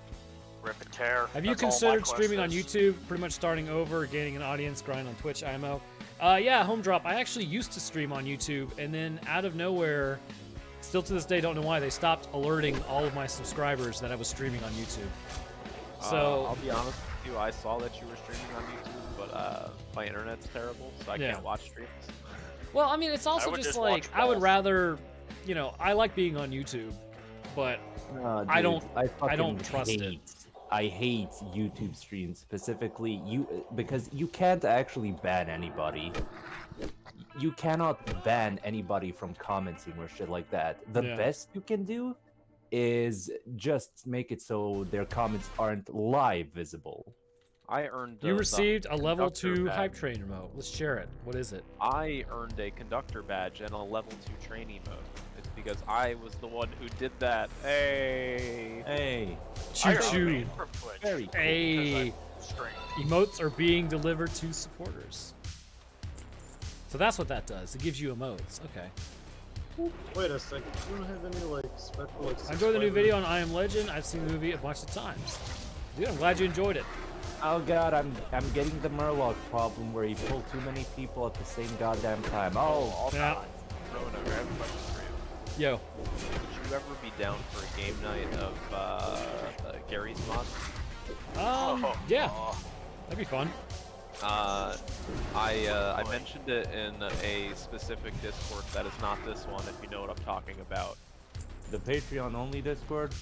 Rip and tear.
Have you
That's all my
considered
quest
streaming on
is.
YouTube? Pretty much starting over, gaining an audience, grind on Twitch, IMO. Yeah, Home Drop. I actually used to stream on YouTube, and then out of nowhere, still to this day, don't know why, they stopped alerting all of my subscribers that I was streaming on YouTube. So
I'll be honest with you, I saw that you were streaming on YouTube, but my internet's terrible, so I
Yeah.
can't watch streams.
well, I mean, it's also
would
just
just
like
watch
I would
balls.
rather, you know, I like being on YouTube, but I don't
fucking
trust it.
I hate YouTube streams specifically because you can't actually ban anybody. You cannot ban anybody from commenting or shit like that. The
Yeah.
best you can do is just make it so their comments aren't live visible.
I earned.
You
the
received a level
conductor
2
badge.
hype train remote. Let's share it. What is it?
I earned a conductor badge and a level 2 trainee mode. It's because I was the one who did that. Hey.
Hey.
Choo
I earned
choo.
paid from Twitch
Very cool.
Hey.
because I streamed.
Emotes are being delivered to supporters. So that's what that does. It gives you emotes. Okay.
Wait a second. You don't have any like special like.
I enjoyed the new
subscriber-
video on I Am Legend. I've seen the movie a bunch of times. Dude, I'm glad you enjoyed it.
Oh god, I'm getting the Murloc problem where you pull too many people at the same goddamn time. Oh,
Yeah.
Roanoke, I have a question for you.
Yo.
Would you ever be down for a game night of Gary's mod?
Yeah. That'd be fun.
I mentioned it in a specific Discord that is not this one, if you know what I'm talking about.
The Patreon only Discord?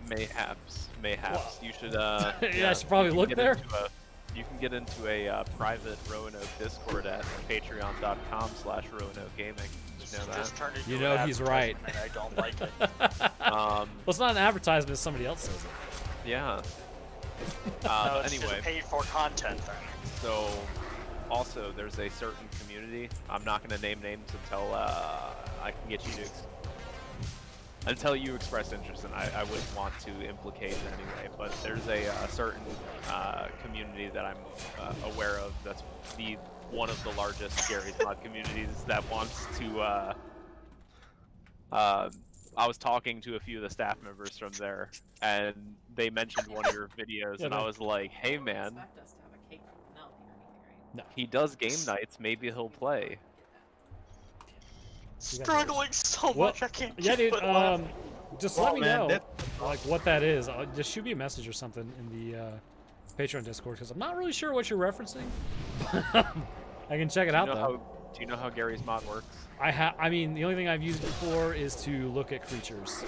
Mayhaps. You should.
Yeah, I should probably
you can
look
get
there.
You can get into a private Roanoke Discord at patreon.com/Roanoke Gaming. You know that?
Just turned into
You
an
know he's right.
advertisement, and I don't like it.
Well, it's not an advertisement if somebody else says it.
Yeah.
No, it's
Anyway.
just paid for content then.
So, also, there's a certain community. I'm not going to name names until I can get you to. Until you express interest, and I wouldn't want to implicate it anyway. But there's a certain community that I'm aware of. That's one of the largest Gary's Mod communities that wants to. I was talking to a few of the staff members from there, and they mentioned one of your videos, and I was like, "Hey, man, he does game nights. Maybe he'll play."
Struggling so much, I can't.
Yeah, dude.
keep it up.
Just
Well,
let me
man,
know, like what that is. Just shoot me a message or something in the Patreon Discord, because I'm not really sure what you're referencing. I can check it out though.
Do you know how Gary's Mod works?
I mean, the only thing I've used it for is to look at creatures.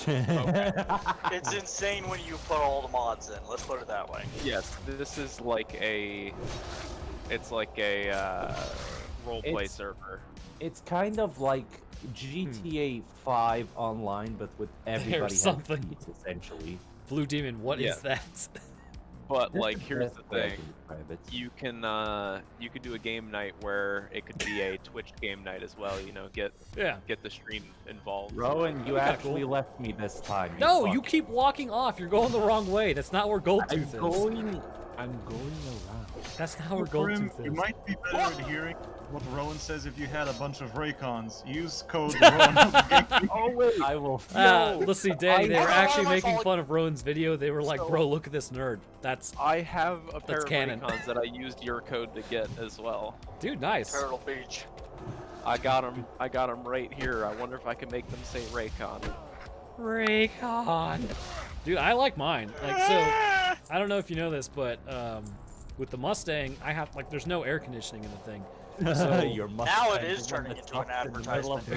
It's insane when you put all the mods in. Let's put it that way.
Yes, this is like a. It's like a roleplay server.
It's kind of like GTA 5 online, but with everybody
There's something.
has seats, essentially.
Blue Demon, what is
Yeah.
that?
But like, here's the
Yeah,
thing: you can do a game night where it could be a Twitch game night as well. You know, get the stream involved.
Rowan, you
That'd be
actually
cool.
left me this time.
No,
fuck.
you keep walking off. You're going the wrong way. That's not where Goldtooth is.
I'm going around.
That's not where
Grim,
Goldtooth
you
is.
might be better at hearing what Rowan says if you had a bunch of Raycons. Use code Rowan.
Oh wait, I will.
Let's see, Danny. They were actually making fun of Rowan's video. They were like, "Bro, look at this nerd." That's.
I have a pair
That's
of
canon.
Raycons that I used your code to get as well.
Dude, nice.
Turtle Beach.
I got them right here. I wonder if I can make them say Raycon.
Raycon. Dude, I like mine. Like, so, I don't know if you know this, but with the Mustang, I have like, there's no air conditioning in the thing. So
Your
Now it is turning into an advertisement.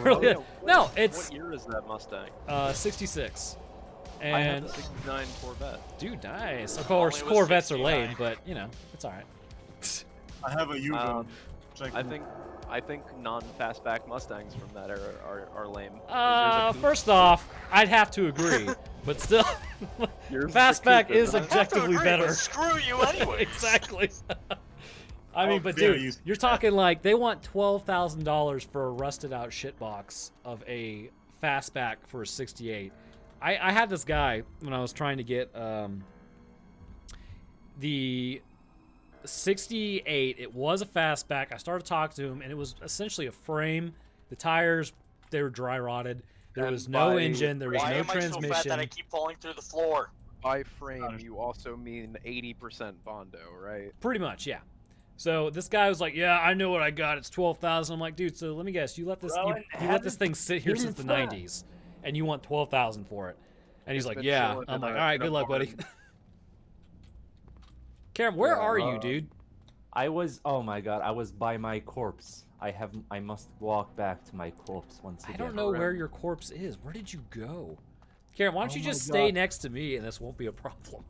No, it's
What year is that Mustang?
66.
I have
And
the '69 Corvette.
dude, nice. Of course,
Only was
Corvettes are
69.
lame, but you know, it's all right.
I have a Yugo.
I think non-fastback Mustangs from that era are lame. There's a
First off, I'd have to agree, but still,
Yours is
Fastback
the
is
Coupe, isn't it?
objectively
Agree, but
better.
Screw you anyway.
Exactly. I mean,
How
but
dare
dude,
you.
you're talking like they want $12,000 for a rusted out shitbox of a fastback for a 68. I had this guy when I was trying to get the 68. It was a fastback. I started talking to him, and it was essentially a frame. The tires, they were dry rotted. There was no engine. There was
Why
no
am I so fat
transmission.
that I keep falling through the floor?
By frame, you also mean 80% Bondo, right?
Pretty much, yeah. So this guy was like, "Yeah, I know what I got. It's 12,000." I'm like, "Dude, so let me guess. You let this you let this thing sit here since the 90s, and you want 12,000 for it?" And he's
It's
like,
been
"Yeah."
chilling
I'm
in
like,
a-
"All right,
in a
good luck, buddy."
barn.
Karen, where
Yeah,
are you, dude?
I was. Oh my god, I was by my corpse. I must walk back to my corpse once again.
I don't know where your corpse is. Where did you go? Karen, why don't
Oh
you
my
just stay
God.
next to me, and this won't be a problem.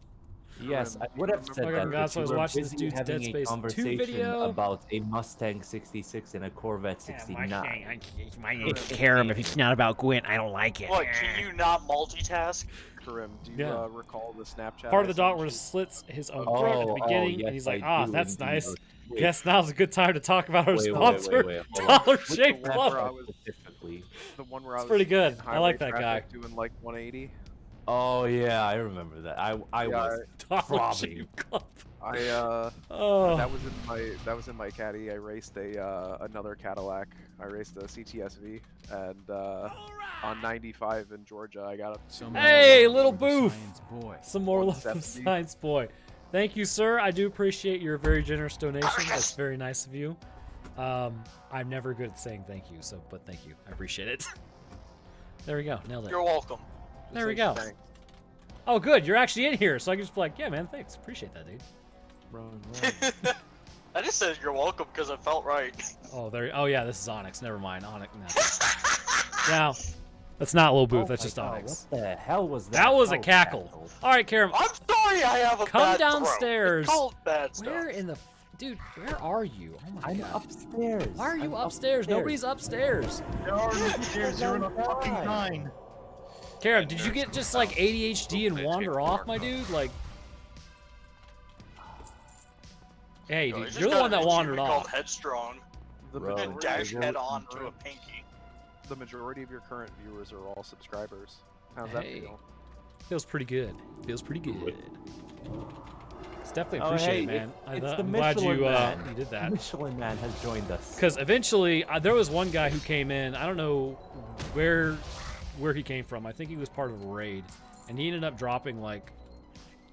Yes, I would have said
Oh my
that.
God,
but
so I
you
was
were
watching this
busy
dude's Dead
having a
Space 2
conversation
video.
about a Mustang 66 and a Corvette 69.
My name's Karam. If it's not about Gwent, I don't like it.
What, can you not multitask?
Karim, do you
Yeah.
Recall the Snapchat?
Part of
I
the dog
sent
where
you?
slits his own
Oh,
throat at the
oh,
beginning,
yes,
and he's like,
I
"Ah,
do
that's
indeed.
nice.
Wait.
Guess now's a good time to talk about our
Wait,
sponsor,
hold on.
Dollar
Which
Shave
the one where I
Club."
was-
Specifically.
The one where I
It's
was
pretty good.
in
I like
highway
that guy.
traffic doing like 180.
Oh yeah, I remember that. I
Yeah,
was
Dollar
throbbing.
Shave Club.
Oh. that was in my caddy. I raced another Cadillac. I raced a CTSV, and on 95 in Georgia, I got up.
Hey, little boof! Some more love from
170.
Science Boy. Thank you, sir. I do appreciate your very generous donation. That's very nice of you. I'm never good at saying thank you, but thank you. I appreciate it. There we go. Nailed it.
You're welcome.
There we go. Oh, good. You're actually in here, so I can just be like, "Yeah, man, thanks. Appreciate that, dude."
I just said you're welcome because it felt right.
Oh, there. Oh, yeah. This is Onyx. Never mind. Onyx. No. Now, That's not Lil Booth.
Oh
That's
my
just
God,
Onyx.
What the hell was that?
That was a
Oh,
cackle. All right, Karam.
I'm sorry I have a
Come
bad
downstairs.
Throat. It's called bad stuff.
Where in the dude? Where are you? Oh my
I'm
God.
upstairs.
Why are you
I'm
upstairs? Nobody's upstairs.
There are no stairs. You're in a fucking nine.
Karam, did you get just like ADHD and wander off, my dude? Like, hey,
No,
dude,
he's
you're
just
the one
got
that
an
wandered
achievement called
off.
Headstrong.
The
Bro,
And dash head on to a pinky.
The majority of your current viewers are all subscribers. How's that
Hey.
feel?
Feels pretty good. Feels pretty good. It's definitely
Oh,
appreciated,
hey,
man.
it's the
I'm glad
Michelin
you
Man.
you did that.
Michelin Man has joined us.
Because eventually, there was one guy who came in. I don't know where he came from. I think he was part of a raid, and he ended up dropping like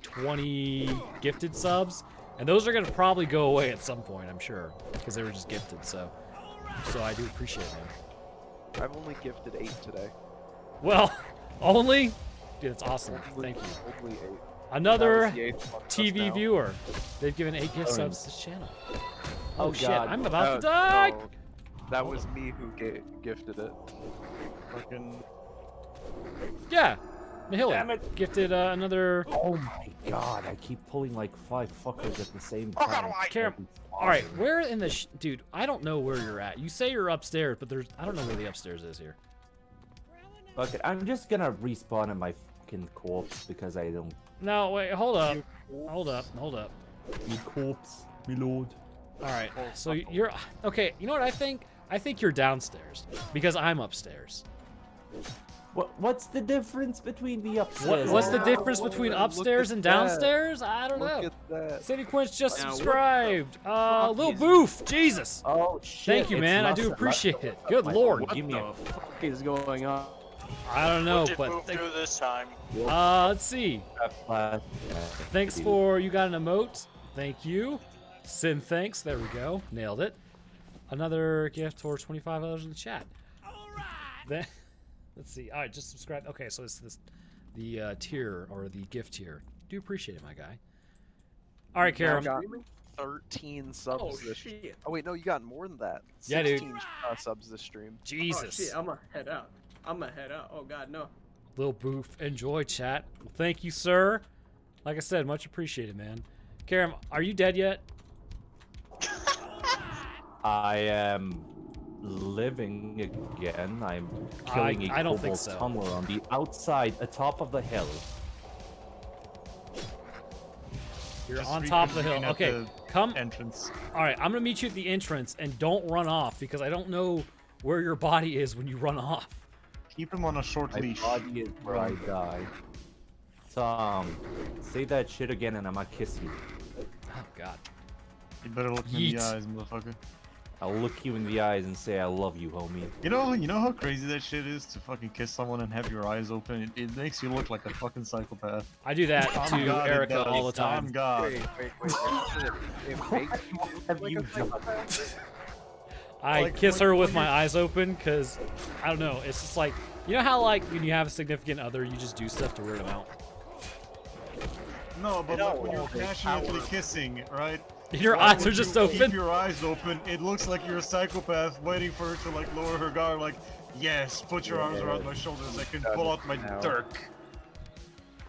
20 gifted subs, and those are gonna probably go away at some point, I'm sure, because they were just gifted. So I do appreciate it, man.
I've only gifted 8 today.
Well, only, dude, that's awesome. Thank you.
Only 8.
Another
That was the 8th one just
TV
now.
viewer. They've given 8 gift subs to this channel. Oh shit,
God.
I'm about to
No,
die!
no, that was me who gifted it.
Fucking.
Yeah, Nihili
Damn it.
gifted another.
Oh my God, I keep pulling like 5 fuckers at the same time.
Karam, all right, where in the dude? I don't know where you're at. You say you're upstairs, but I don't know where the upstairs is here.
Fuck it, I'm just gonna respawn in my fucking corpse because I don't.
No, wait, hold up, hold up.
Me corpse, me lord.
All right, so you're okay. You know what I think? I think you're downstairs because I'm upstairs.
What's the difference between the upstairs?
What's the difference between upstairs and downstairs? I don't know.
Look at that.
City Quinch just
Now, what the
subscribed. Lil Boof, Jesus.
Oh shit!
Thank you,
it's
man. I do
Russell.
appreciate it. Good lord.
Give me a.
What the fuck is going on?
I don't know,
What did
but
Move do this time?
let's see.
Uh,
Thanks for you got an emote. Thank you. Sin thanks. There we go. Nailed it. Another gift for $25 in the chat. Then, let's see. All right, just subscribe. Okay, so it's the tier or the gift tier. Do appreciate it, my guy. All right, Karam.
Now got 13 subs
Oh,
this
shit.
Oh wait, no, you got more than that.
Yeah, dude.
16 subs this stream.
Jesus.
Oh shit, I'ma head out. Oh god, no.
Lil Boof, enjoy chat. Well, thank you, sir. Like I said, much appreciated, man. Karam, are you dead yet?
I am living again. I'm killing a
I don't think
cobalt
so.
tunnel on the outside, atop of the hill.
You're
Just
on top of the hill.
reconvene at
Okay,
the
come.
Entrance.
All right, I'm gonna meet you at the entrance, and don't run off because I don't know where your body is when you run off.
Keep him on a short
My
leash.
body is where I die. Tom, say that shit again and I'ma kiss you.
Oh God.
You better look me in the
Yeet.
eyes, motherfucker.
I'll look you in the eyes and say I love you, homie.
You know how crazy that shit is to fucking kiss someone and have your eyes open? It makes you look like a fucking psychopath.
I do that
Oh
to
God, it
Erica
does.
all the time.
Oh God.
Wait. It makes you look
Have
like
you
a
done?
psychopath?
I
Like,
kiss
when-
her with
when
my
you're-
eyes open because I don't know. It's just like you know how like when you have a significant other, you just do stuff to weird them out.
No, but
know,
like when you're
okay,
passionately
power.
kissing, right?
Your
Why
eyes
would
are just
you
open.
Keep your eyes open. It looks like you're a psychopath waiting for her to like lower her guard. Like, yes, put your arms around my shoulders. I can pull out my dirk.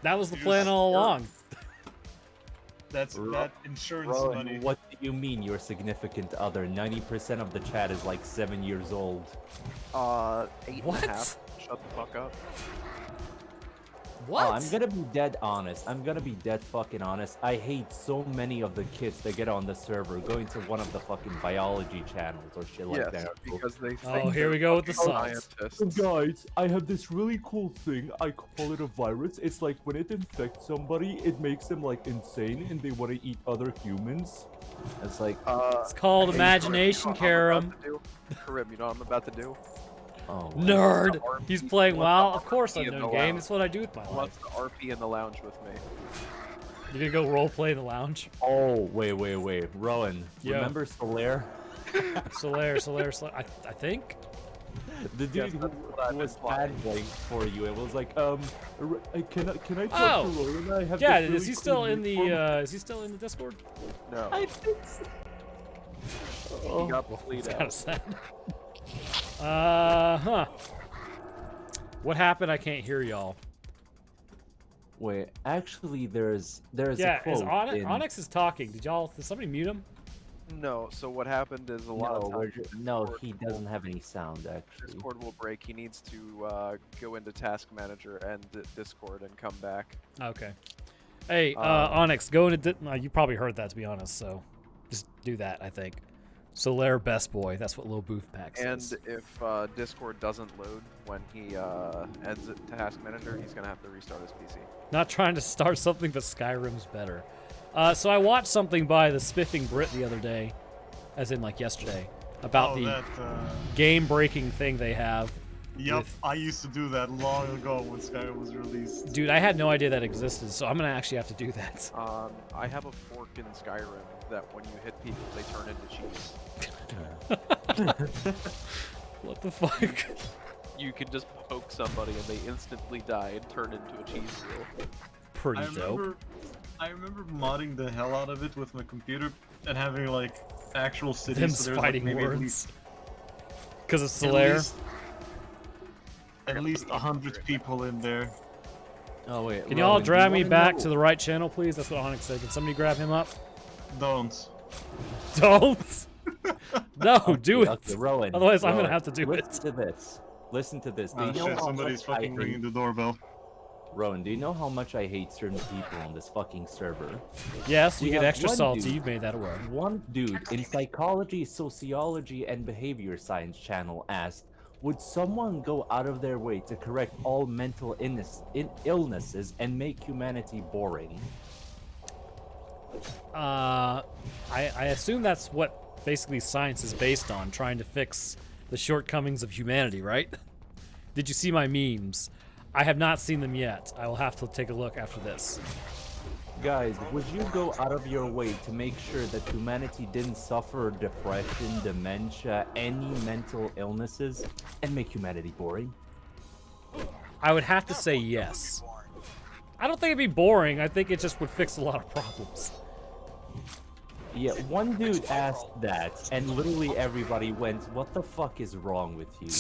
That was the
You
plan all
scared-
along.
That insurance
Bro,
money.
what do you mean your significant other? 90% of the chat is like 7 years old.
8.5.
What?
Shut the fuck up.
What?
Oh, I'm gonna be dead honest. I'm gonna be dead fucking honest. I hate so many of the kids that get on the server going to one of the fucking biology channels or shit like
Yes,
that.
because they
Oh,
think
here
they're
we go with the
fucking
sauce.
scientists.
Guys, I have this really cool thing. I call it a virus. It's like when it infects somebody, it makes them like insane and they want to eat other humans. It's like,
It's called
hey,
imagination,
Karim.
Karam.
Karim, you know what I'm about to do?
oh,
Nerd.
RP
He's playing
wants
WoW.
the
Of course I
RP in
know
the
game.
lounge.
It's what I do with my
Who
life.
wants the RP in the lounge with me?
You gonna go roleplay in the lounge?
oh, wait. Rowan,
Yo.
remember Solaire?
Solaire. I think.
The dude
Yes,
who
that's what I've
was
been playing.
fanboying for you. It was like, can I talk
Oh.
to Rowan? I have
Yeah.
this
Is
really
he still
cool
in the?
uniform."
Is he still in the Discord?
No.
I think so.
He got
That's
bullied
kind of
out.
sad. Huh. What happened? I can't hear y'all.
Wait, actually, there's
Yeah,
a quote
Onyx is talking. Did somebody mute him?
No, so what happened is a lot of times
he doesn't have any sound, actually.
Discord will break. He needs to go into Task Manager and Discord and come back.
Okay. Hey, Onyx, go into... you probably heard that, to be honest, so just do that, I think. Solaire best boy. That's what Lil Booth Pack says.
And if Discord doesn't load when he ends at Task Manager, he's going to have to restart his PC.
Not trying to start something, but Skyrim's better. So I watched something by the Spiffing Brit the other day, as in like yesterday, about the game-breaking thing they have.
Yep, I used to do that long ago when Skyrim was released.
Dude, I had no idea that existed, so I'm gonna actually have to do that.
I have a fork in Skyrim that when you hit people, they turn into cheese.
What the fuck?
You can just poke somebody and they instantly die and turn into a cheese wheel.
Pretty dope.
I remember modding the hell out of it with my computer and having like actual cities.
Them's
so
fighting
like
words. Because of Solaire.
At least 100 people in there.
Oh wait.
Can y'all drag me back to the right channel, please? That's what Onyx said. Can somebody grab him up?
Don't.
Don't. No, do it.
Okay, Rowan,
Otherwise, I'm gonna have to do it.
Listen to this. Listen to this. Do
Oh
you know
shit!
how
Somebody's
much
fucking ringing the doorbell.
Rowan, do you know how much I hate certain people on this fucking server?
Yes, you
We
get
have
extra
one
salty.
dude-
You've made that aware.
One dude in psychology, sociology, and behavior science channel asked, would someone go out of their way to correct all mental illnesses and make humanity boring?
I assume that's what basically science is based on, trying to fix the shortcomings of humanity, right? Did you see my memes? I have not seen them yet. I will have to take a look after this.
Guys, would you go out of your way to make sure that humanity didn't suffer depression, dementia, any mental illnesses, and make humanity boring?
I would have to say yes. I don't think it'd be boring. I think it just would fix a lot of problems.
Yeah, one dude asked that, and literally everybody went, what the fuck is wrong with you?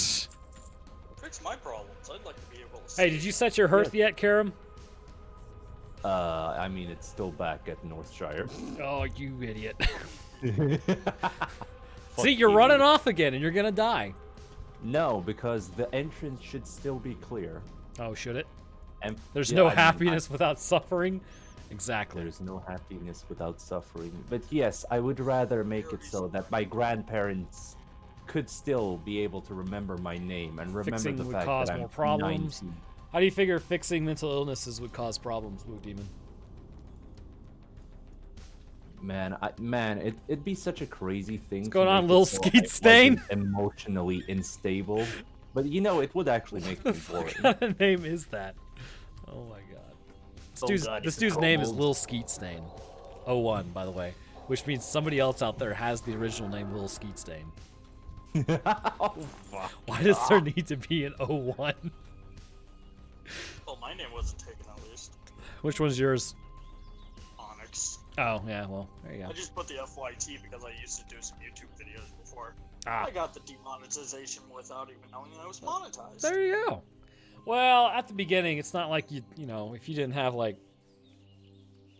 Fix my problems. I'd like to be able to see.
Hey, did you set your hearth yet, Karam?
I mean, it's still back at Northshire.
Oh, you idiot. See, you're running off again, and you're gonna die.
No, because the entrance should still be clear.
Oh, should it?
And
There's
yeah,
no
I mean,
happiness without suffering? Exactly.
There's no happiness without suffering. But yes, I would rather make it so that my grandparents could still be able to remember my name and remember
Fixing
the
would
fact
cause
that
more
I'm
problems.
19.
How do you figure fixing mental illnesses would cause problems, Blue Demon?
Man, it'd be such a crazy thing.
What's going on, Lil Skeet Stain?
Emotionally unstable, but you know, it would actually make me boring.
What kind of name is that? Oh my god. This dude's name is Lil Skeet Stain. 01, by the way, which means somebody else out there has the original name Lil Skeet Stain.
Oh, fuck.
Why does there need to be an 01?
Well, my name wasn't taken at least.
Which one's yours?
Onyx.
Oh, yeah, well, there you go.
I just put the FYT because I used to do some YouTube videos before.
Ah.
I got the demonetization without even knowing I was monetized.
There you go. Well, at the beginning, it's not like you know, if you didn't have like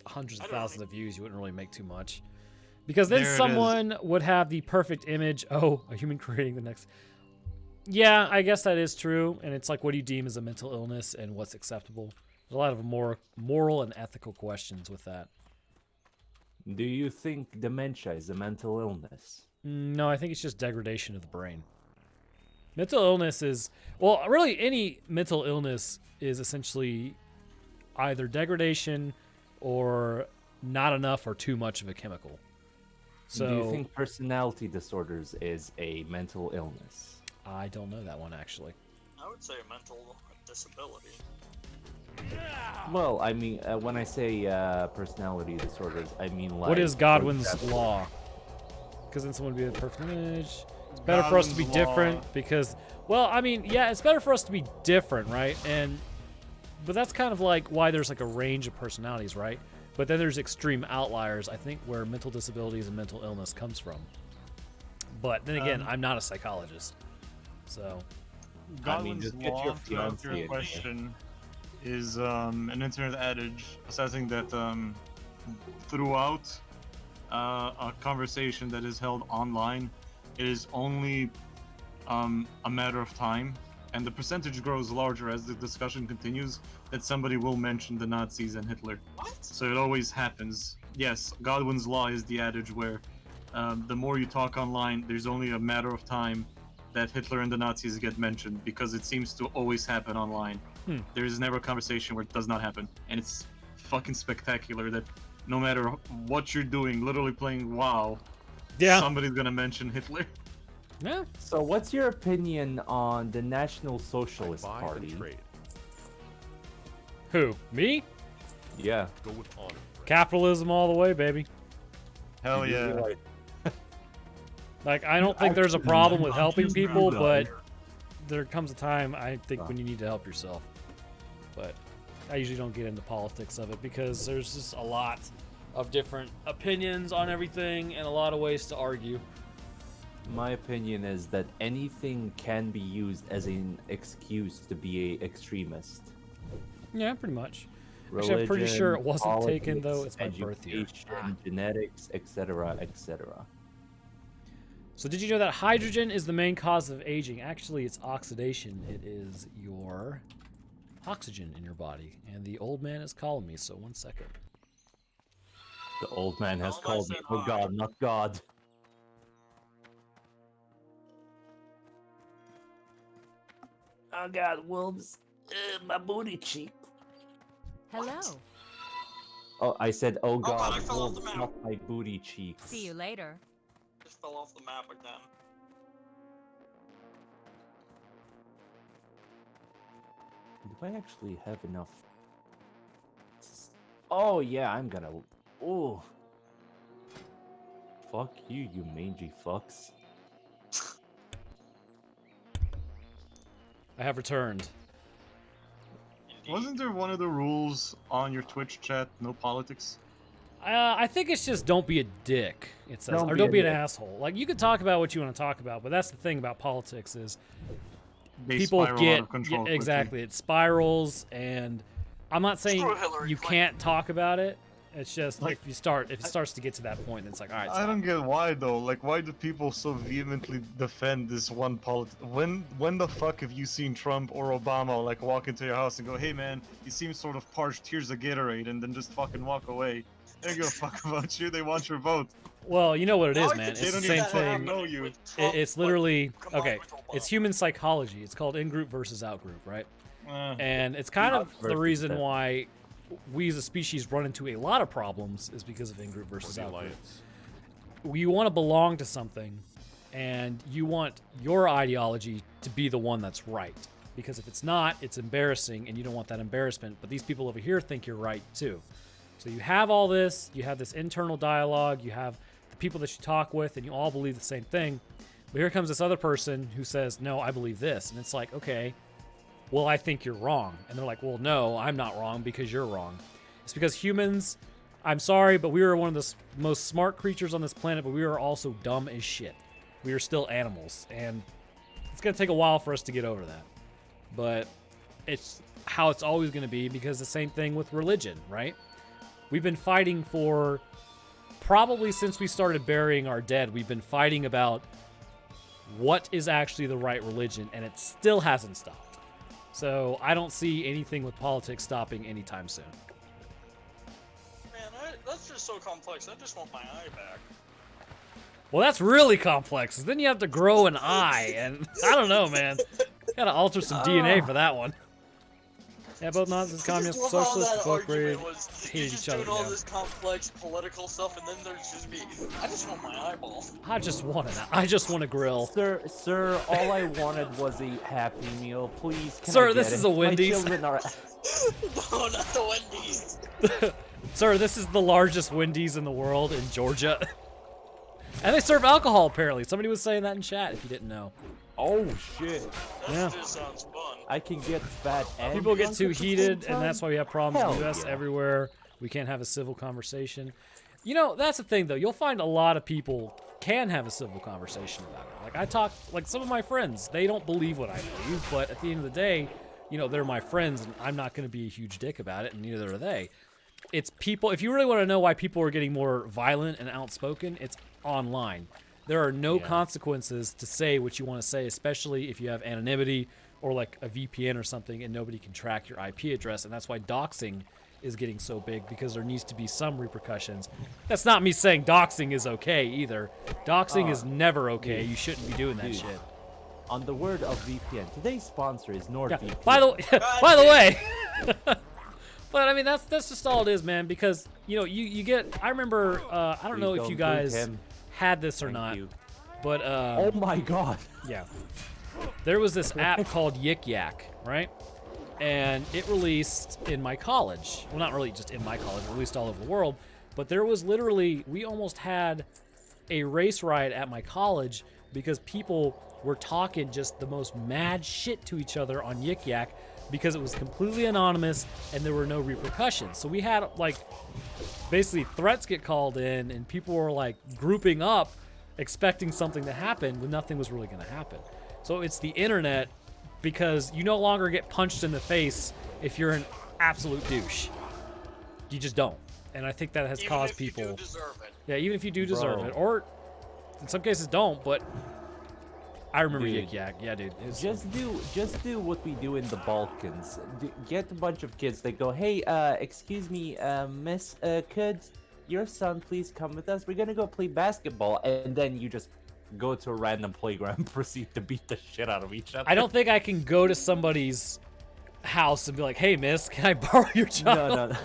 hundreds of thousands of views, you wouldn't really make too much. Because then someone would have the perfect image. Oh, a human creating the next. Yeah, I guess that is true. And it's like, what do you deem as a mental illness and what's acceptable? There's a lot of more moral and ethical questions with that.
Do you think dementia is a mental illness?
No, I think it's just degradation of the brain. Mental illness is, well, really any mental illness is essentially either degradation or not enough or too much of a chemical. So,
do you think personality disorders is a mental illness?
I don't know that one, actually.
I would say a mental disability.
Well, I mean, when I say personality disorders, I mean like...
What is Godwin's law? Because then someone would be the perfect image. It's better for us to be different because, well, I mean, yeah, it's better for us to be different, right? But that's kind of like why there's like a range of personalities, right? But then there's extreme outliers, I think, where mental disabilities and mental illness comes from. But then again, I'm not a psychologist, so...
Godwin's
just get
law,
your
to answer
fiancé
your
in
question, is an internet adage assessing that throughout a conversation that is held online, it is only a matter of time, and the percentage grows larger as the discussion continues, that somebody will mention the Nazis and Hitler.
What?
So it always happens. Yes, Godwin's law is the adage where the more you talk online, there's only a matter of time that Hitler and the Nazis get mentioned, because it seems to always happen online. There is never a conversation where it does not happen, and it's fucking spectacular that no matter what you're doing, literally playing WoW, somebody's gonna mention Hitler.
Yeah.
So what's your opinion on the National Socialist Party?
Who? Me?
Yeah.
Go with honor.
Capitalism all the way, baby.
Hell yeah.
Like, I don't think there's a problem with helping people, but there comes a time, I think, when you need to help yourself. But I usually don't get into politics of it because there's just a lot of different opinions on everything and a lot of ways to argue.
My opinion is that anything can be used as an excuse to be a extremist.
Yeah, pretty much.
Religion,
Actually, I'm pretty sure it wasn't
politics,
taken, though. It's my birth year.
education, genetics, etc., etc.
So did you know that hydrogen is the main cause of aging? Actually, it's oxidation. It is your oxygen in your body. And the old man is calling me, so 1 second.
The old man has called me. Oh God, not God.
Oh God, wolves. My booty cheek.
Hello.
Oh, I said, oh
God, I
God,
fell off the
wolves,
map.
not my booty cheeks.
See you later.
Just fell off the map again.
Do I actually have enough? Oh yeah, I'm gonna. Oh. Fuck you, you mangy fucks.
I have returned.
Wasn't there one of the rules on your Twitch chat, no politics?
I think it's just don't be a dick. It says, or don't be an asshole. Like, you can talk about what you want to talk about, but that's the thing about politics is
They
people
spiral
get
out of control quickly.
exactly. It spirals, and I'm not saying
Screw Hillary
you
Clinton.
can't talk about it. It's just like if it starts to get to that point, then it's like, all right.
I don't get why though. Like, why do people so vehemently defend this one When the fuck have you seen Trump or Obama like walk into your house and go, "Hey man, you seem sort of parched. Here's a Gatorade," and then just fucking walk away? They don't give a fuck about you. They want your vote.
Well, you know what it is, man.
They
It's the
don't
same
even fucking
thing.
know you.
It's literally okay. It's human psychology. It's called in-group versus out-group, right? And it's kind of the reason why we as a species run into a lot of problems is because of in-group versus out-group. You want to belong to something, and you want your ideology to be the one that's right. Because if it's not, it's embarrassing, and you don't want that embarrassment. But these people over here think you're right too. So you have all this. You have this internal dialogue. You have the people that you talk with, and you all believe the same thing. But here comes this other person who says, "No, I believe this," and it's like, okay. Well, I think you're wrong. And they're like, well, no, I'm not wrong because you're wrong. It's because humans, I'm sorry, but we are one of the most smart creatures on this planet, but we are also dumb as shit. We are still animals, and it's going to take a while for us to get over that. But it's how it's always going to be, because the same thing with religion, right? We've been fighting for, probably since we started burying our dead, we've been fighting about what is actually the right religion, and it still hasn't stopped. So I don't see anything with politics stopping anytime soon.
Man, that's just so complex. I just want my eye back.
Well, that's really complex. 'Cause then you have to grow an eye, and I don't know, man. Gotta alter some DNA for that one. Yeah, both Nazis, communists, socialists, both grade, hated each other.
Doing all
Yeah.
this complex political stuff, and then there's just me. I just want my eyeball.
I just want a grill.
Sir, all I wanted was a Happy Meal. Please, can
Sir,
I get
this
it?
is a Wendy's.
My children are...
No, not the Wendy's.
Sir, this is the largest Wendy's in the world in Georgia. And they serve alcohol, apparently. Somebody was saying that in chat, if you didn't know.
Oh, shit.
Yeah.
That just sounds fun.
I can get fat and
People get
drunk
too
at the same
heated,
time?
and that's why we have problems in
Hell
the U.S.
yeah.
everywhere. We can't have a civil conversation. You know, that's the thing, though. You'll find a lot of people can have a civil conversation about it. Like, I talk, like, some of my friends, they don't believe what I believe, but at the end of the day, you know, they're my friends, and I'm not going to be a huge dick about it, and neither are they. It's people, if you really want to know why people are getting more violent and outspoken, it's online. There are no consequences to say what you want to say, especially if you have anonymity or like a VPN or something and nobody can track your IP address, and that's why doxing is getting so big, because there needs to be some repercussions. That's not me saying doxing is okay either. Doxing is never okay.
Dude,
you shouldn't be doing that shit.
On the word of VPN, today's sponsor is NordVPN.
Yeah. By the way, but I mean that's just all it is, man. Because you know you get. I remember I don't know if you guys had this or not, but
oh my god,
yeah, there was this app called Yik Yak, right? And it released in my college. Well, not really just in my college, it released all over the world. But there was literally, we almost had a race riot at my college because people were talking just the most mad shit to each other on Yik Yak because it was completely anonymous and there were no repercussions. So we had, like, basically threats get called in and people were, like, grouping up expecting something to happen when nothing was really going to happen. So it's the internet, because you no longer get punched in the face if you're an absolute douche. You just don't. And I think that has caused people...
Even if you do deserve it.
Yeah, even if you do deserve it. Or in some cases don't, but I remember Yik Yak. Yeah, dude.
Just do what we do in the Balkans. Get a bunch of kids that go, hey, excuse me, miss, could your son please come with us? We're gonna go play basketball. And then you just go to a random playground and proceed to beat the shit out of each other.
I don't think I can go to somebody's house and be like, hey, miss, can I borrow your child?
No.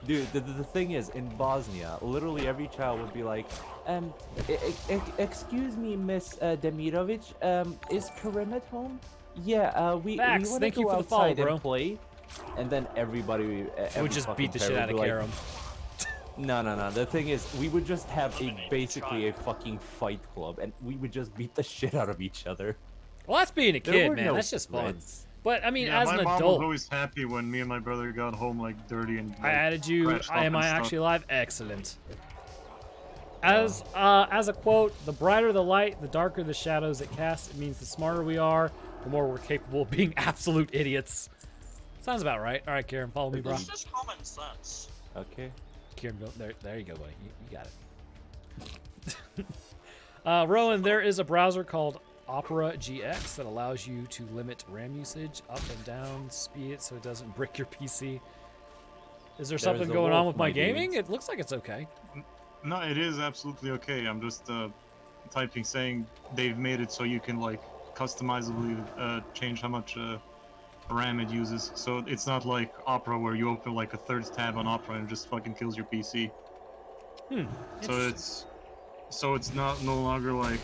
Dude, the thing is, in Bosnia, literally every child would be like, excuse me, Miss Demirovic, is Karim at home? Yeah, we want to go outside and play. And then everybody
would just beat the shit out of Karim.
No. The thing is, we would just have basically a fucking fight club, and we would just beat the shit out of each other.
Well, that's being a kid, man. That's just fun. But I mean, as an adult,
my mom was always happy when me and my brother got home like dirty and. Like,
I added you. Am I actually live? Excellent. As a quote, the brighter the light, the darker the shadows it casts. It means the smarter we are, the more we're capable of being absolute idiots. Sounds about right. All right, Kieran, follow me, bro.
It's just common sense.
Okay.
Kieran, go there. You go, buddy. You got it. Rowan, there is a browser called Opera GX that allows you to limit RAM usage up and down, speed it so it doesn't brick your PC. Is there something going on with my gaming? It looks like it's okay.
No, it is absolutely okay. I'm just typing saying they've made it so you can like customizably change how much RAM it uses. So it's not like Opera where you open like a third tab on Opera and it just fucking kills your PC. So it's no longer like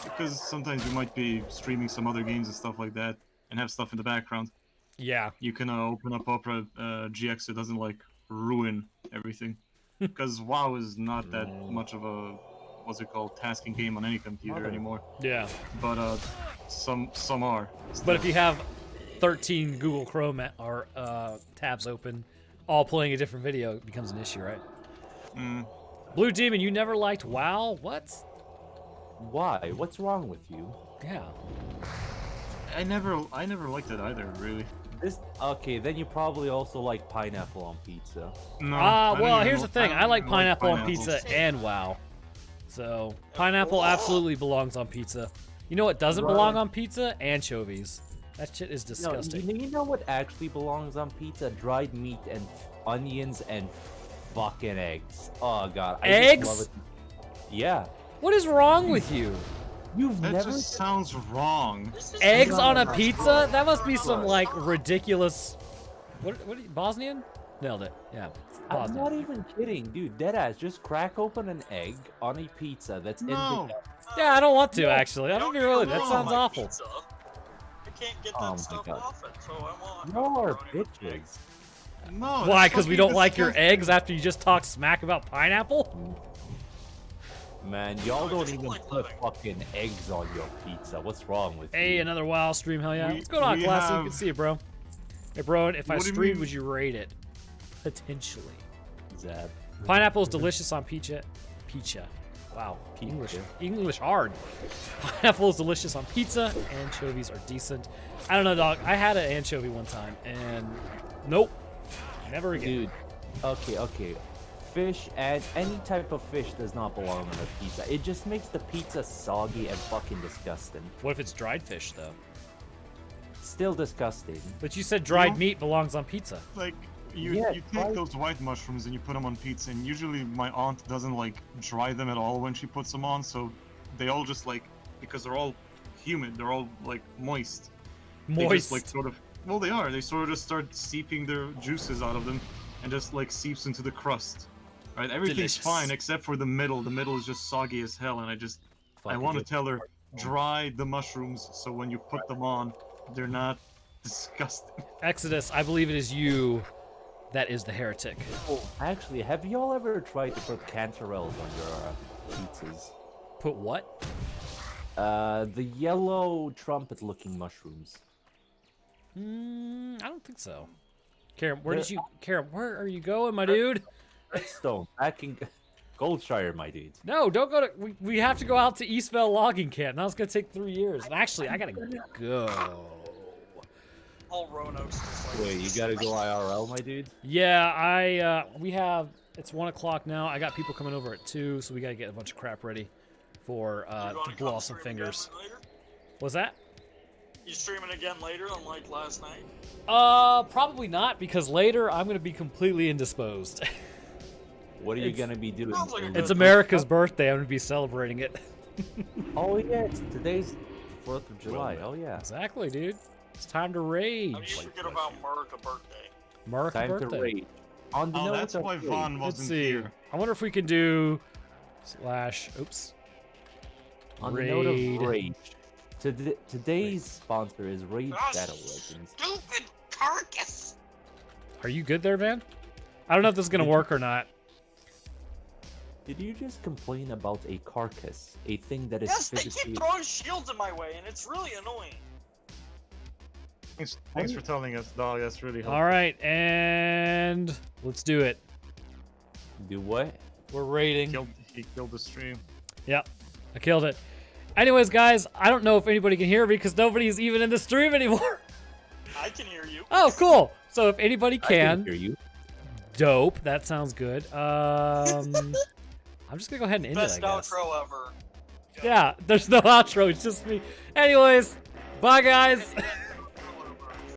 because sometimes you might be streaming some other games and stuff like that and have stuff in the background.
Yeah.
You can open up Opera GX. It doesn't like ruin everything. Because WoW is not that much of a tasking game on any computer anymore.
Yeah.
But some are.
But if you have 13 Google Chrome or tabs open, all playing a different video, it becomes an issue, right? Blue Demon, you never liked WoW? What?
Why? What's wrong with you?
Yeah.
I never liked it either, really.
Okay, then you probably also like pineapple on pizza.
No.
Well, here's the thing. I like pineapple on pizza and WoW. So, pineapple absolutely belongs on pizza. You know what doesn't belong on pizza? Anchovies. That shit is disgusting.
No, you know what actually belongs on pizza? Dried meat and onions and fucking eggs. Oh god.
Eggs?
Just love it. Yeah.
What is wrong with you?
That just sounds wrong.
Eggs on a pizza? That must be some like ridiculous. What Bosnian? Nailed it. Yeah.
I'm not even kidding, dude. Deadass. Just crack open an egg on a pizza that's in the.
Yeah, I don't want to actually. I don't really. That sounds awful.
I can't get that stuff off it, so I want.
Y'all are bitches.
No.
Why? Because we don't like your eggs after you just talk smack about pineapple?
Man, y'all don't even put fucking eggs on your pizza. What's wrong with you?
Hey, another WoW stream, hell yeah. What's going on, Classy? Good to see you, bro. Hey, bro, if I streamed, would you rate it? Potentially.
Zab.
Pineapple is delicious on pizza. Wow, English hard. Pineapple is delicious on pizza. Anchovies are decent. I don't know, dog. I had an anchovy one time, and nope, never again.
Dude, okay. Fish and any type of fish does not belong on a pizza. It just makes the pizza soggy and fucking disgusting.
What if it's dried fish, though?
Still disgusting.
But you said dried meat belongs on pizza.
Like, you take those white mushrooms and you put them on pizza, and usually my aunt doesn't like dry them at all when she puts them on, so they all just like, because they're all humid, they're all like moist. They just, like, sort of, well, they are. They sort of just start seeping their juices out of them, and just like seeps into the crust. Right, everything's fine except for the middle. The middle is just soggy as hell, and I want to tell her, dry the mushrooms so when you put them on, they're not disgusting.
Exodus, I believe it is you that is the heretic.
Oh, actually, have y'all ever tried to put cantarillos on your pizzas?
Put what?
The yellow trumpet-looking mushrooms.
I don't think so. Karen, where are you going, my dude?
Redstone, back in Goldshire, my dude.
No, don't go to. We have to go out to Eastvale Logging Camp. Now it's gonna take 3 years. And actually, I gotta go.
All Roanoke's just like.
Wait, you gotta go IRL, my dude?
Yeah, we have. It's 1 o'clock now. I got people coming over at 2, so we gotta get a bunch of crap ready for to blow off some fingers. What's that?
You streaming again later, unlike last night?
Probably not, because later I'm gonna be completely indisposed.
What are you gonna be doing?
It's America's birthday. I'm gonna be celebrating it.
Oh yeah, today's 4th of July. Oh yeah.
Exactly, dude. It's time to rage.
How do you forget about America birthday?
America
Time
birthday.
to rage. On the note
that's
of
why Vaughn
Let's
wasn't
see.
here.
I wonder if we can do / oops.
On the note of rage, today's sponsor is Raid Shadow Legends.
Stupid carcass!
Are you good there, man? I don't know if this is gonna work or not.
Did you just complain about a carcass, a thing that is
Yes, they
physically?
keep throwing shields in my way, and it's really annoying.
Thanks for telling us, dog. That's really helpful.
All right, and let's do it.
Do what?
We're raiding.
He killed the stream.
Yep, I killed it. Anyways, guys, I don't know if anybody can hear me because nobody's even in the stream anymore.
I can hear you.
Oh, cool. So if anybody
I
can
hear you.
Dope. That sounds good. I'm just gonna go ahead and end
Best
it, I guess.
outro ever.
Yeah, there's no outro. It's just me. Anyways, bye, guys.